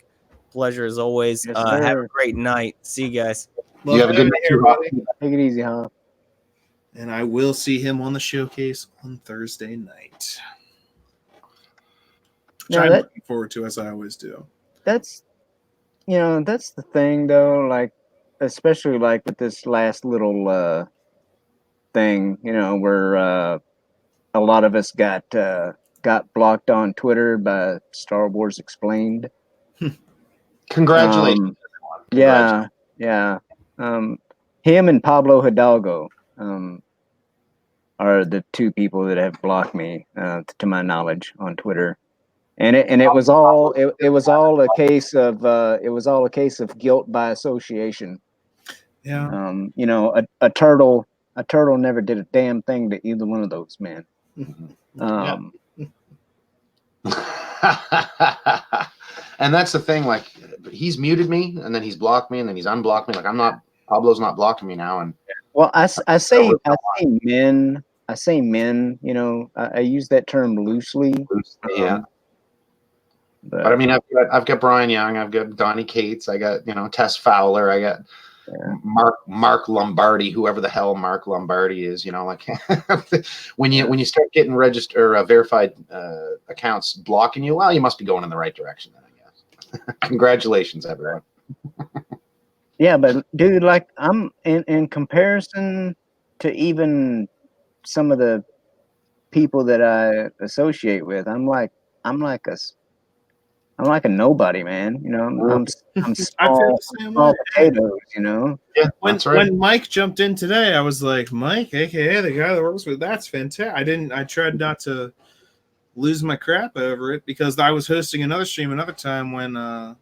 pleasure as always. Yes, have a great night. See you guys. Love You have a good night, everybody. Take it easy, huh? And I will see him on the showcase on Thursday night. Which No, I'm that- looking forward to, as I always do. That's, you know, that's the thing though, like, especially like with this last little thing, you know, where a lot of us got blocked on Twitter by Star Wars Explained. Congratulations, everyone. Yeah. Him and Pablo Hidalgo are the two people that have blocked me, to my knowledge, on Twitter. And it was all a case of guilt by association. Yeah. You know, a turtle never did a damn thing to either one of those men. And that's the thing, like, he's muted me and then he's blocked me and then he's unblocked me. Like, Pablo's not blocking me now. And well, I say men, you know, I use that term loosely. Yeah. But I mean, I've got Brian Young, I've got Donnie Cates, I got, you know, Tess Fowler, I got Mark Lombardi, whoever the hell Mark Lombardi is, you know, like when you start getting verified accounts blocking you, well, you must be going in the right direction then, I guess. Congratulations, everyone. Yeah, but dude, like, I'm in comparison to even some of the people that I associate with, I'm like a nobody, man. You know, I'm small potatoes, you know. Yeah, when Mike jumped in today, I was like, Mike, aka the guy that works with, that's fantastic. I tried not to lose my crap over it because I was hosting another stream another time when I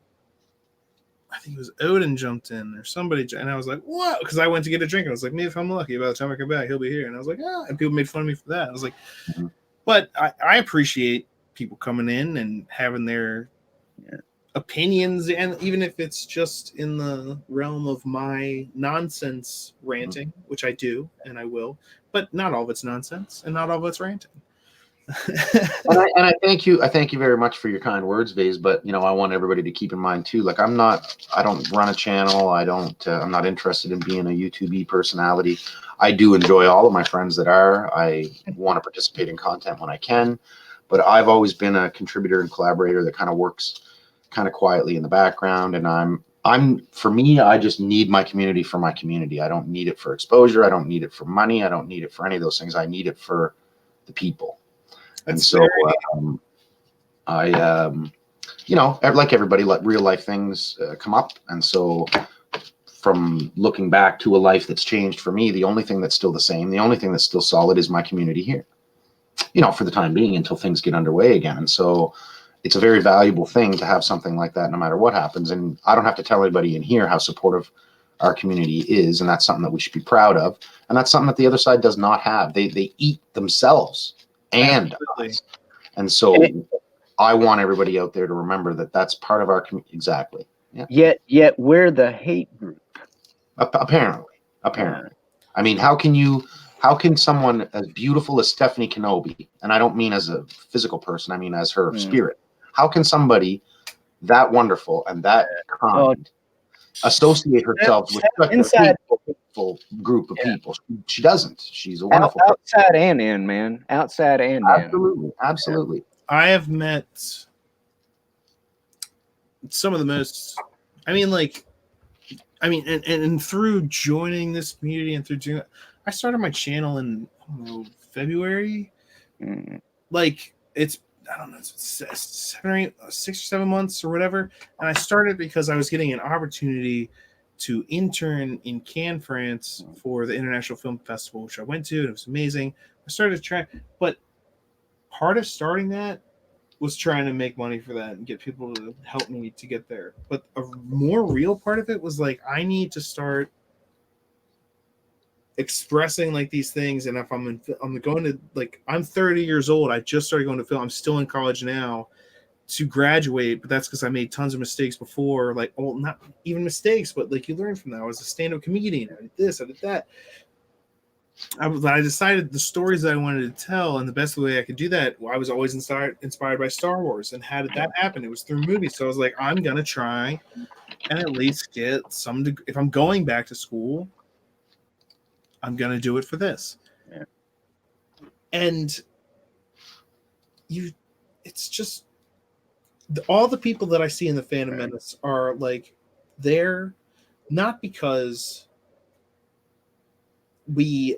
think it was Odin jumped in or somebody, and I was like, what? Because I went to get a drink and I was like, maybe if I'm lucky, by the time I come back, he'll be here. And I was like, and people made fun of me for that. I was like, but I appreciate people coming in and having their opinions, and even if it's just in the realm of my nonsense ranting, which I do and I will, but not all of it's nonsense and not all of it's ranting. and I thank you very much for your kind words, Vase, but you know, I want everybody to keep in mind too, like, I don't run a channel, I'm not interested in being a YouTube personality. I do enjoy all of my friends that are. I want to participate in content when I can, but I've always been a contributor and collaborator that kind of works kind of quietly in the background, and for me, I just need my community for my community. I don't need it for exposure, I don't need it for money, I don't need it for any of those things. I need it for the people. And so you know, like everybody, let real life things come up, and so from looking back to a life that's changed for me, the only thing that's still the same, the only thing that's still solid is my community here. for the time being until things get underway again. And so it's a very valuable thing to have something like that no matter what happens. And I don't have to tell anybody in here how supportive our community is, and that's something that we should be proud of. And that's something that the other side does not have. They eat themselves and Absolutely. us. And so I want everybody out there to remember that that's part of our community. Exactly. Yeah. Yet we're the hate group. Apparently. I mean, how can someone as beautiful as Stephanie Kenobi, and I don't mean as a physical person, I mean as her spirit, how can somebody that wonderful and that kind associate herself with such a hateful group of people? She doesn't. She's a wonderful outside and in, man. Outside and in. Absolutely. I have met some of the most, and through joining this community and through doing, I started my channel in February. Like it's, I don't know, it's 6 or 7 months or whatever. And I started because I was getting an opportunity to intern in Cannes, France for the International Film Festival, which I went to, and it was amazing. I started trying, but part of starting that was trying to make money for that and get people to help me to get there. But a more real part of it was like, I need to start expressing like these things. And if I'm going to, like, I'm 30 years old. I just started going to film. I'm still in college now to graduate, but that's because I made tons of mistakes before. Like, well, not even mistakes, but like you learn from that. I was a stand-up comedian. I did this, I did that. I decided the stories that I wanted to tell, and the best way I could do that, I was always inspired by Star Wars. And how did that happen? It was through movies. So I was like, I'm gonna try and at least get some. If I'm going back to school, I'm gonna do it for this. Yeah. And it's just all the people that I see in the Phantom Menace are like, they're not because we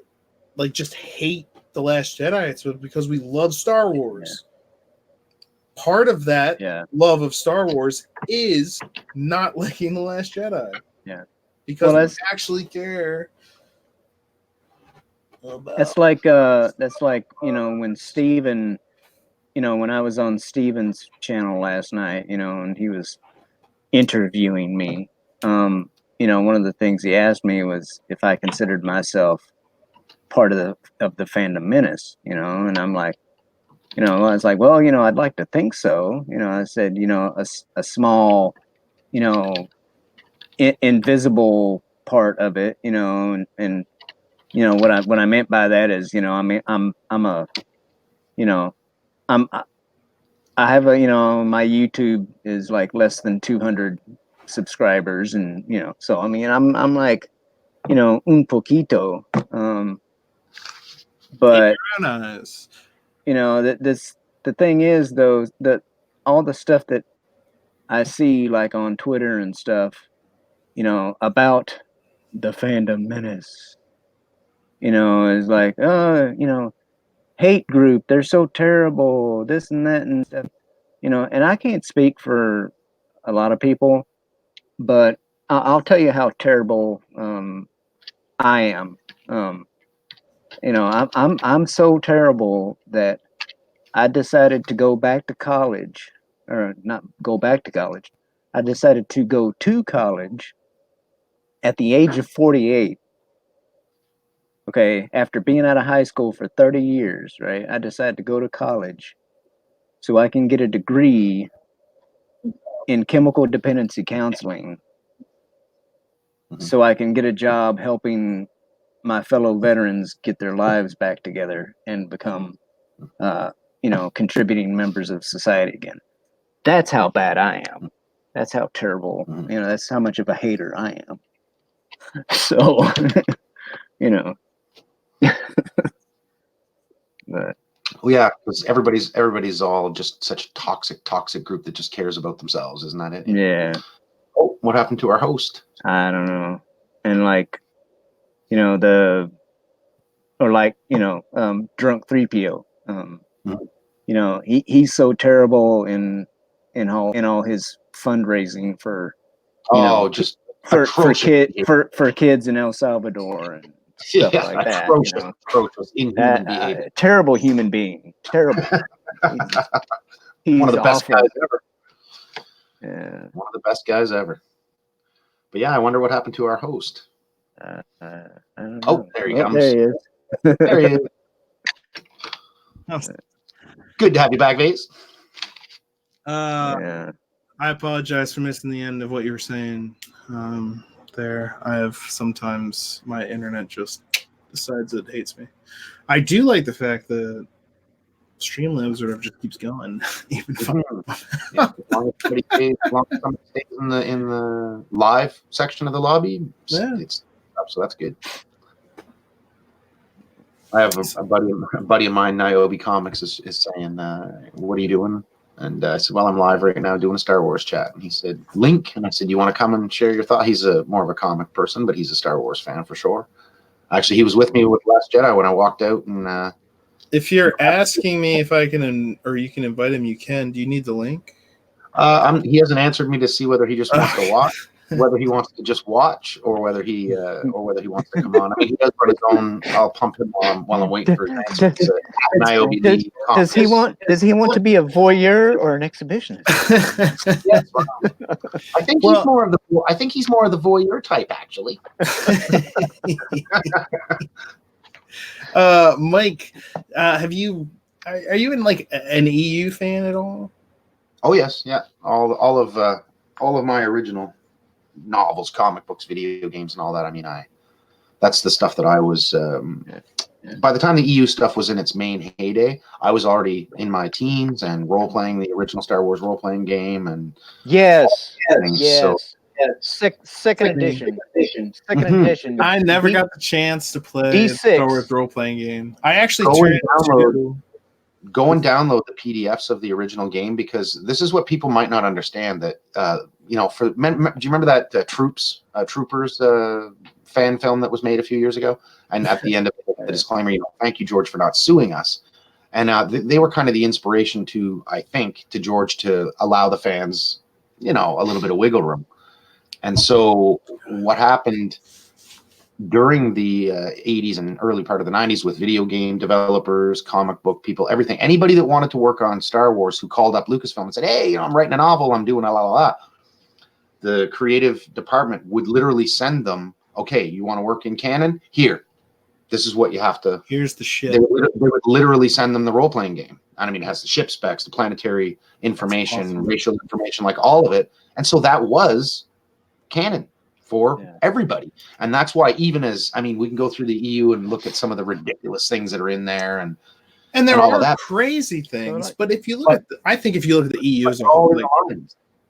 like just hate The Last Jedi, it's because we love Star Wars. Yeah. Part of that love of Star Wars is not liking The Last Jedi. Yeah. Because we actually care about. That's like when Steven, when I was on Steven's channel last night, and he was interviewing me, one of the things he asked me was if I considered myself part of the Phantom Menace, and I'm like, I was like, well, I'd like to think so. I said, a small, invisible part of it, and what I meant by that is, I have my YouTube is like less than 200 subscribers, and so I'm like, un poquito, but the thing is though, that all the stuff that I see like on Twitter and stuff, about the Phantom Menace, is like, hate group, they're so terrible, this and that and stuff, and I can't speak for a lot of people, but I'll tell you how terrible I am. I'm so terrible that I decided to go back to college, or not go back to college. I decided to go to college at the age of 48. Okay, after being out of high school for 30 years, right? I decided to go to college so I can get a degree in chemical dependency counseling, so I can get a job helping my fellow veterans get their lives back together and become, contributing members of society again. That's how bad I am. That's how terrible, that's how much of a hater I am. So, but well, yeah, because everybody's all just such a toxic group that just cares about themselves, isn't that it? Yeah. Oh, what happened to our host? I don't know. And like, drunk 3PO. He's so terrible in all his fundraising for, for kids in El Salvador, and stuff like that. Atrocious, inhuman behavior. Terrible human being. Terrible. He's one of the best awful. guys ever. Yeah. One of the best guys ever. But yeah, I wonder what happened to our host. I don't know. Oh, there he comes. There he is. There he is. Good to have you back, Vase. Yeah. I apologize for missing the end of what you were saying there. I have sometimes my internet just decides it hates me. I do like the fact that Streamlabs or whatever just keeps going. Even Yeah, as long as somebody stays in the live section of the lobby, it's up, so that's good. I have a buddy of mine, Niobe Comics, is saying, "What are you doing?" And I said, "Well, I'm live right now doing a Star Wars chat." And he said, "Link." And I said, "You want to come and share your thought?" He's more of a comic person, but he's a Star Wars fan for sure. Actually, he was with me with Last Jedi when I walked out. And if you're asking me if I can or you can invite him, you can. Do you need the link? He hasn't answered me to see whether he just wants to watch, whether he wants to just watch, or whether he wants to come on. I mean, he does run his own. I'll pump him while I'm waiting for his answer. Does he want to be a voyeur or an exhibitionist? Yes, I think he's more of the voyeur type, actually. Mike, are you in like an EU fan at all? Oh yes, yeah. All of my original novels, comic books, video games, and all that. I mean, that's the stuff that I was. By the time the EU stuff was in its main heyday, I was already in my teens and role playing the original Star Wars role playing game and yes. So, Second edition. Second edition. I never got the chance to play D6. Star Wars role playing game. I actually go and download the PDFs of the original game, because this is what people might not understand. That do you remember that Troopers fan film that was made a few years ago? And at the end of the disclaimer, thank you, George, for not suing us. And they were kind of the inspiration to George to allow the fans, a little bit of wiggle room. And so what happened during the 80s and early part of the 90s with video game developers, comic book people, everything, anybody that wanted to work on Star Wars who called up Lucasfilm and said, "Hey, I'm writing a novel, I'm doing the creative department would literally send them, "Okay, you want to work in canon? Here, this is what you have to." Here's the shit. They would literally send them the role-playing game. I mean, it has the ship specs, the planetary information, awesome. Racial information, like all of it. And so that was canon for everybody. And that's why we can go through the EU and look at some of the ridiculous things that are in there and there all are of that. crazy things. But if you look if you look at the EU as a whole,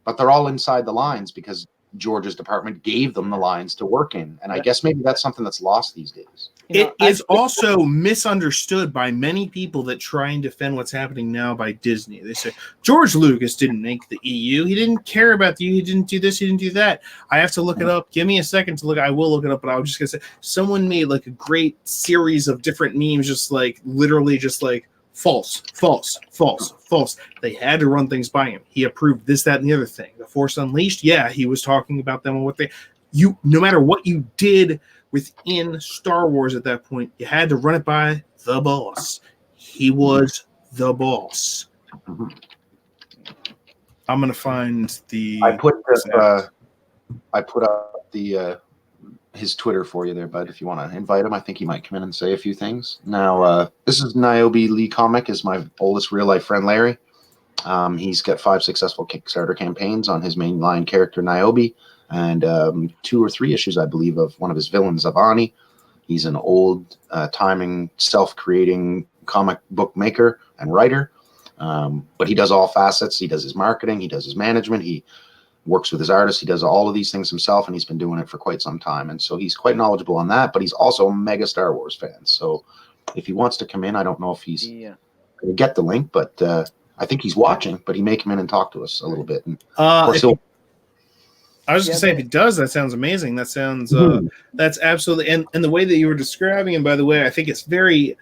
but they're all inside the lines because George's department gave them the lines to work in. And I guess maybe that's something that's lost these days. It is also misunderstood by many people that try and defend what's happening now by Disney. They say, George Lucas didn't make the EU. He didn't care about the EU. He didn't do this. He didn't do that. I have to look it up. Give me a second to look. I will look it up, but I was just going to say, someone made like a great series of different memes, just like literally just like false, false, false, false. They had to run things by him. He approved this, that, and the other thing. The Force Unleashed, he was talking about them and what no matter what you did within Star Wars at that point, you had to run it by the boss. He was the boss. Mm-hmm. I'm gonna find the. I put up his Twitter for you there, bud. If you want to invite him, I think he might come in and say a few things. Now, this is Niobe Lee Comic, is my oldest real life friend, Larry. He's got 5 successful Kickstarter campaigns on his mainline character Niobe, and 2 or 3 issues, I believe, of one of his villains, Avani. He's an old timing, self-creating comic book maker and writer, but he does all facets. He does his marketing, he does his management, he works with his artists, he does all of these things himself, and he's been doing it for quite some time. And so he's quite knowledgeable on that, but he's also a mega Star Wars fan. So if he wants to come in, I don't know if he's going to get the link, but I think he's watching, but he may come in and talk to us a little bit. And of course, I was just going to say, if he does, that sounds amazing. That sounds, that's absolutely, and the way that you were describing him, by the way, I think it's very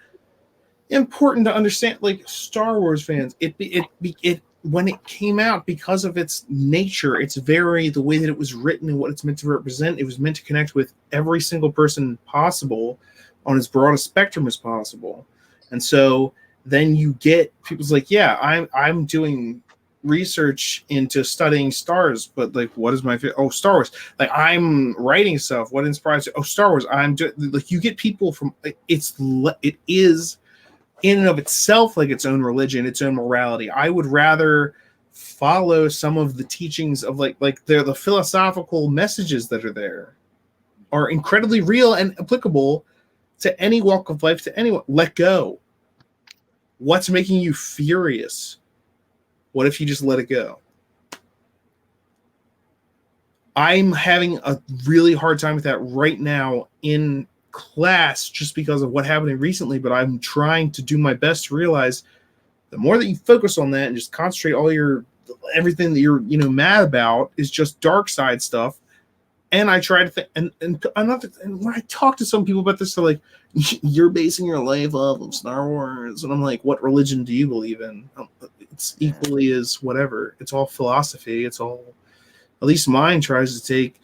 important to understand, like Star Wars fans, it when it came out, because of its nature, it's very the way that it was written and what it's meant to represent. It was meant to connect with every single person possible on as broad a spectrum as possible. And so then you get people's like, yeah, I'm doing research into studying stars, but like, what is my favorite? Oh, Star Wars. Like, I'm writing stuff. What inspires you? Oh, Star Wars. Like, you get people from it is in and of itself like its own religion, its own morality. I would rather follow some of the teachings of like the philosophical messages that are there are incredibly real and applicable to any walk of life, to anyone. Let go. What's making you furious? What if you just let it go? I'm having a really hard time with that right now in class just because of what happened recently, but I'm trying to do my best to realize the more that you focus on that and just concentrate everything that you're mad about is just dark side stuff. And I try to think, and when I talk to some people about this, they're like, you're basing your life off of Star Wars. And I'm like, what religion do you believe in? It's equally as whatever. It's all philosophy. It's all, at least mine tries to take,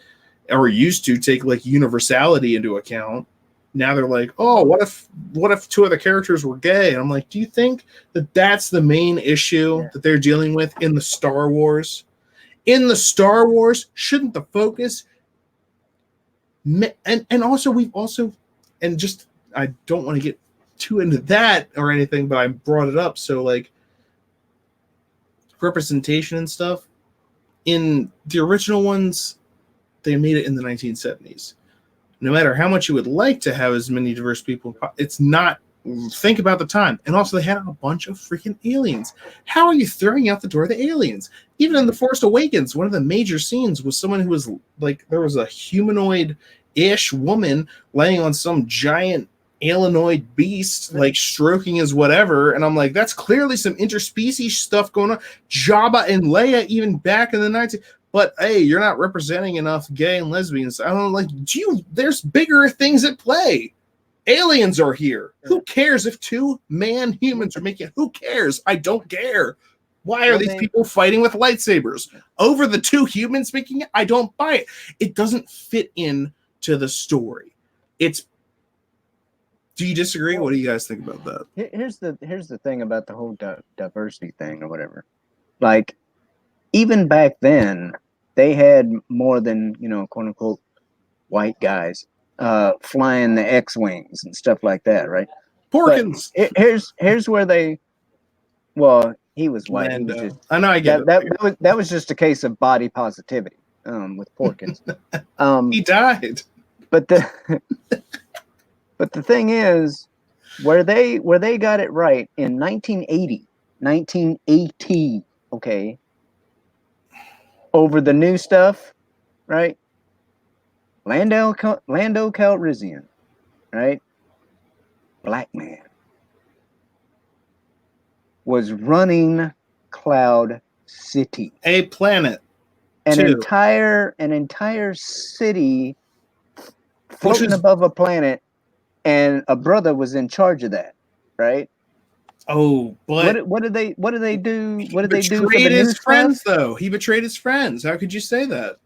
or used to take, like universality into account. Now they're like, oh, what if two of the characters were gay? And I'm like, do you think that that's the main issue that they're dealing with in the Star Wars? In the Star Wars, shouldn't the focus... And also we've also, and just, I don't want to get too into that or anything, but I brought it up. So like representation and stuff in the original ones, they made it in the 1970s. No matter how much you would like to have as many diverse people, it's not. Think about the time. And also they had a bunch of freaking aliens. How are you throwing out the door the aliens? Even in The Force Awakens, one of the major scenes was someone who was like, there was a humanoid-ish woman laying on some giant alienoid beast, like stroking his whatever. And I'm like, that's clearly some interspecies stuff going on. Jabba and Leia, even back in the 90s. But hey, you're not representing enough gay and lesbians. I don't know, like, there's bigger things at play. Aliens are here. Who cares if two humans are making it? Who cares? I don't care. Why are these people fighting with lightsabers over the two humans making it? I don't buy it. It doesn't fit in to the story. Do you disagree? What do you guys think about that? Here's the thing about the whole diversity thing or whatever. Like, even back then, they had more than, quote unquote, white guys flying the X-wings and stuff like that, right? Porkins. But here's where they, well, he was white. He was just, I know, I get it. That was just a case of body positivity with Porkins. He died. But the thing is, where they got it right in 1980, okay, over the new stuff, right? Lando Calrissian, right? Black man was running Cloud City, a planet, an entire city floating above a planet, and a brother was in charge of that, right? Oh, but what did they do? What did they do for the betrayed new his friends, stuff? though. He betrayed his friends. How could you say that?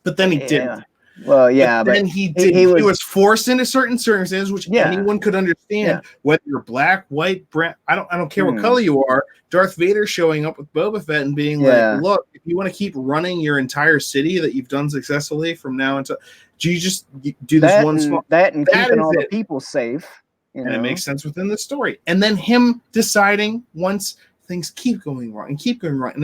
But then he didn't. Well, yeah, but then he did. He was forced into certain circumstances, which anyone could understand. Whether you're black, white, brown, I don't care what color you are. Darth Vader showing up with Boba Fett and being like, "Look, if you want to keep running your entire city that you've done successfully from now until, do you just do this one small and keeping all the people safe?" And it makes sense within the story. And then him deciding once things keep going wrong, and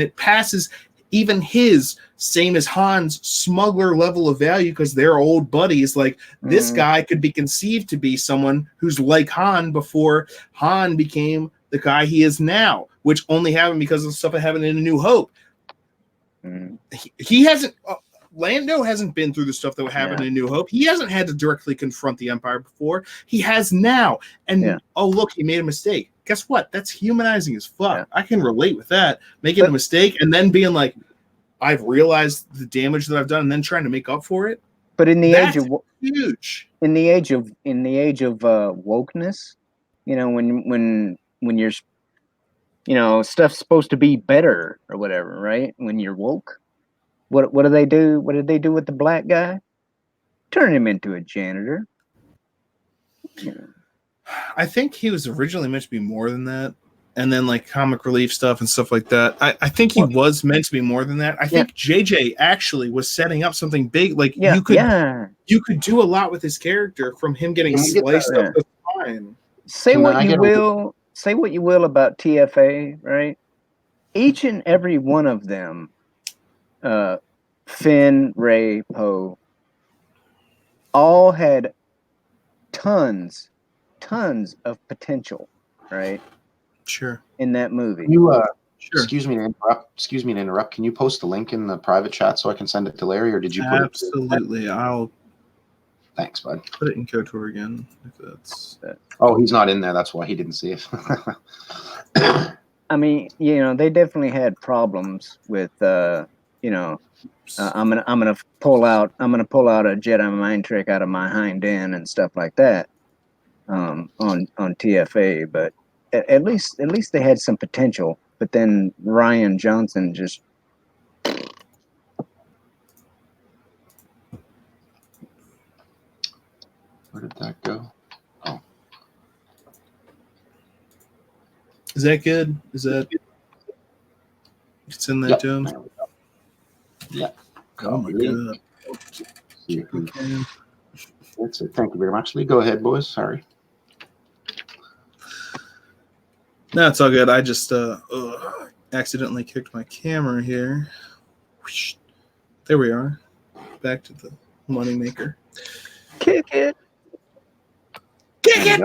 it passes even his, same as Han's, smuggler level of value because they're old buddies. Like, this guy could be conceived to be someone who's like Han before Han became the guy he is now, which only happened because of the stuff that happened in A New Hope. He hasn't... Lando hasn't been through the stuff that happened in New Hope. He hasn't had to directly confront the Empire before. He has now. And, oh, look, he made a mistake. Guess what? That's humanizing as fuck. I can relate with that. Making a mistake and then being like, I've realized the damage that I've done and then trying to make up for it. But in the age of huge. In the age of wokeness, when you're stuff's supposed to be better or whatever, right? When you're woke, what do they do? What did they do with the black guy? Turn him into a janitor. I think he was originally meant to be more than that. And then like comic relief stuff and stuff like that. I think he was meant to be more than that. I think JJ actually was setting up something big. Like you could do a lot with his character from him getting sliced up the spine. Say what you will about TFA, right? Each and every one of them, Finn, Rey, Poe, all had tons of potential, right? Sure. In that movie. Sure. Excuse me to interrupt. Can you post the link in the private chat so I can send it to Larry, or did you put it? Absolutely. I'll. Thanks, bud. Put it in KOTOR again. If that's. Oh, he's not in there. That's why he didn't see it. I mean, they definitely had problems with, I'm gonna pull out a Jedi mind trick out of my hind end and stuff like that, on TFA, but. At least they had some potential, but then Rian Johnson just. Where did that go? Oh, is that good? Is that? It's in there, Jones. Yeah. Oh my god. Okay. That's it. Thank you very much, Lee. Go ahead, boys. Sorry. No, it's all good. I just accidentally kicked my camera here. Whoosh. There we are. Back to the moneymaker. Kick it. Kick it.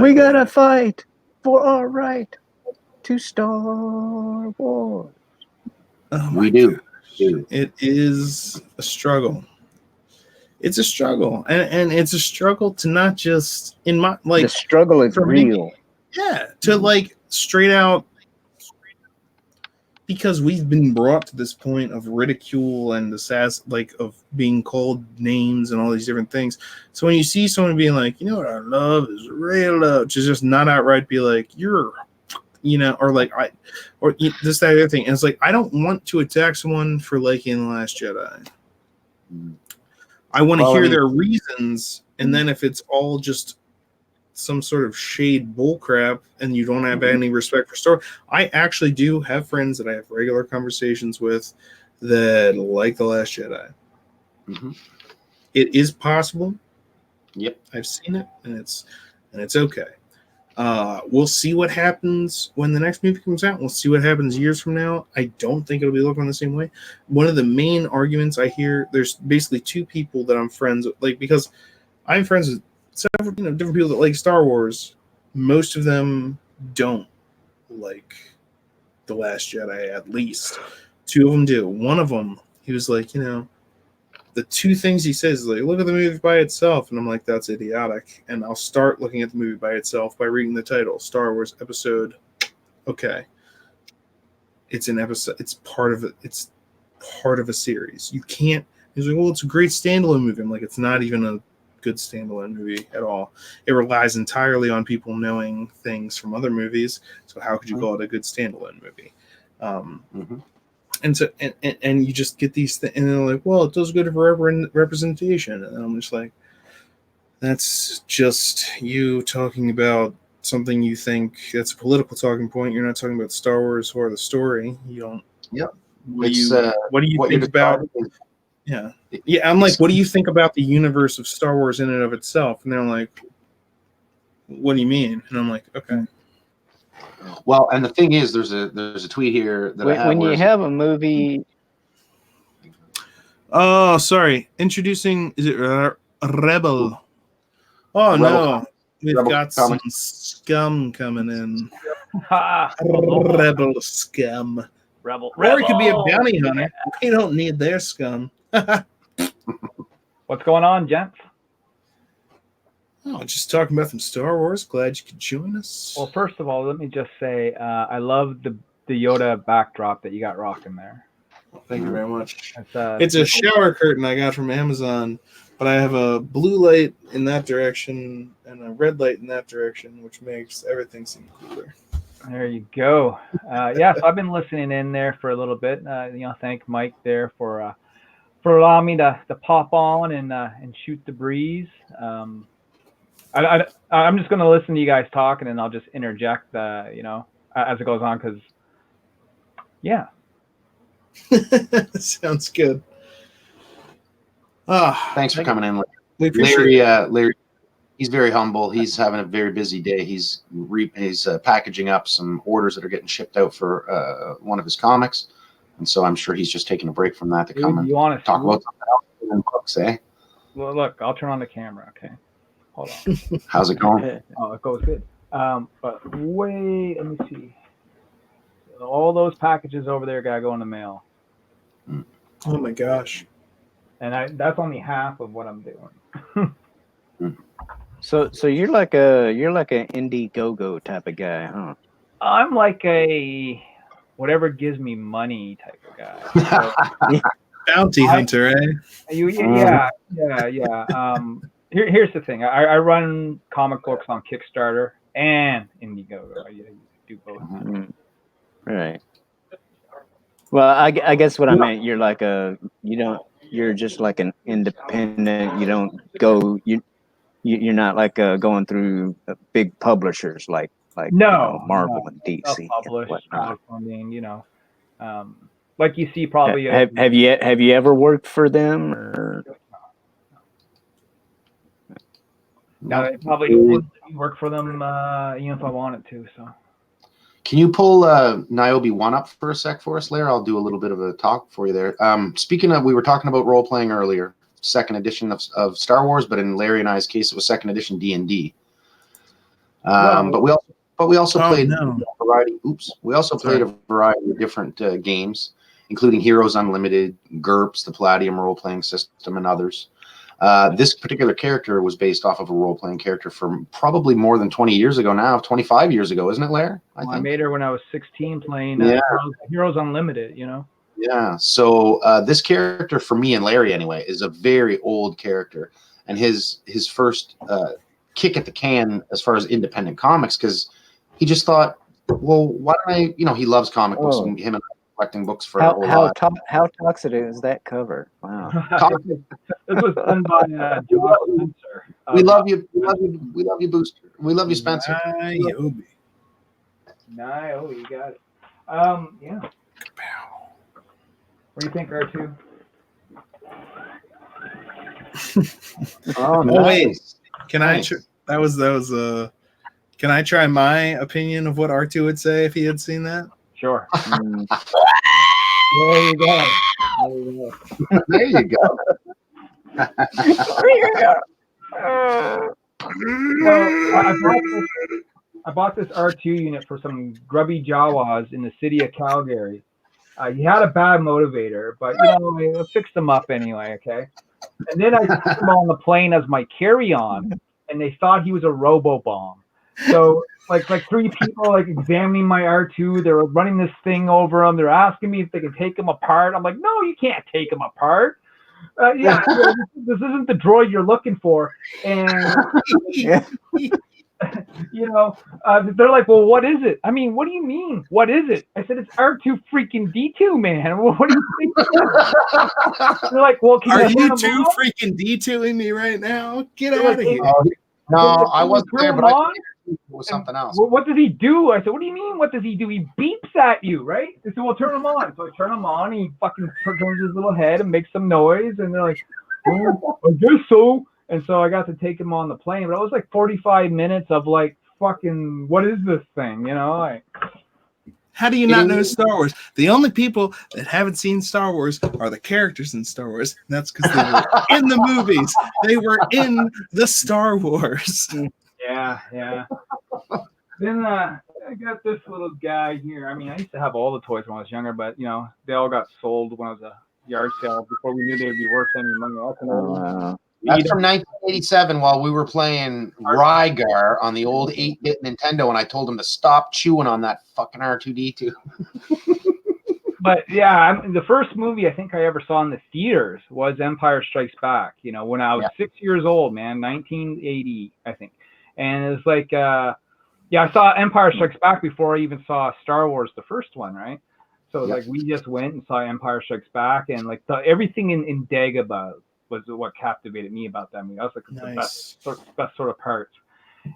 We gotta fight for our right to Star Wars. We do. It is a struggle. It's a struggle, and it's a struggle to not just the struggle is real. To like straight out, because we've been brought to this point of ridicule and of being called names and all these different things. So when you see someone being like, what I love is real love, to just not outright be like, you're, or like this, that, other thing. And it's like, I don't want to attack someone for liking The Last Jedi. I want to hear their reasons, and then if it's all just some sort of shade bullcrap and you don't have any respect for story, I actually do have friends that I have regular conversations with that like The Last Jedi. Mm-hmm. It is possible. Yep, I've seen it, and it's okay. We'll see what happens when the next movie comes out. We'll see what happens years from now. I don't think it'll be looking the same way. One of the main arguments I hear, there's basically two people that I'm friends with, because I'm friends with several, different people that like Star Wars. Most of them don't like The Last Jedi, at least. Two of them do. One of them, he was like, the two things he says is like, look at the movie by itself, and I'm like, that's idiotic. And I'll start looking at the movie by itself by reading the title, Star Wars Episode. Okay, it's an episode. It's part of it. It's part of a series. You can't. He's like, well, it's a great standalone movie. I'm like, it's not even a good standalone movie at all. It relies entirely on people knowing things from other movies. So how could you call it a good standalone movie? And so, and you just get these things, and they're like, well, it does good for representation. And I'm just like, that's just you talking about something you think that's a political talking point. You're not talking about Star Wars or the story. You don't. Yep. What do you think about? Yeah. I'm like, what do you think about the universe of Star Wars in and of itself? And they're like, what do you mean? And I'm like, okay. Well, and the thing is, there's a tweet here that when you have a movie. Oh, sorry. Introducing, is it Rebel? Oh no, we've got some scum coming in. Rebel scum. Rebel. Or it could be a bounty hunter. We don't need their scum. What's going on, gents? Oh, just talking about some Star Wars. Glad you could join us. Well, first of all, let me just say I love the Yoda backdrop that you got rocking there. Thank you very much. It's a shower curtain I got from Amazon but I have a blue light in that direction and a red light in that direction, which makes everything seem cooler. There you go. Yeah, so I've been listening in there for a little bit. Thank Mike there for allowing me to pop on and shoot the breeze. I'm just going to listen to you guys talk, and then I'll just interject, as it goes on, because, yeah. Sounds good. Thanks for coming in. We appreciate Larry, he's very humble. He's having a very busy day. He's packaging up some orders that are getting shipped out for one of his comics, and so I'm sure he's just taking a break from that to come and talk about something else in books, eh? Well, look, I'll turn on the camera, okay? Hold on. How's it going? Oh, it goes good. But wait, let me see. All those packages over there gotta go in the mail. Oh my gosh. And that's only half of what I'm doing. So you're like an Indiegogo type of guy, huh? I'm like a whatever gives me money type of guy. So, bounty hunter, eh? Yeah. Here's the thing. I run comic books on Kickstarter and Indiegogo. I do both. Right. Well, I guess what I meant, you're like you're just like an independent. You don't go. You're not like going through big publishers like Marvel and DC and whatnot. Funding, like you see probably. Have you ever worked for them? Or? No, I probably wouldn't work for them, if I wanted to. So. Can you pull Niobe 1 up for a sec for us, Larry? I'll do a little bit of a talk for you there. Speaking of, we were talking about role playing earlier. Second edition of Star Wars, but in Larry and I's case, it was second edition D&D. But we also played a variety. We also played a variety of different games, including Heroes Unlimited, GURPS, the Palladium role playing system, and others. This particular character was based off of a role playing character from probably more than 20 years ago now, 25 years ago, isn't it, Larry? I made her when I was 16 playing Heroes Unlimited. Yeah, so this character, for me and Larry anyway, is a very old character, and his first kick at the can as far as independent comics, because he just thought, well, why don't I? He loves comic books, and him and I collecting books for a whole lot. How toxic is that cover? Wow. This was done by Josh Spencer. We love you. We love you, Booster. We love you, Spencer. Niobe, you got it. Yeah. What do you think, R2? Oh, nice. Can I? That was. Can I try my opinion of what R2 would say if he had seen that? Sure. There you go. There you go. I bought this R2 unit for some grubby Jawas in the city of Calgary. He had a bad motivator, but I fixed him up anyway. Okay, and then I put him on the plane as my carry-on, and they thought he was a robo-bomb. So like three people examining my R2. They were running this thing over him. They're asking me if they can take him apart. I'm like, no, you can't take him apart. This isn't the droid you're looking for. And they're like, well, what is it? I mean, what do you mean? What is it? I said, it's R2 freaking D2, man. What do you think? They're like, well, are you two freaking D2ing me right now? Get out of here. No, I wasn't there, but it was something else. Well, what does he do? I said, what do you mean, what does he do? He beeps at you, right? They said, well, turn him on. So I turn him on, and he fucking turns his little head and makes some noise, and they're like, oh, I guess so. And so I got to take him on the plane, but it was like 45 minutes of fucking, what is this thing? How do you not know Star Wars? The only people that haven't seen Star Wars are the characters in Star Wars. And that's because they were in the movies. They were in the Star Wars. Yeah. Then I got this little guy here. I mean, I used to have all the toys when I was younger, but they all got sold when I was a yard sale before we knew they'd be worth any money. That's from 1987 while we were playing Rygar on the old 8-bit Nintendo, and I told him to stop chewing on that fucking R2-D2. But yeah, the first movie I think I ever saw in the theaters was Empire Strikes Back. You know, when I was 6 years old, man, 1980, I think. And it was like, I saw Empire Strikes Back before I even saw Star Wars, the first one, right? So like we just went and saw Empire Strikes Back, and like everything in Dagobah was what captivated me about that movie. That was like the best sort of parts.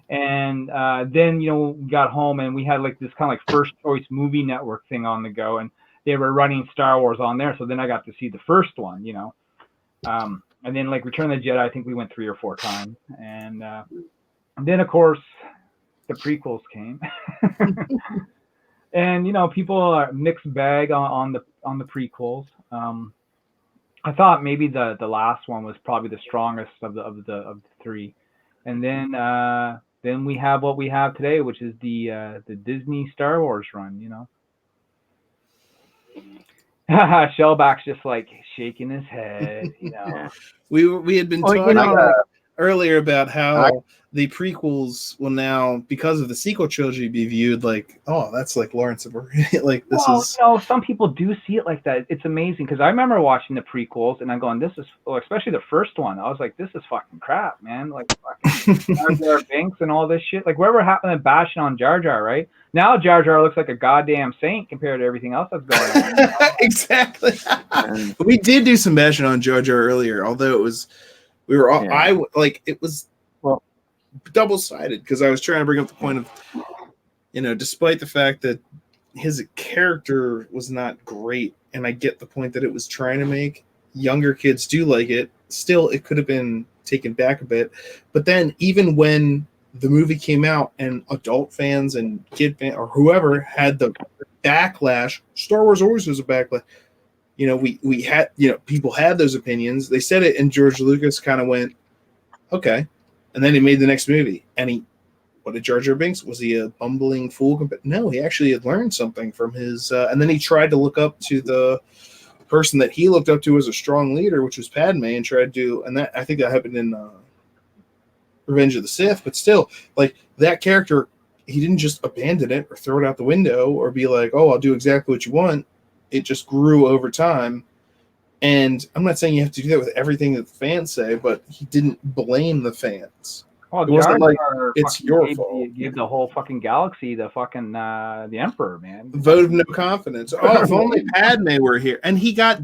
And then we got home and we had like this kind of like first choice movie network thing on the go, and they were running Star Wars on there. So then I got to see the first one, and then like Return of the Jedi, I think we went 3 or 4 times, and then of course the prequels came. And people are mixed bag on the prequels. I thought maybe the last one was probably the strongest of the 3, and then we have what we have today, which is the Disney Star Wars run. Shellback's just like shaking his head. We had been talking earlier about how the prequels will now, because of the sequel trilogy, be viewed like, oh, that's like Lawrence of Arabia. Like this is. Some people do see it like that. It's amazing because I remember watching the prequels and I'm going, this is, especially the first one. I was like, this is fucking crap, man. Like fucking Jar Jar Binks and all this shit. Like whatever happened to bashing on Jar Jar, right? Now Jar Jar looks like a goddamn saint compared to everything else that's going on. Exactly. We did do some bashing on Jar Jar earlier, although it was. We were all, it was double-sided because I was trying to bring up the point of, despite the fact that his character was not great, and I get the point that it was trying to make, younger kids do like it. Still, it could have been taken back a bit. But then even when the movie came out and adult fans and kid fans or whoever had the backlash, Star Wars always was a backlash. We had, people had those opinions. They said it, and George Lucas kind of went, okay. And then he made the next movie. And what did Jar Jar Binks? Was he a bumbling fool? No, he actually had learned something from his, and then he tried to look up to the person that he looked up to as a strong leader, which was Padme, and tried to, and that, I think that happened in Revenge of the Sith, but still, like, that character, he didn't just abandon it or throw it out the window or be like, oh, I'll do exactly what you want. It just grew over time. And I'm not saying you have to do that with everything that the fans say, but he didn't blame the fans. Well, it wasn't like it's your fault. Give the whole fucking galaxy the fucking the Emperor, man. Vote of no confidence. Oh, if only Padme were here. And he got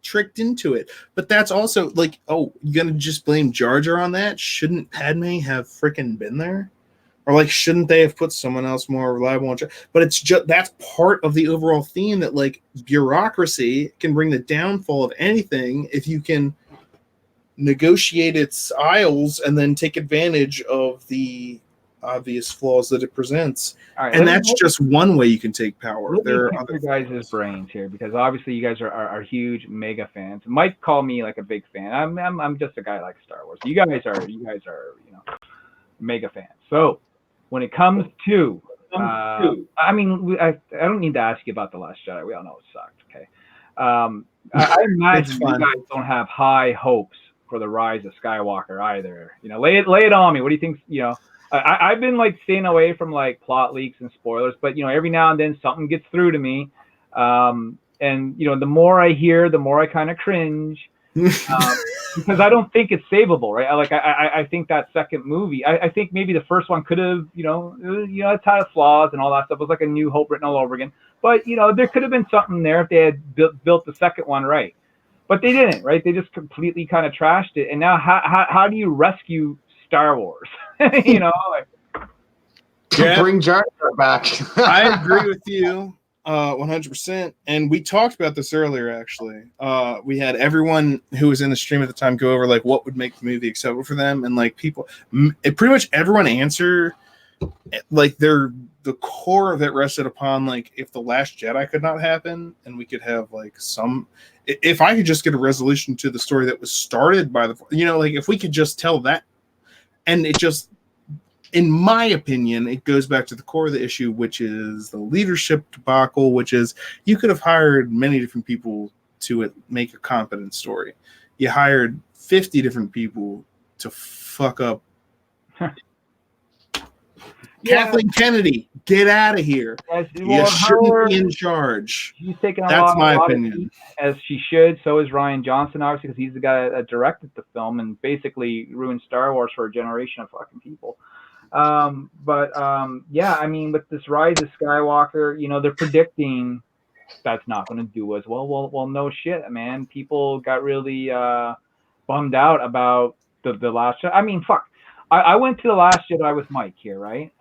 tricked into it. But that's also like, oh, you gonna just blame Jar Jar on that? Shouldn't Padme have freaking been there? Or like, shouldn't they have put someone else more reliable on? But it's just, that's part of the overall theme that like bureaucracy can bring the downfall of anything if you can negotiate its aisles and then take advantage of the obvious flaws that it presents. Right, and that's just one way you can take power. There are other guys' brains here, because obviously you guys are huge mega fans. Mike called me like a big fan. I'm just a guy like Star Wars. You guys are mega fans. So when it comes to, I don't need to ask you about The Last Jedi. We all know it sucked. Okay. I imagine you guys don't have high hopes for the rise of Skywalker either. Lay it on me. What do you think? I've been like staying away from like plot leaks and spoilers, but every now and then something gets through to me. And the more I hear, the more I kind of cringe. Because I don't think it's savable, right? I think that second movie, I think maybe the first one could have, it's had flaws and all that stuff. It was like a New Hope written all over again. But, there could have been something there if they had built the second one right. But they didn't, right? They just completely kind of trashed it. And now how do you rescue Star Wars? Bring Jar Jar back. I agree with you 100%. And we talked about this earlier, actually. We had everyone who was in the stream at the time go over like what would make the movie acceptable for them, and like people, pretty much everyone answered like the core of it rested upon like, if The Last Jedi could not happen, and we could have like if I could just get a resolution to the story that was started by like if we could just tell that, and it just, in my opinion, it goes back to the core of the issue, which is the leadership debacle, which is you could have hired many different people to make a competent story. You hired 50 different people to fuck up. Kathleen Kennedy, get out of here. Yes, You shouldn't be in charge. She's taking a That's lot my of opinion. heat, as she should. So is Ryan Johnson, obviously, because he's the guy that directed the film and basically ruined Star Wars for a generation of fucking people. Yeah, I mean, with this Rise of Skywalker, you know, they're predicting that's not going to do as well. Well, no shit, man. People got really bummed out about the Last Jedi. I mean, fuck. I went to the Last Jedi with Mike here, right?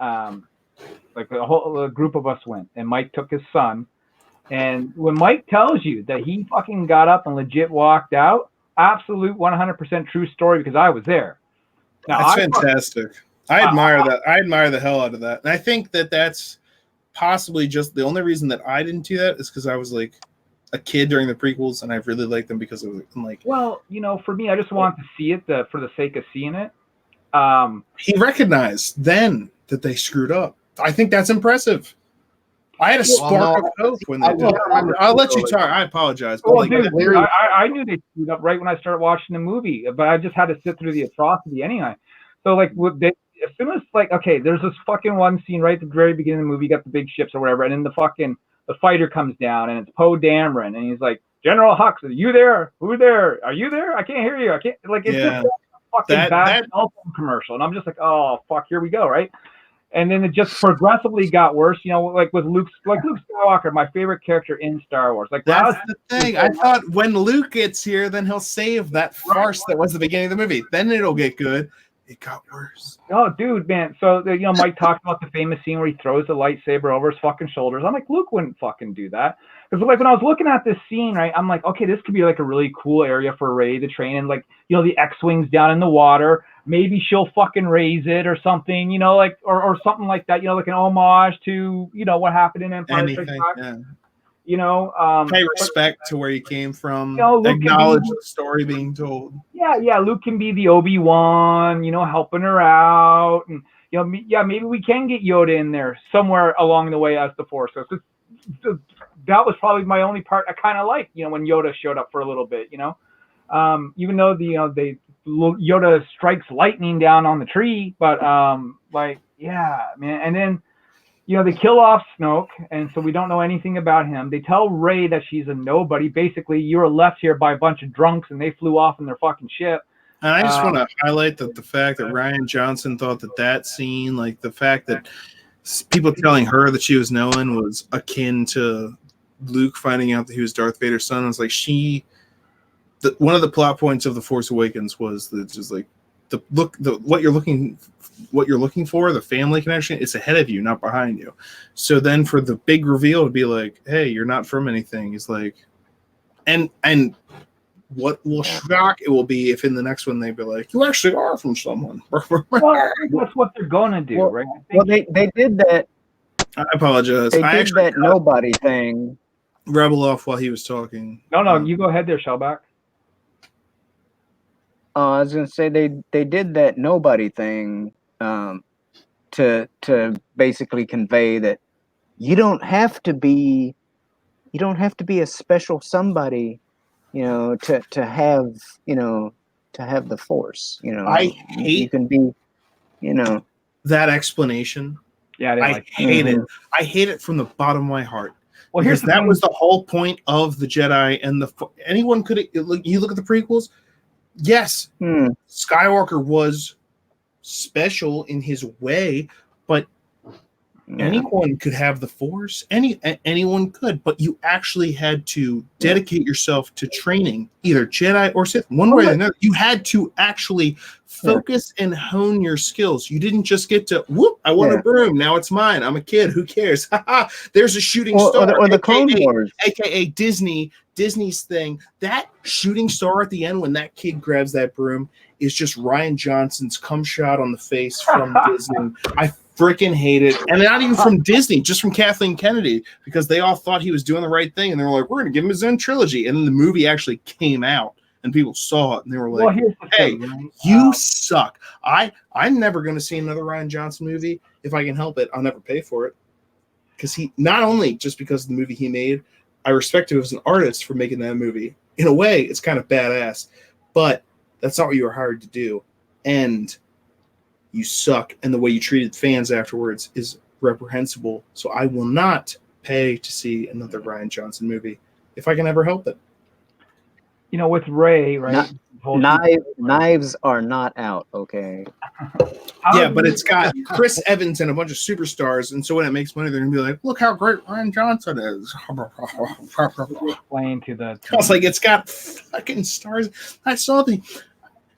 Like a group of us went, and Mike took his son. And when Mike tells you that he fucking got up and legit walked out, absolute 100% true story, because I was there. Now, That's fantastic. I admire that. I admire the hell out of that. And I think that that's possibly just the only reason that I didn't do that is because I was like a kid during the prequels, and I really liked them because I'm like. Well, you know, for me, I just wanted to see it for the sake of seeing it. He recognized then that they screwed up. I think that's impressive. I had a spark of hope when they did. I'll let you talk. I apologize. But I knew they screwed up right when I started watching the movie, but I just had to sit through the atrocity anyway. So like, as soon as like, okay, there's this fucking one scene right at the very beginning of the movie, you got the big ships or whatever, and then the fighter comes down, and it's Poe Dameron, and he's like, General Hux, are you there? Who there? Are you there? I can't hear you. I can't. Like, it's just a fucking bad cell phone commercial, and I'm just like, oh fuck, here we go, right? And then it just progressively got worse, you know, like with Luke Skywalker, my favorite character in Star Wars. Like that's the thing. I thought when Luke gets here, then he'll save that farce that was the beginning of the movie. Then it'll get good. It got worse. Oh, dude, man. So, you know, Mike talked about the famous scene where he throws the lightsaber over his fucking shoulders. I'm like, Luke wouldn't fucking do that. Because, like, when I was looking at this scene, right, I'm like, okay, this could be, like, a really cool area for Rey to train in. Like, you know, the X-Wing's down in the water. Maybe she'll fucking raise it or something, you know, like, or something like that, you know, like an homage to, you know, what happened in Empire Strikes Back. Yeah. You know, pay respect to where you came from. You know, acknowledge the story being told. Yeah. Luke can be the Obi-Wan, you know, helping her out, and you know, maybe we can get Yoda in there somewhere along the way as the Force. So that was probably my only part I kind of liked, you know, when Yoda showed up for a little bit, you know, even though Yoda strikes lightning down on the tree, but like, yeah, man, and then. You know, they kill off Snoke, and so we don't know anything about him. They tell Rey that she's a nobody. Basically, you were left here by a bunch of drunks, and they flew off in their fucking ship. And I just want to highlight that the fact that Ryan Johnson thought that scene, like the fact that people telling her that she was knowing was akin to Luke finding out that he was Darth Vader's son. It was like one of the plot points of The Force Awakens was that just like what you're looking for, the family connection, it's ahead of you, not behind you. So then for the big reveal to be like, hey, you're not from anything, is like, and what will shock it will be if in the next one they be like, you actually are from someone. Well, that's what they're gonna do, right? Well, they did that. I apologize. They did that nobody thing. Rebel off while he was talking. No, you go ahead there, Shellback. I was gonna say they did that nobody thing to basically convey that you don't have to be a special somebody, you know, to have the Force. You know, you can be, you know, that explanation. Yeah, I hate it. I hate it from the bottom of my heart. Well, because that was the whole point of the Jedi, and anyone could. You look at the prequels. Yes, Skywalker was special in his way, but anyone could have the Force. Anyone could, but you actually had to dedicate yourself to training, either Jedi or Sith, one way or another. You had to actually focus and hone your skills. You didn't just get to whoop. I want a broom. Now it's mine. I'm a kid. Who cares? There's a shooting star. Or the Clone Wars, aka Disney's thing. That shooting star at the end when that kid grabs that broom is just Ryan Johnson's cum shot on the face from Disney. I freaking hate it. And not even from Disney, just from Kathleen Kennedy, because they all thought he was doing the right thing, and they were like, we're going to give him his own trilogy. And then the movie actually came out, and people saw it, and they were like, hey, you suck. I'm never going to see another Ryan Johnson movie. If I can help it, I'll never pay for it. Because he, not only just because of the movie he made, I respect him as an artist for making that movie. In a way, it's kind of badass, but that's not what you were hired to do. And you suck, and the way you treated fans afterwards is reprehensible. So I will not pay to see another Rian Johnson movie if I can ever help it. You know, with Ray, right? Knives are not out, okay? Yeah, but it's got Chris Evans and a bunch of superstars, and so when it makes money, they're gonna be like, "Look how great Rian Johnson is." Explain to the. I was like, "It's got fucking stars."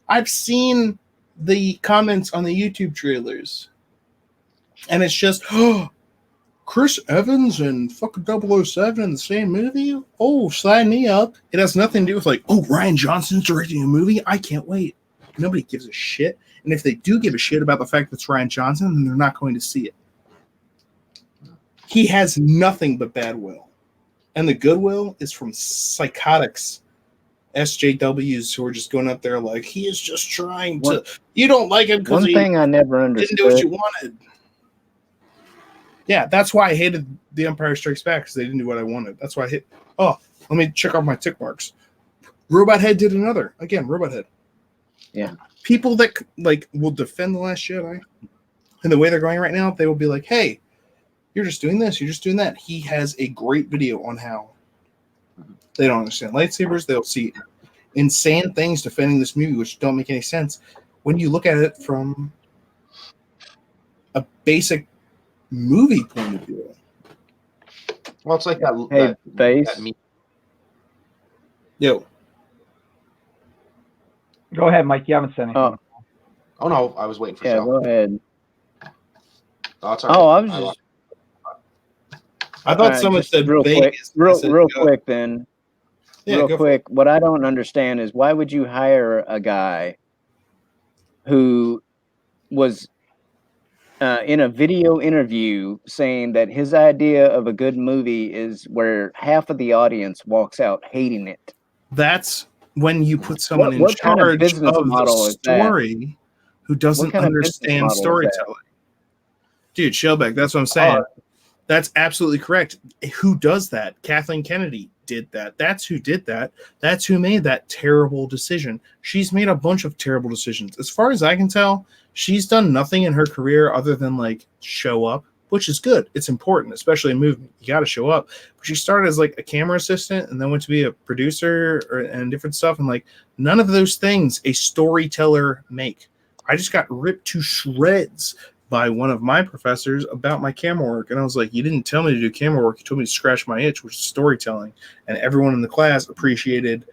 I've seen the comments on the YouTube trailers, and it's just, "Oh, Chris Evans and fucking 007 in the same movie? Oh, sign me up." It has nothing to do with like, "Oh, Rian Johnson's directing a movie. I can't wait." Nobody gives a shit. And if they do give a shit about the fact that it's Rian Johnson, then they're not going to see it. He has nothing but bad will. And the goodwill is from psychotics, SJWs who are just going up there like, he is just trying to... You don't like him because he I never understood. didn't do what you wanted. Yeah, that's why I hated The Empire Strikes Back, because they didn't do what I wanted. That's why I hit... Oh, let me check off my tick marks. Robot Head did another. Again, Robot Head. Yeah. People that like will defend The Last Jedi, and the way they're going right now, they will be like, "Hey, you're just doing this, you're just doing that." He has a great video on how they don't understand lightsabers. They'll see insane things defending this movie, which don't make any sense when you look at it from a basic movie point of view. Well, it's like that. Hey, Base. Yo. Go ahead, Mike. You haven't said anything. Oh no, I was waiting for. Yeah, go ahead. Oh, it's I was just. I thought someone said real Vegas. quick. Real quick, then. Yeah, real quick. What I don't understand is why would you hire a guy who was in a video interview saying that his idea of a good movie is where half of the audience walks out hating it? That's when you put someone in charge kind of business of model the is that? story who doesn't understand storytelling. Dude, Shellback, that's what I'm saying. That's absolutely correct. Who does that? Kathleen Kennedy did that. That's who did that. That's who made that terrible decision. She's made a bunch of terrible decisions. As far as I can tell, she's done nothing in her career other than like show up, which is good. It's important, especially in movie. You got to show up. But she started as like a camera assistant and then went to be a producer and different stuff. And like none of those things a storyteller make. I just got ripped to shreds by one of my professors about my camera work. And I was like, you didn't tell me to do camera work. You told me to scratch my itch, which is storytelling. And everyone in the class appreciated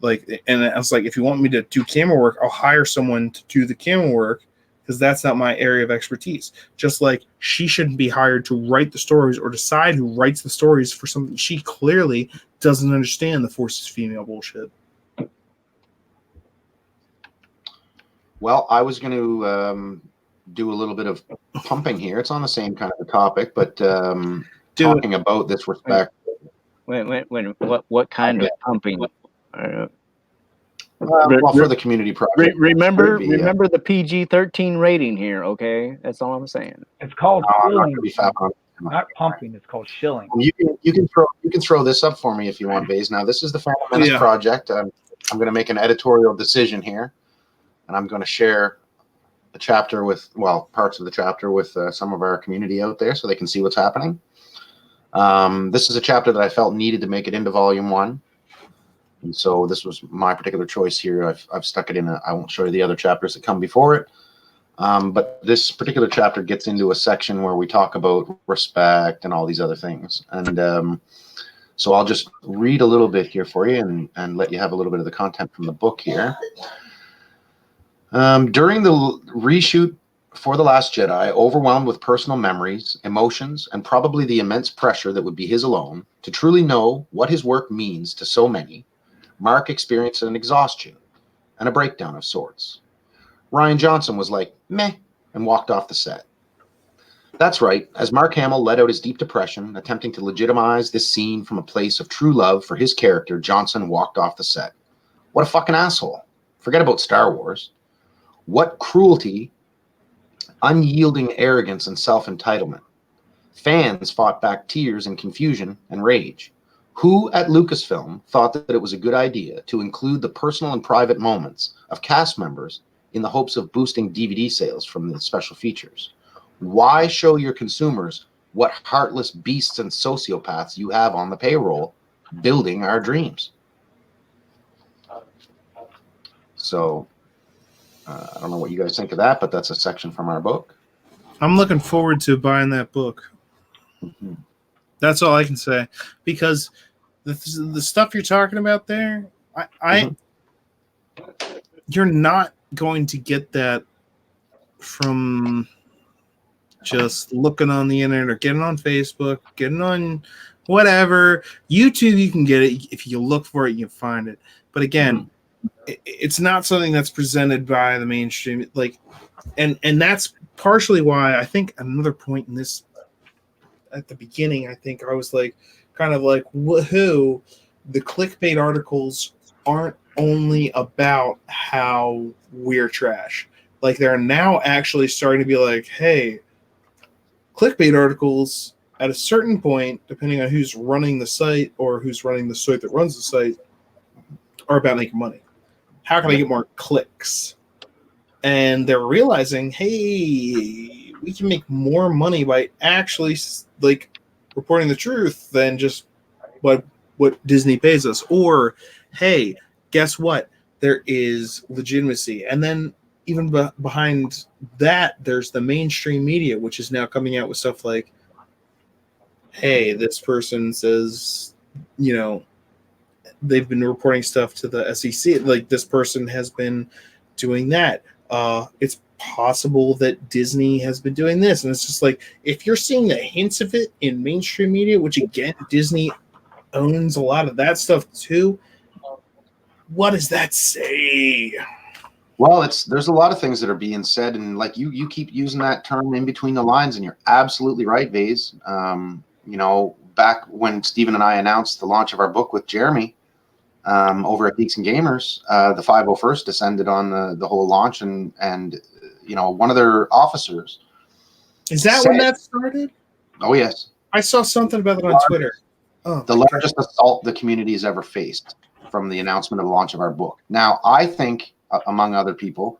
like, and I was like, if you want me to do camera work, I'll hire someone to do the camera work because that's not my area of expertise. Just like she shouldn't be hired to write the stories or decide who writes the stories for something she clearly doesn't understand the Force is female bullshit. Well, I was going to do a little bit of pumping here. It's on the same kind of a topic, but talking about this respect. Wait. What kind of pumping? Well, for the community project. Remember the PG-13 rating here, okay? That's all I'm saying. It's called shilling. Not pumping. It's called shilling. You can throw this up for me if you want, Baze. Now, this is the Phantom Menace project. I'm going to make an editorial decision here, and I'm going to share a chapter with, parts of the chapter with some of our community out there so they can see what's happening. This is a chapter that I felt needed to make it into volume 1. And so this was my particular choice here. I've stuck it in. I won't show you the other chapters that come before it. But this particular chapter gets into a section where we talk about respect and all these other things. And so I'll just read a little bit here for you and let you have a little bit of the content from the book here. During the reshoot for The Last Jedi, overwhelmed with personal memories, emotions, and probably the immense pressure that would be his alone, to truly know what his work means to so many, Mark experienced an exhaustion and a breakdown of sorts. Rian Johnson was like, meh, and walked off the set. That's right, as Mark Hamill let out his deep depression, attempting to legitimize this scene from a place of true love for his character, Johnson walked off the set. What a fucking asshole. Forget about Star Wars. What cruelty, unyielding arrogance, and self-entitlement. Fans fought back tears and confusion and rage. Who at Lucasfilm thought that it was a good idea to include the personal and private moments of cast members in the hopes of boosting DVD sales from the special features. Why show your consumers what heartless beasts and sociopaths you have on the payroll building our dreams? So I don't know what you guys think of that, but that's a section from our book. I'm looking forward to buying that book. Mm-hmm. That's all I can say, because the stuff you're talking about there, you're not going to get that from just looking on the internet or getting on Facebook, getting on whatever. YouTube, you can get it. If you look for it, you can find it. But again, it's not something that's presented by the mainstream. And that's partially why I think another point in this at the beginning, I think I was like, kind of like, woohoo, the clickbait articles aren't only about how we're trash. Like, they're now actually starting to be like, hey, clickbait articles at a certain point, depending on who's running the site or who's running the site that runs the site, are about making money. How can I get more clicks? And they're realizing, hey, we can make more money by actually reporting the truth than just what Disney pays us. Or, hey, guess what? There is legitimacy. And then even behind that, there's the mainstream media, which is now coming out with stuff like, hey, this person says, they've been reporting stuff to the SEC. Like, this person has been doing that. It's possible that Disney has been doing this. And it's just like, if you're seeing the hints of it in mainstream media, which again, Disney owns a lot of that stuff too, what does that say? Well, there's a lot of things that are being said, and like you keep using that term in between the lines, and you're absolutely right, Vase. Back when Stephen and I announced the launch of our book with Jeremy over at Geeks and Gamers, the 501st descended on the whole launch, and one of their officers. Is that when that started? Oh, yes. I saw something about it on Twitter. Oh, the largest assault the community has ever faced from the announcement of the launch of our book. Now, I think, among other people,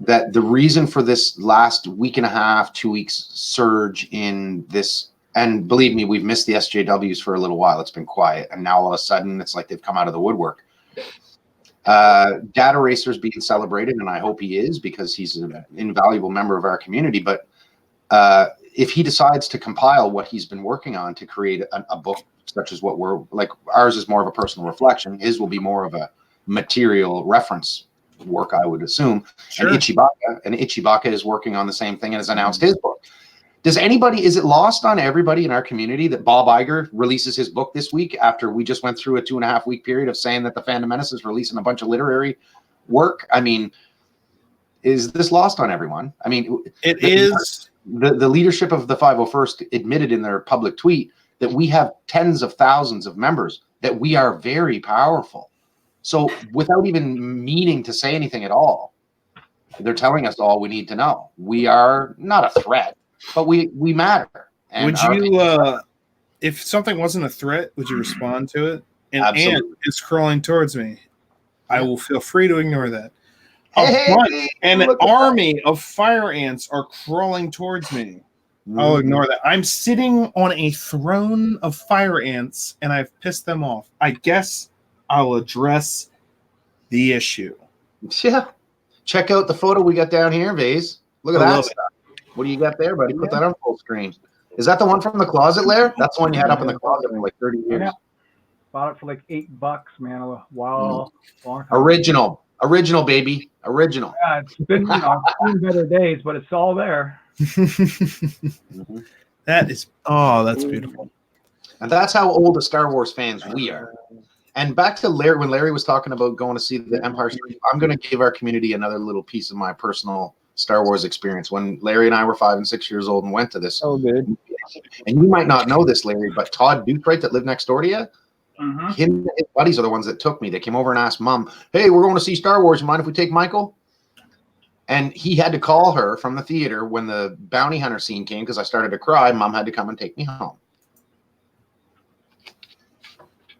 that the reason for this last week and a half, 2 weeks surge in this, and believe me, we've missed the SJWs for a little while. It's been quiet. And now all of a sudden, it's like they've come out of the woodwork. Data Racer's being celebrated, and I hope he is, because he's an invaluable member of our community. But if he decides to compile what he's been working on to create a book such as what we're like, ours is more of a personal reflection. His will be more of a material reference work, I would assume. Sure. And Ichibaka is working on the same thing and has announced his book. Is it lost on everybody in our community that Bob Iger releases his book this week after we just went through a 2.5 week period of saying that the Phantom Menace is releasing a bunch of literary work? I mean, is this lost on everyone? I mean, it is. The leadership of the 501st admitted in their public tweet that we have tens of thousands of members, that we are very powerful. So without even meaning to say anything at all, they're telling us all we need to know. We are not a threat, but we matter. And would you, if something wasn't a threat, would you respond to it? An ant is crawling towards me. I will feel free to ignore that. An army of fire ants are crawling towards me. I'll ignore that. I'm sitting on a throne of fire ants, and I've pissed them off. I guess I'll address the issue. Yeah. Check out the photo we got down here, Vase. Look at that stuff. What do you got there, buddy? Put that on full screen. Is that the one from the closet, Lair? That's the one you had up in the closet for like 30 years. Yeah. Bought it for like $8, man. Wow. Original, baby. Original. Yeah, it's been seen better days, but it's all there. That's beautiful. And that's how old a Star Wars fans we are. And back to Larry, when Larry was talking about going to see the Empire Strikes, I'm going to give our community another little piece of my personal Star Wars experience. When Larry and I were 5 and 6 years old and went to this. Oh, good. And you might not know this, Larry, but Todd Dutwright that lived next door to you, him and his buddies are the ones that took me. They came over and asked Mom, hey, we're going to see Star Wars. You mind if we take Michael? And he had to call her from the theater when the bounty hunter scene came because I started to cry. Mom had to come and take me home.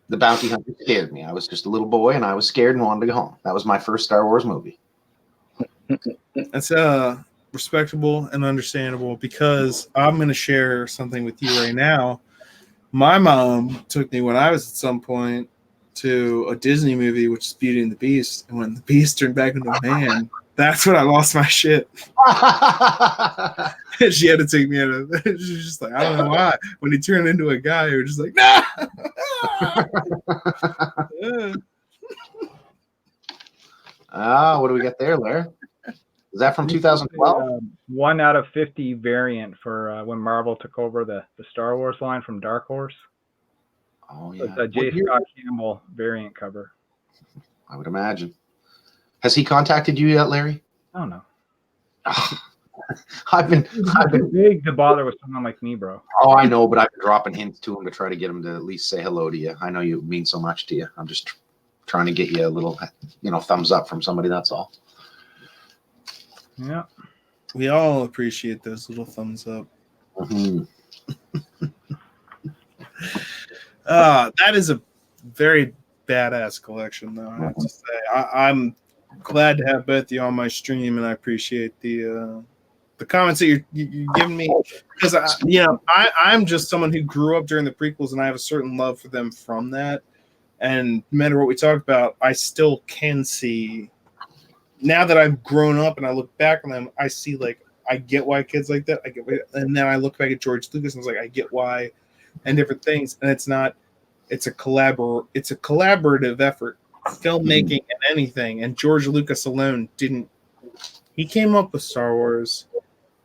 The bounty hunter scared me. I was just a little boy, and I was scared and wanted to go home. That was my first Star Wars movie. That's respectable and understandable, because I'm going to share something with you right now. My mom took me when I was at some point to a Disney movie, which is Beauty and the Beast. And when the Beast turned back into a man, that's when I lost my shit. She had to take me out of it. She's just like, I don't know why. When he turned into a guy, you were just like, no. What do we get there, Larry? Is that from 2012? 1 out of 50 variant for when Marvel took over the Star Wars line from Dark Horse. Oh, yeah. It's a J. Scott Campbell variant cover. I would imagine. Has he contacted you yet, Larry? I don't know. I've been big to bother with someone like me, bro. Oh, I know, but I've been dropping hints to him to try to get him to at least say hello to you. I know you mean so much to you. I'm just trying to get you a little, thumbs up from somebody. That's all. Yeah. We all appreciate those little thumbs up. Mm-hmm. That is a very badass collection, though. I have to say, I'm glad to have both of you on my stream, and I appreciate the comments that you're giving me, because I'm just someone who grew up during the prequels, and I have a certain love for them from that. And no matter what we talk about, I still can see, now that I've grown up and I look back on them, I see, like, I get why kids like that. And then I look back at George Lucas and I was like, I get why, and different things. And it's a collaborative effort, filmmaking and anything. And George Lucas alone he came up with Star Wars,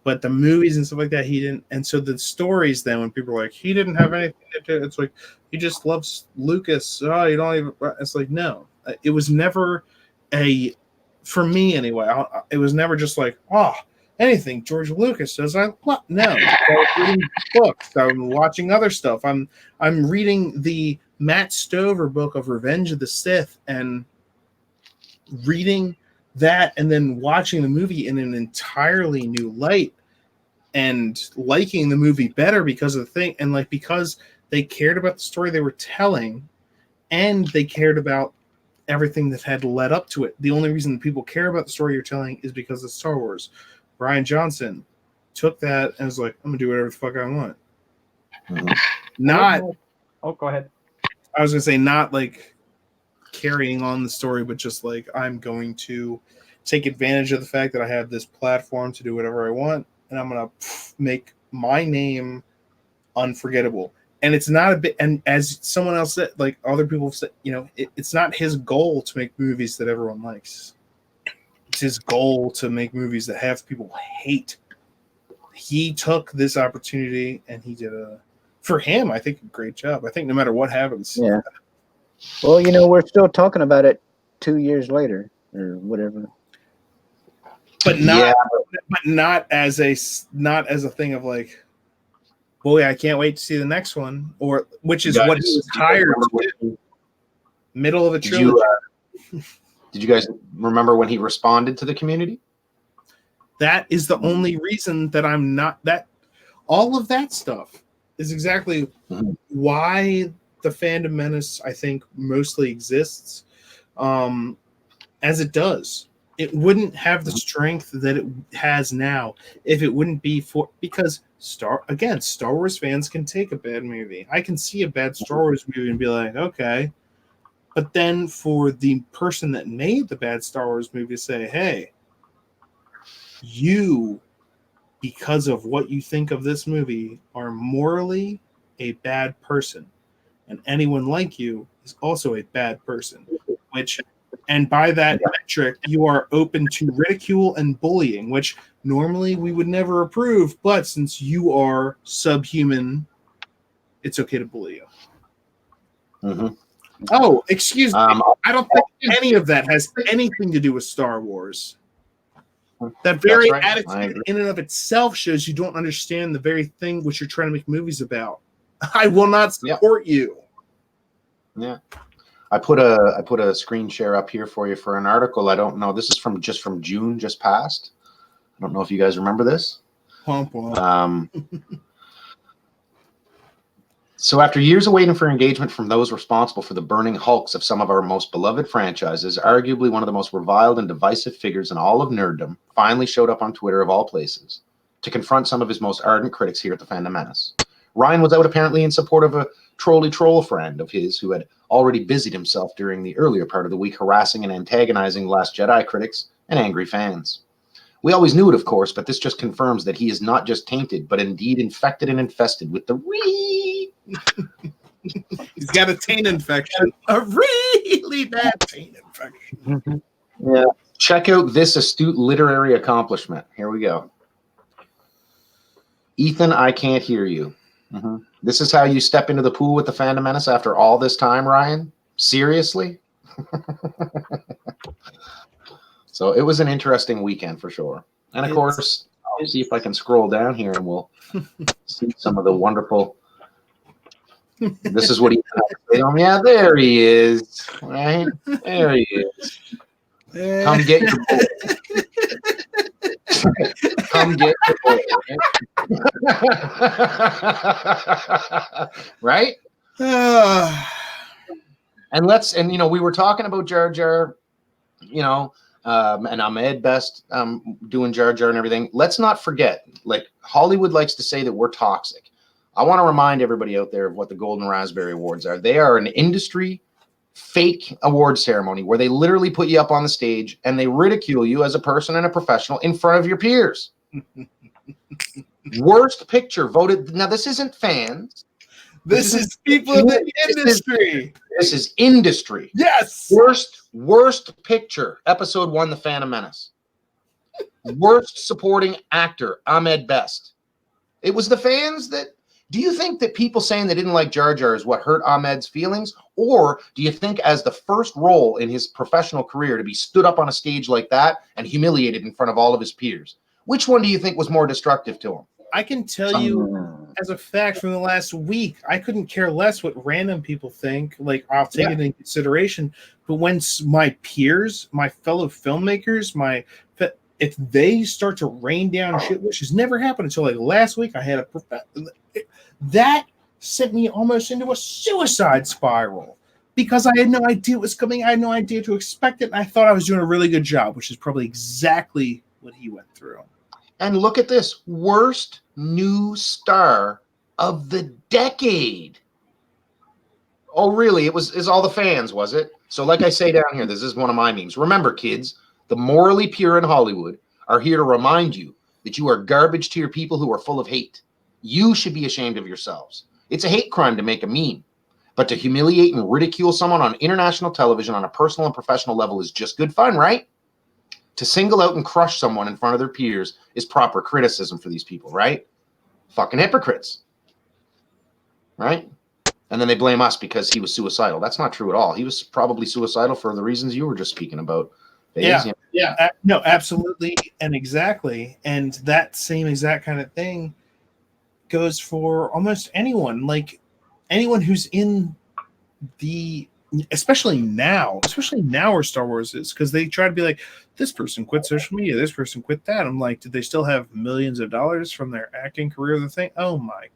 but the movies and stuff like that, he didn't. And so the stories then, when people are like, he didn't have anything to do, it's like, he just loves Lucas. Oh, you don't even, it's like, no, it was never for me anyway, it was never just like, anything George Lucas does, no. I was reading books. I'm watching other stuff. I'm reading the Matt Stover book of Revenge of the Sith and reading that, and then watching the movie in an entirely new light and liking the movie better because of the thing, and like because they cared about the story they were telling, and they cared about everything that had led up to it. The only reason people care about the story you're telling is because of Star Wars. Rian Johnson took that and was like, I'm gonna do whatever the fuck I want. Go ahead. I was gonna say, not like carrying on the story, but just like, I'm going to take advantage of the fact that I have this platform to do whatever I want, and I'm gonna make my name unforgettable. And it's not a bit, and as someone else said, like other people have said, it's not his goal to make movies that everyone likes. It's his goal to make movies that have people hate. He took this opportunity and he did for him, I think, a great job. I think no matter what happens. Yeah. Well, we're still talking about it 2 years later or whatever. But not as a thing of like, boy, I can't wait to see the next one, or which is what he was hired to do. Middle of a trilogy. Did you guys remember when he responded to the community? That is the only reason that I'm not that. All of that stuff is exactly why the Fandom Menace, I think, mostly exists as it does. It wouldn't have the strength that it has now if it wouldn't be because Star Wars fans can take a bad movie. I can see a bad Star Wars movie and be like, okay. But then for the person that made the bad Star Wars movie to say, hey, you, because of what you think of this movie, are morally a bad person. And anyone like you is also a bad person. And by that metric, you are open to ridicule and bullying, which normally we would never approve. But since you are subhuman, it's okay to bully you. Mm-hmm. Oh, excuse me. I don't think any of that has anything to do with Star Wars. That very attitude in and of itself shows you don't understand the very thing which you're trying to make movies about. I will not support you. Yeah. I put a screen share up here for you for an article. I don't know. This is from June, just passed. I don't know if you guys remember this. So after years of waiting for engagement from those responsible for the burning hulks of some of our most beloved franchises, arguably one of the most reviled and divisive figures in all of nerddom finally showed up on Twitter of all places to confront some of his most ardent critics here at the Fandom Menace. Ryan was out apparently in support of a troll friend of his who had already busied himself during the earlier part of the week harassing and antagonizing Last Jedi critics and angry fans. We always knew it, of course, but this just confirms that he is not just tainted, but indeed infected and infested with the He's got a taint infection. A really bad taint infection. Yeah. Check out this astute literary accomplishment. Here we go. Ethan, I can't hear you. This is how you step into the pool with the Fandom Menace after all this time, Ryan? Seriously? So it was an interesting weekend for sure. And of course, I'll see if I can scroll down here and we'll see some of the wonderful. This is what he said. Yeah, there he is. Right? There he is. Come get your boy. Come get your boy. Right? And you know, we were talking about Jar Jar, you know, and Ahmed Best doing Jar Jar and everything. Let's not forget, like Hollywood likes to say that we're toxic. I want to remind everybody out there of what the Golden Raspberry Awards are. They are an industry fake award ceremony where they literally put you up on the stage and they ridicule you as a person and a professional in front of your peers. Worst picture voted. Now, this isn't fans. This is people in the industry. This is industry. Yes. Worst picture, episode 1, The Phantom Menace. Worst supporting actor, Ahmed Best. It was the fans that. Do you think that people saying they didn't like Jar Jar is what hurt Ahmed's feelings? Or do you think as the first role in his professional career to be stood up on a stage like that and humiliated in front of all of his peers, which one do you think was more destructive to him? I can tell you as a fact from the last week, I couldn't care less what random people think. Like, I'll take it into consideration. But when my peers, my fellow filmmakers, if they start to rain down shit, which has never happened until like last week, I had that sent me almost into a suicide spiral because I had no idea it was coming. I had no idea to expect it. And I thought I was doing a really good job, which is probably exactly what he went through. And look at this. Worst new star of the decade. Oh, really? It's all the fans, was it? So like I say down here, this is one of my memes. Remember, kids, the morally pure in Hollywood are here to remind you that you are garbage to your people who are full of hate. You should be ashamed of yourselves. It's a hate crime to make a meme, but to humiliate and ridicule someone on international television on a personal and professional level is just good fun, right? To single out and crush someone in front of their peers is proper criticism for these people, right? Fucking hypocrites, right? And then they blame us because he was suicidal. That's not true at all. He was probably suicidal for the reasons you were just speaking about. No, absolutely and exactly. And that same exact kind of thing goes for almost anyone. Like anyone who's in the, especially now where Star Wars is, because they try to be like, this person quit social media, this person quit that. I'm like, did they still have millions of dollars from their acting career? The thing, oh my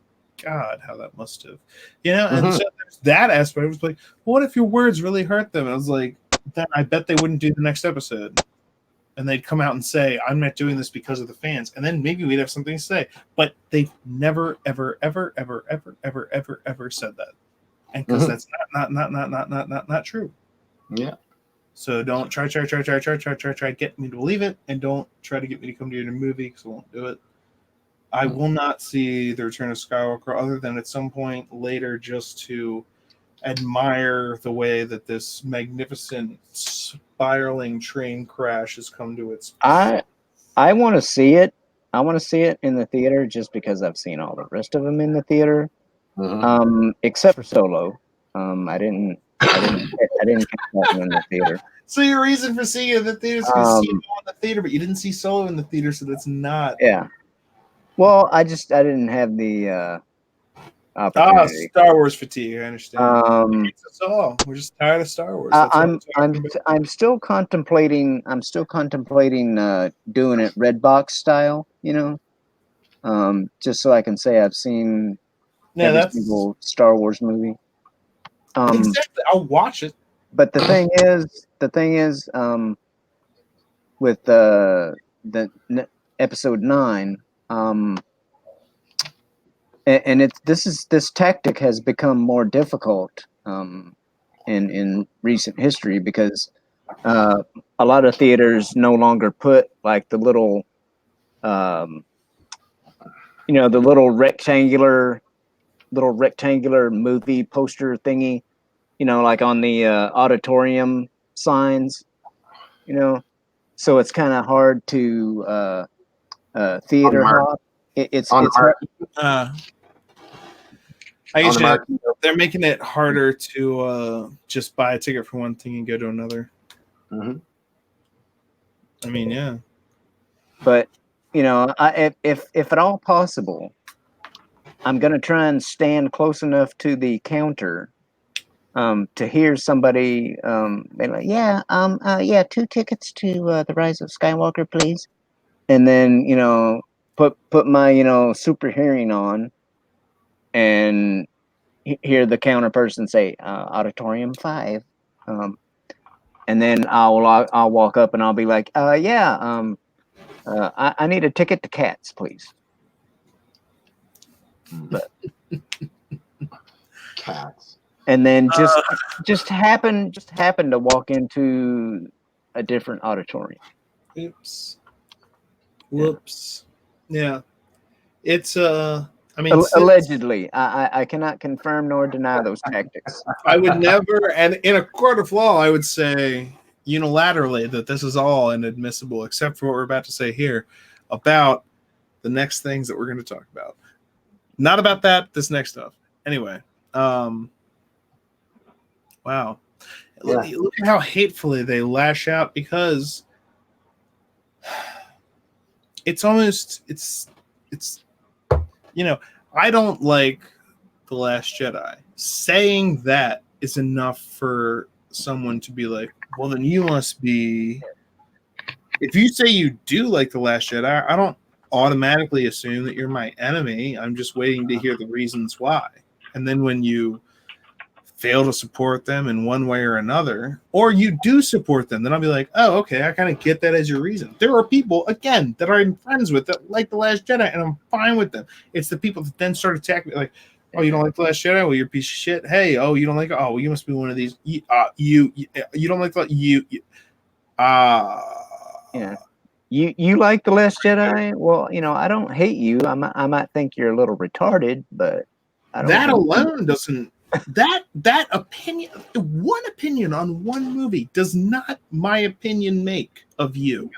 God, how that must have, you know. And so there's that aspect. I was like, what if your words really hurt them? And I was like, then I bet they wouldn't do the next episode, and they'd come out and say, I'm not doing this because of the fans, and then maybe we'd have something to say. But they've never ever said that, and because that's not true. Yeah. So don't try get me to believe it, and don't try to get me to come to your movie because I won't do it. I will not see The Return of Skywalker other than at some point later just to admire the way that this magnificent spiraling train crash has come to its. I want to see it. I want to see it in the theater just because I've seen all the rest of them in the theater, except for Solo. I didn't catch that one in the theater. So your reason for seeing it in the theater is because you see it in the theater, but you didn't see Solo in the theater, so that's not. Yeah. Well, I didn't have the opportunity. Star Wars fatigue. I understand. It's all. We're just tired of Star Wars. I'm still contemplating. Doing it Redbox style. You know, just so I can say I've seen Yeah, every that's single Star Wars movie. exactly. I'll watch it. But the thing is, with episode 9, and this tactic has become more difficult in recent history because a lot of theaters no longer put like the little the little rectangular movie poster thingy, like on the auditorium signs, so it's kind of hard to theater hop. It's on the hard. I On the usually mark. they're making it harder to just buy a ticket for one thing and go to another. Mhm. I mean, yeah. But if at all possible, I'm gonna try and stand close enough to the counter to hear somebody be like, yeah, 2 tickets to the Rise of Skywalker, please. And then put my super hearing on and hear the counter person say auditorium 5, and then I'll walk up and I'll be like, I need a ticket to Cats, please. But Cats. and then just happen to walk into a different auditorium. Oops. Whoops. Yeah. It's I mean, Allegedly, I cannot confirm nor deny those tactics. I would never, and in a court of law, I would say unilaterally that this is all inadmissible, except for what we're about to say here about the next things that we're going to talk about. Not about that, this next stuff. Anyway, wow. Yeah. Look at how hatefully they lash out because it's I don't like The Last Jedi. Saying that is enough for someone to be like, well, then you must be. If you say you do like The Last Jedi, I don't automatically assume that you're my enemy. I'm just waiting to hear the reasons why. And then when you fail to support them in one way or another, or you do support them, then I'll be like, oh, okay, I kind of get that as your reason. There are people, again, that I'm friends with that like The Last Jedi, and I'm fine with them. It's the people that then start attacking me, like, oh, you don't like The Last Jedi? Well, you're a piece of shit. Hey, oh, you don't like it? Oh, well, you must be one of these. You don't like that? Yeah. You like The Last Jedi? Well, I don't hate you. I might think you're a little retarded, but I don't that alone doesn't. That opinion, one opinion on one movie does not my opinion make of you.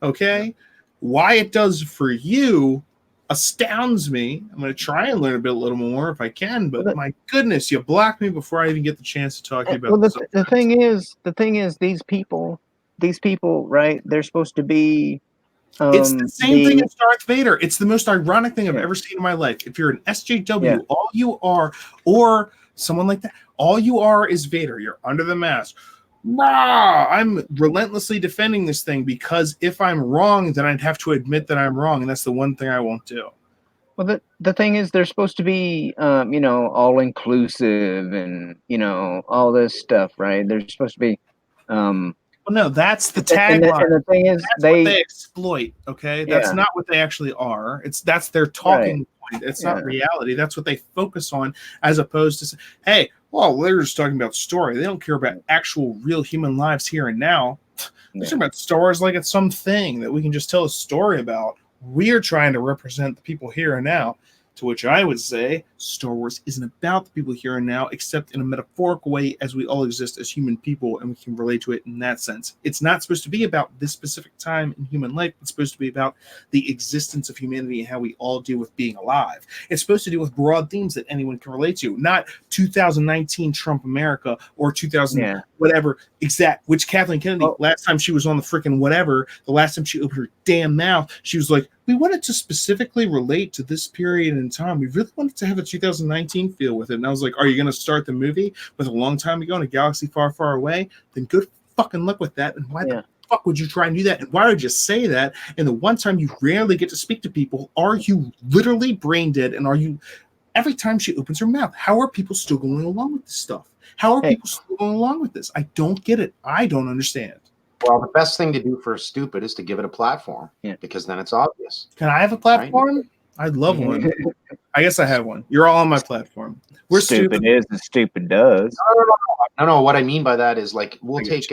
Okay? Why it does for you astounds me. I'm going to try and learn a little more if I can, but my goodness, you blocked me before I even get the chance to talk to you about this. The thing is, these people, right? They're supposed to be. It's the same thing as Darth Vader. It's the most ironic thing I've ever seen in my life. If you're an SJW, all you are, or someone like that, all you are is Vader. You're under the mask. Rah! I'm relentlessly defending this thing because if I'm wrong, then I'd have to admit that I'm wrong, and that's the one thing I won't do. Well, the thing is, they're supposed to be, all inclusive and all this stuff, right? They're supposed to be. Well, no, that's the tagline. And the thing is, that's what they exploit. Okay, that's not what they actually are. That's their talking point. It's not reality. That's what they focus on, as opposed to, hey, well, they're just talking about story. They don't care about actual, real human lives here and now. They're talking about Star Wars like it's something that we can just tell a story about. We're trying to represent the people here and now. To which I would say Star Wars isn't about the people here and now, except in a metaphorical way as we all exist as human people and we can relate to it in that sense. It's not supposed to be about this specific time in human life. It's supposed to be about the existence of humanity and how we all deal with being alive. It's supposed to deal with broad themes that anyone can relate to, not 2019 Trump America or 2000 whatever exact, which Kathleen Kennedy, last time she was on the freaking whatever, the last time she opened her damn mouth, she was like, we wanted to specifically relate to this period in time. We really wanted to have a 2019 feel with it. And I was like, are you going to start the movie with a long time ago in a galaxy far, far away? Then good fucking luck with that. And why the fuck would you try and do that? And why would you say that? And the one time you rarely get to speak to people, are you literally brain dead? And are you every time she opens her mouth. How are people still going along with this stuff? How are people still going along with this? I don't get it. I don't understand. Well, the best thing to do for a stupid is to give it a platform, because then it's obvious. Can I have a platform? Right? I'd love one. I guess I have one. You're all on my platform. We're stupid is and stupid does. No. What I mean by that is, like, we'll take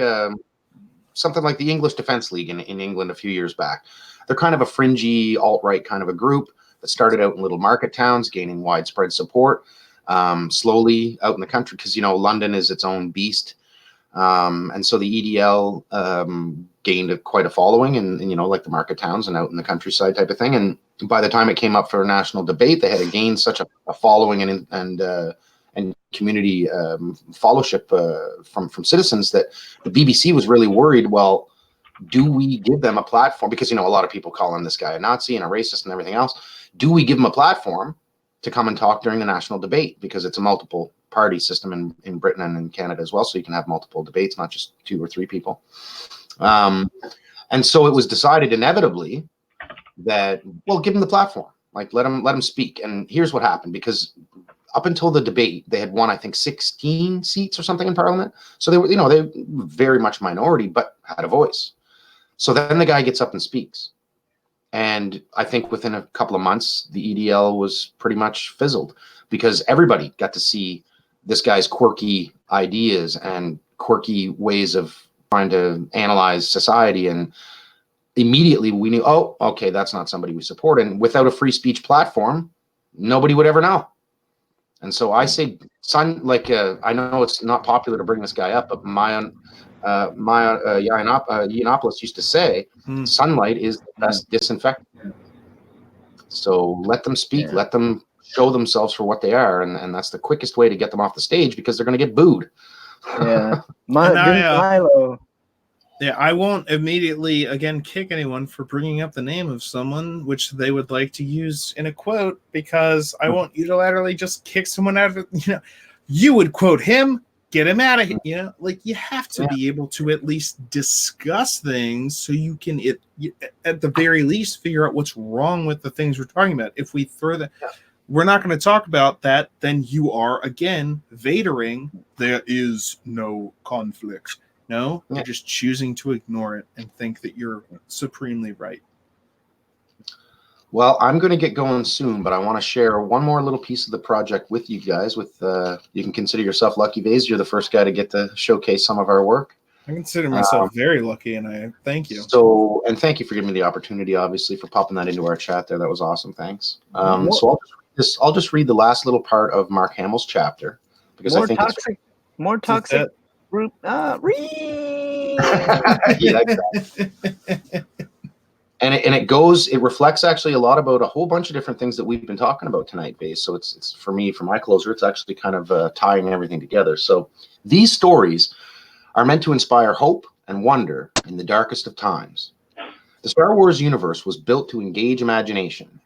something like the English Defence League in England a few years back. They're kind of a fringy alt-right kind of a group that started out in little market towns, gaining widespread support, slowly out in the country, because, London is its own beast. And so the EDL gained quite a following in, like the market towns and out in the countryside type of thing. And by the time it came up for a national debate, they had gained such a following and community fellowship from citizens that the BBC was really worried. Well, do we give them a platform? Because, a lot of people calling this guy a Nazi and a racist and everything else. Do we give them a platform to come and talk during the national debate? Because it's a multiple party system in Britain and in Canada as well. So you can have multiple debates, not just 2 or 3 people. And so it was decided inevitably that, well, give them the platform, like let them speak. And here's what happened, because up until the debate, they had won, I think, 16 seats or something in Parliament. So they were, they were very much minority, but had a voice. So then the guy gets up and speaks. And I think within a couple of months, the EDL was pretty much fizzled, because everybody got to see this guy's quirky ideas and quirky ways of trying to analyze society. And immediately we knew, oh, okay, that's not somebody we support. And without a free speech platform, nobody would ever know. And so I say, I know it's not popular to bring this guy up, but Maya Yiannopoulos used to say, sunlight is the best disinfectant. So let them speak, let them show themselves for what they are, and that's the quickest way to get them off the stage, because they're going to get booed. Milo. Yeah, I won't immediately again kick anyone for bringing up the name of someone which they would like to use in a quote, because I won't unilaterally just kick someone out of it. You would quote him, get him out of here. Like, you have to be able to at least discuss things so you can, at the very least, figure out what's wrong with the things we're talking about. If we throw that, we're not going to talk about that, then you are again Vadering. There is no conflict. No, you're just choosing to ignore it and think that you're supremely right. Well, I'm going to get going soon, but I want to share one more little piece of the project with you guys. You can consider yourself lucky, Vase. You're the first guy to get to showcase some of our work. I consider myself very lucky, and I thank you. And thank you for giving me the opportunity, obviously, for popping that into our chat there. That was awesome. Thanks. So I'll just read the last little part of Mark Hamill's chapter, because I think more toxic group. Yeah, exactly. And it reflects actually a lot about a whole bunch of different things that we've been talking about tonight, Base. So it's for me, for my closer, it's actually kind of tying everything together. So these stories are meant to inspire hope and wonder in the darkest of times. The Star Wars universe was built to engage imagination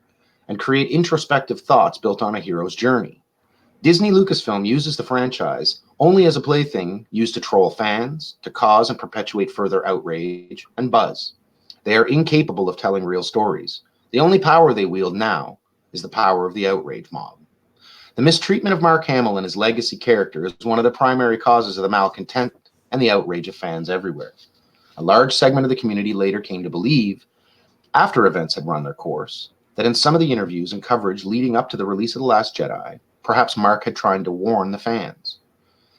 and create introspective thoughts built on a hero's journey. Disney Lucasfilm uses the franchise only as a plaything used to troll fans, to cause and perpetuate further outrage and buzz. They are incapable of telling real stories. The only power they wield now is the power of the outrage mob. The mistreatment of Mark Hamill and his legacy character is one of the primary causes of the malcontent and the outrage of fans everywhere. A large segment of the community later came to believe, after events had run their course, that in some of the interviews and coverage leading up to the release of The Last Jedi, perhaps Mark had tried to warn the fans.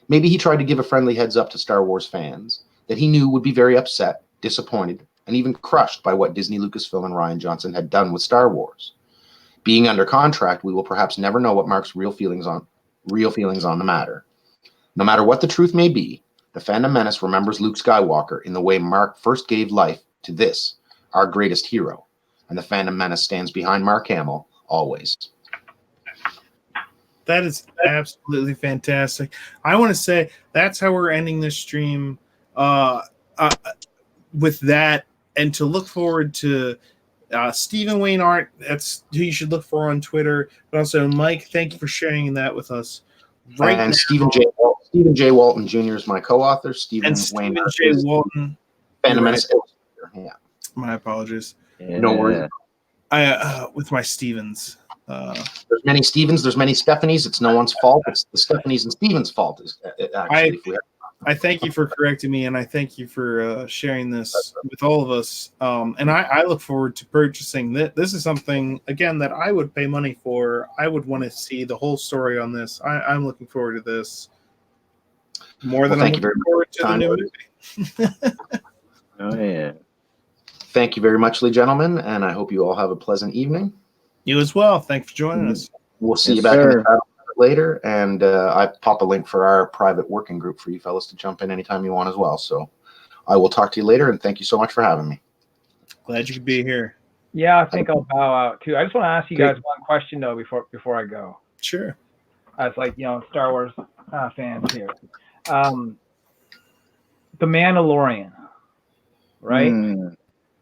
Maybe he tried to give a friendly heads up to Star Wars fans that he knew would be very upset, disappointed, and even crushed by what Disney Lucasfilm and Rian Johnson had done with Star Wars. Being under contract, we will perhaps never know what Mark's real feelings on the matter. No matter what the truth may be, the Phantom Menace remembers Luke Skywalker in the way Mark first gave life to this, our greatest hero, and the Phantom Menace stands behind Mark Hamill always. That is absolutely fantastic. I want to say that's how we're ending this stream with that, and to look forward to Stephen Wayne Art. That's who you should look for on Twitter. But also, Mike, thank you for sharing that with us. And Stephen J. Walton Jr. is my co-author. Stephen J. Walton. Phantom Menace. Yeah. My apologies. Yeah. No worries. With my Stevens. There's many Stevens, there's many Stephanies. It's no one's fault. It's the Stephanies and Stevens' fault. I thank you for correcting me, and I thank you for sharing this with all of us. And I look forward to purchasing this. This is something, again, that I would pay money for. I would want to see the whole story on this. I'm looking forward to this more than I'm looking forward to the new movie. Oh, yeah. Thank you very much, gentlemen, and I hope you all have a pleasant evening. You as well. Thanks for joining us. We'll see you back in the crowd later, and I pop a link for our private working group for you fellas to jump in anytime you want as well. So I will talk to you later, and thank you so much for having me. Glad you could be here. Yeah, I think I'll bow out too. I just want to ask you guys one question though before I go. Sure. As Star Wars fans here, The Mandalorian, right?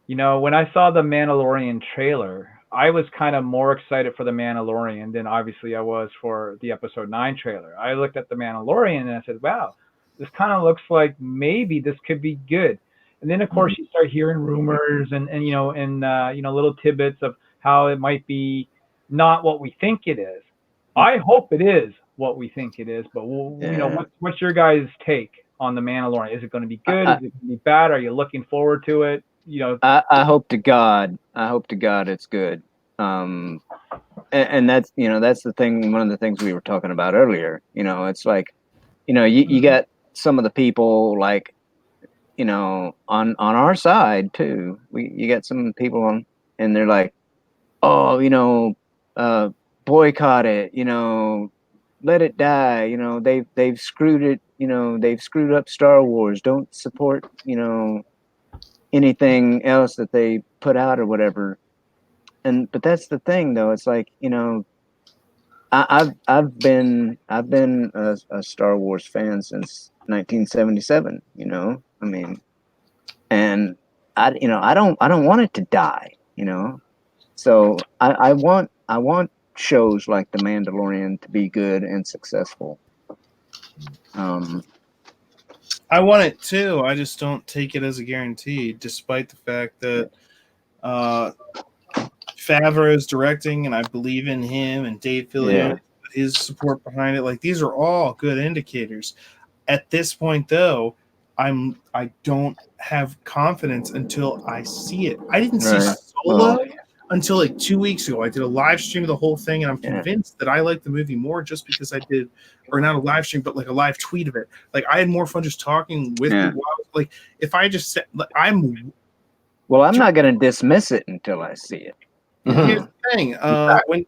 When I saw the Mandalorian trailer, I was kind of more excited for the Mandalorian than obviously I was for the Episode 9 trailer. I looked at the Mandalorian and I said, "Wow, this kind of looks like maybe this could be good." And then of course you start hearing rumors and little tidbits of how it might be not what we think it is. I hope it is what we think it is, but what's your guys' take on the Mandalorian? Is it going to be good? Is it going to be bad? Are you looking forward to it? I hope to God it's good. And that's that's the thing. One of the things we were talking about earlier. It's like, you got some of the people like, on our side too. You got some people on, and they're like, oh, boycott it. Let it die. They've screwed it. They've screwed up Star Wars. Don't support. Anything else that they put out or whatever. But that's the thing though. It's like, I've been a Star Wars fan since 1977, I mean, and I don't want it to die, so I want shows like The Mandalorian to be good and successful. I want it too. I just don't take it as a guarantee, despite the fact that Favreau is directing, and I believe in him, and Dave Filoni, his support behind it. Like, these are all good indicators. At this point, though, I don't have confidence until I see it. I didn't see Solo until like 2 weeks ago. I did a live stream of the whole thing, and I'm convinced that I like the movie more just because I did, or not a live stream, but like a live tweet of it. Like, I had more fun just talking with people. Like, if I just said, I'm not going to dismiss it until I see it. Here's the thing: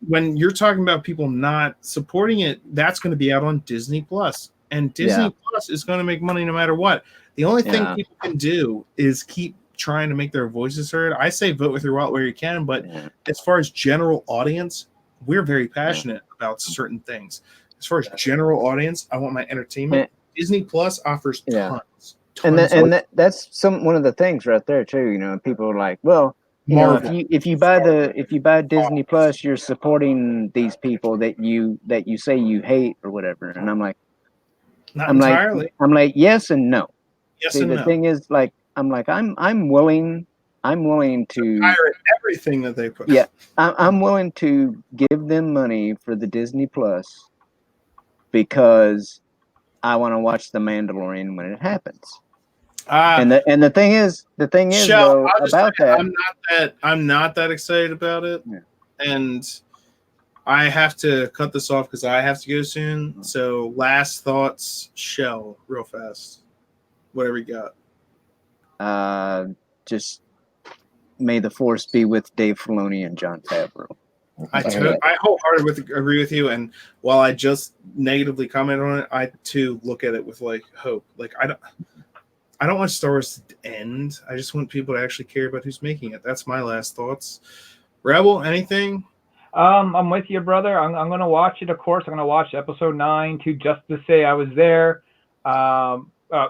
when you're talking about people not supporting it, that's going to be out on Disney Plus, and Disney Plus is going to make money no matter what. The only thing people can do is keep trying to make their voices heard. I say vote with your wallet where you can, but as far as general audience, we're very passionate about certain things. As far as general audience, I want my entertainment. Disney Plus offers tons. That's one of the things right there too. People are like, well, if you buy Disney Plus, you're supporting these people that you say you hate or whatever. And I'm like, not entirely. I'm like, yes and no. Yes See, and the thing is, like, I'm willing to pirate everything that they put. Yeah, I'm willing to give them money for the Disney Plus because I want to watch The Mandalorian when it happens. And the thing is though, about that, I'm not that excited about it, and I have to cut this off because I have to go soon. So, last thoughts, Shell, real fast. Whatever you got. Just may the force be with Dave Filoni and Jon Favreau. I wholeheartedly agree with you, and while I just negatively comment on it, I too look at it with like hope. Like, I don't want Star Wars to end. I just want people to actually care about who's making it. That's my last thoughts. Rebel, anything? I'm with you, brother. I'm going to watch it, of course. I'm going to watch Episode 9 too, just to say I was there.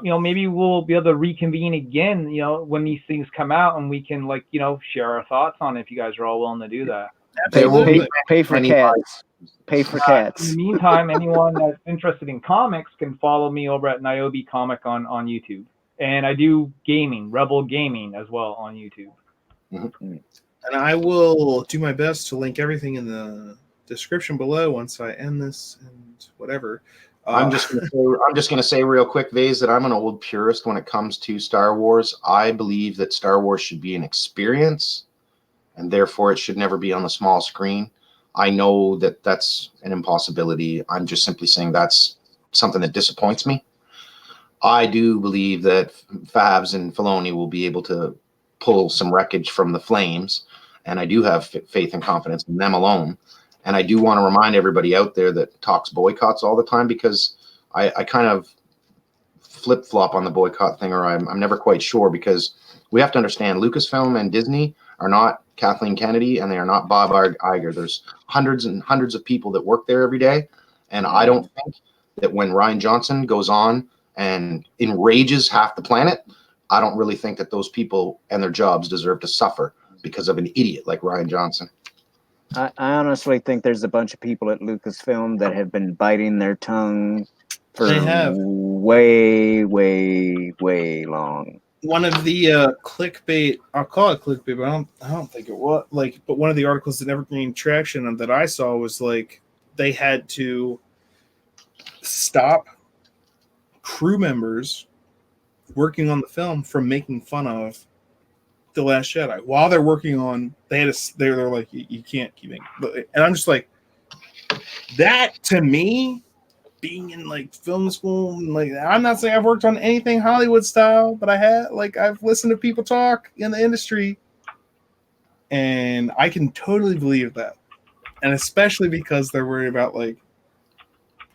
Maybe we'll be able to reconvene again, when these things come out, and we can, share our thoughts on it if you guys are all willing to do that. Pay for cats. Pay for cats. In the meantime, anyone that's interested in comics can follow me over at Niobe Comic on YouTube. And I do gaming, Rebel Gaming, as well on YouTube. And I will do my best to link everything in the description below once I end this and whatever. I'm just gonna say real quick, Vase, that I'm an old purist when it comes to Star Wars. I believe that Star Wars should be an experience, and therefore it should never be on the small screen. I know that that's an impossibility. I'm just simply saying that's something that disappoints me. I do believe that Favs and Filoni will be able to pull some wreckage from the flames, and I do have faith and confidence in them alone. And I do want to remind everybody out there that talks boycotts all the time, because I kind of flip-flop on the boycott thing, or I'm never quite sure, because we have to understand Lucasfilm and Disney are not Kathleen Kennedy, and they are not Bob Iger. There's hundreds and hundreds of people that work there every day, and I don't think that when Rian Johnson goes on and enrages half the planet, I don't really think that those people and their jobs deserve to suffer because of an idiot like Rian Johnson. I honestly think there's a bunch of people at Lucasfilm that have been biting their tongue for way, way, way long. One of the clickbait, I'll call it clickbait, but I don't think it was but one of the articles that never gained traction and that I saw was like they had to stop crew members working on the film from making fun of The Last Jedi while they're working on. They're like, you can't keep making, and I'm just like, that to me, being in like film school, and like, I'm not saying I've worked on anything Hollywood style, but I've listened to people talk in the industry, and I can totally believe that, and especially because they're worried about like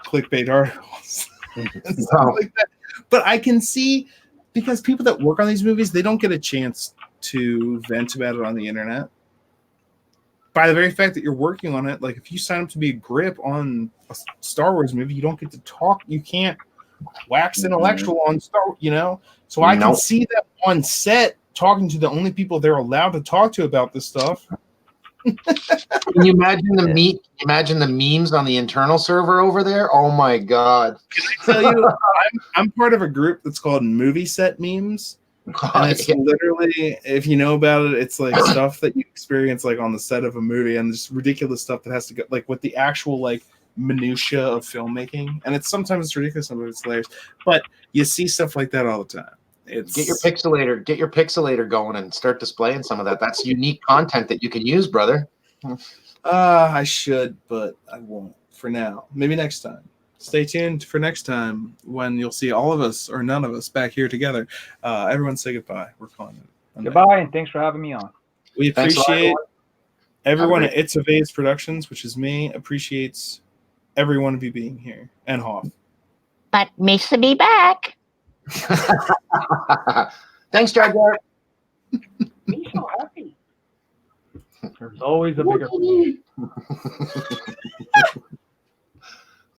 clickbait articles and stuff like that. But I can see, because people that work on these movies, they don't get a chance to vent about it on the internet. By the very fact that you're working on it, like if you sign up to be a grip on a Star Wars movie, you don't get to talk. You can't wax intellectual on Star, So I can see that on set talking to the only people they're allowed to talk to about this stuff. Can you imagine the memes on the internal server over there? Oh my God! Can I tell you, I'm part of a group that's called Movie Set Memes. And it's literally, if you know about it, it's like stuff that you experience like on the set of a movie, and just ridiculous stuff that has to go like with the actual like minutia of filmmaking. And sometimes it's ridiculous, sometimes it's hilarious, but you see stuff like that all the time. Get your pixelator going and start displaying some of that. That's unique content that you can use, brother. I should, but I won't for now. Maybe next time. Stay tuned for next time when you'll see all of us or none of us back here together. Everyone say goodbye. We're calling it. Goodbye, and thanks for having me on. We appreciate everyone at It's a Vase Productions, which is me, appreciates every one of you being here, and Hoff. But miss me back. Thanks, Jaguar. Be so happy. There's always a bigger.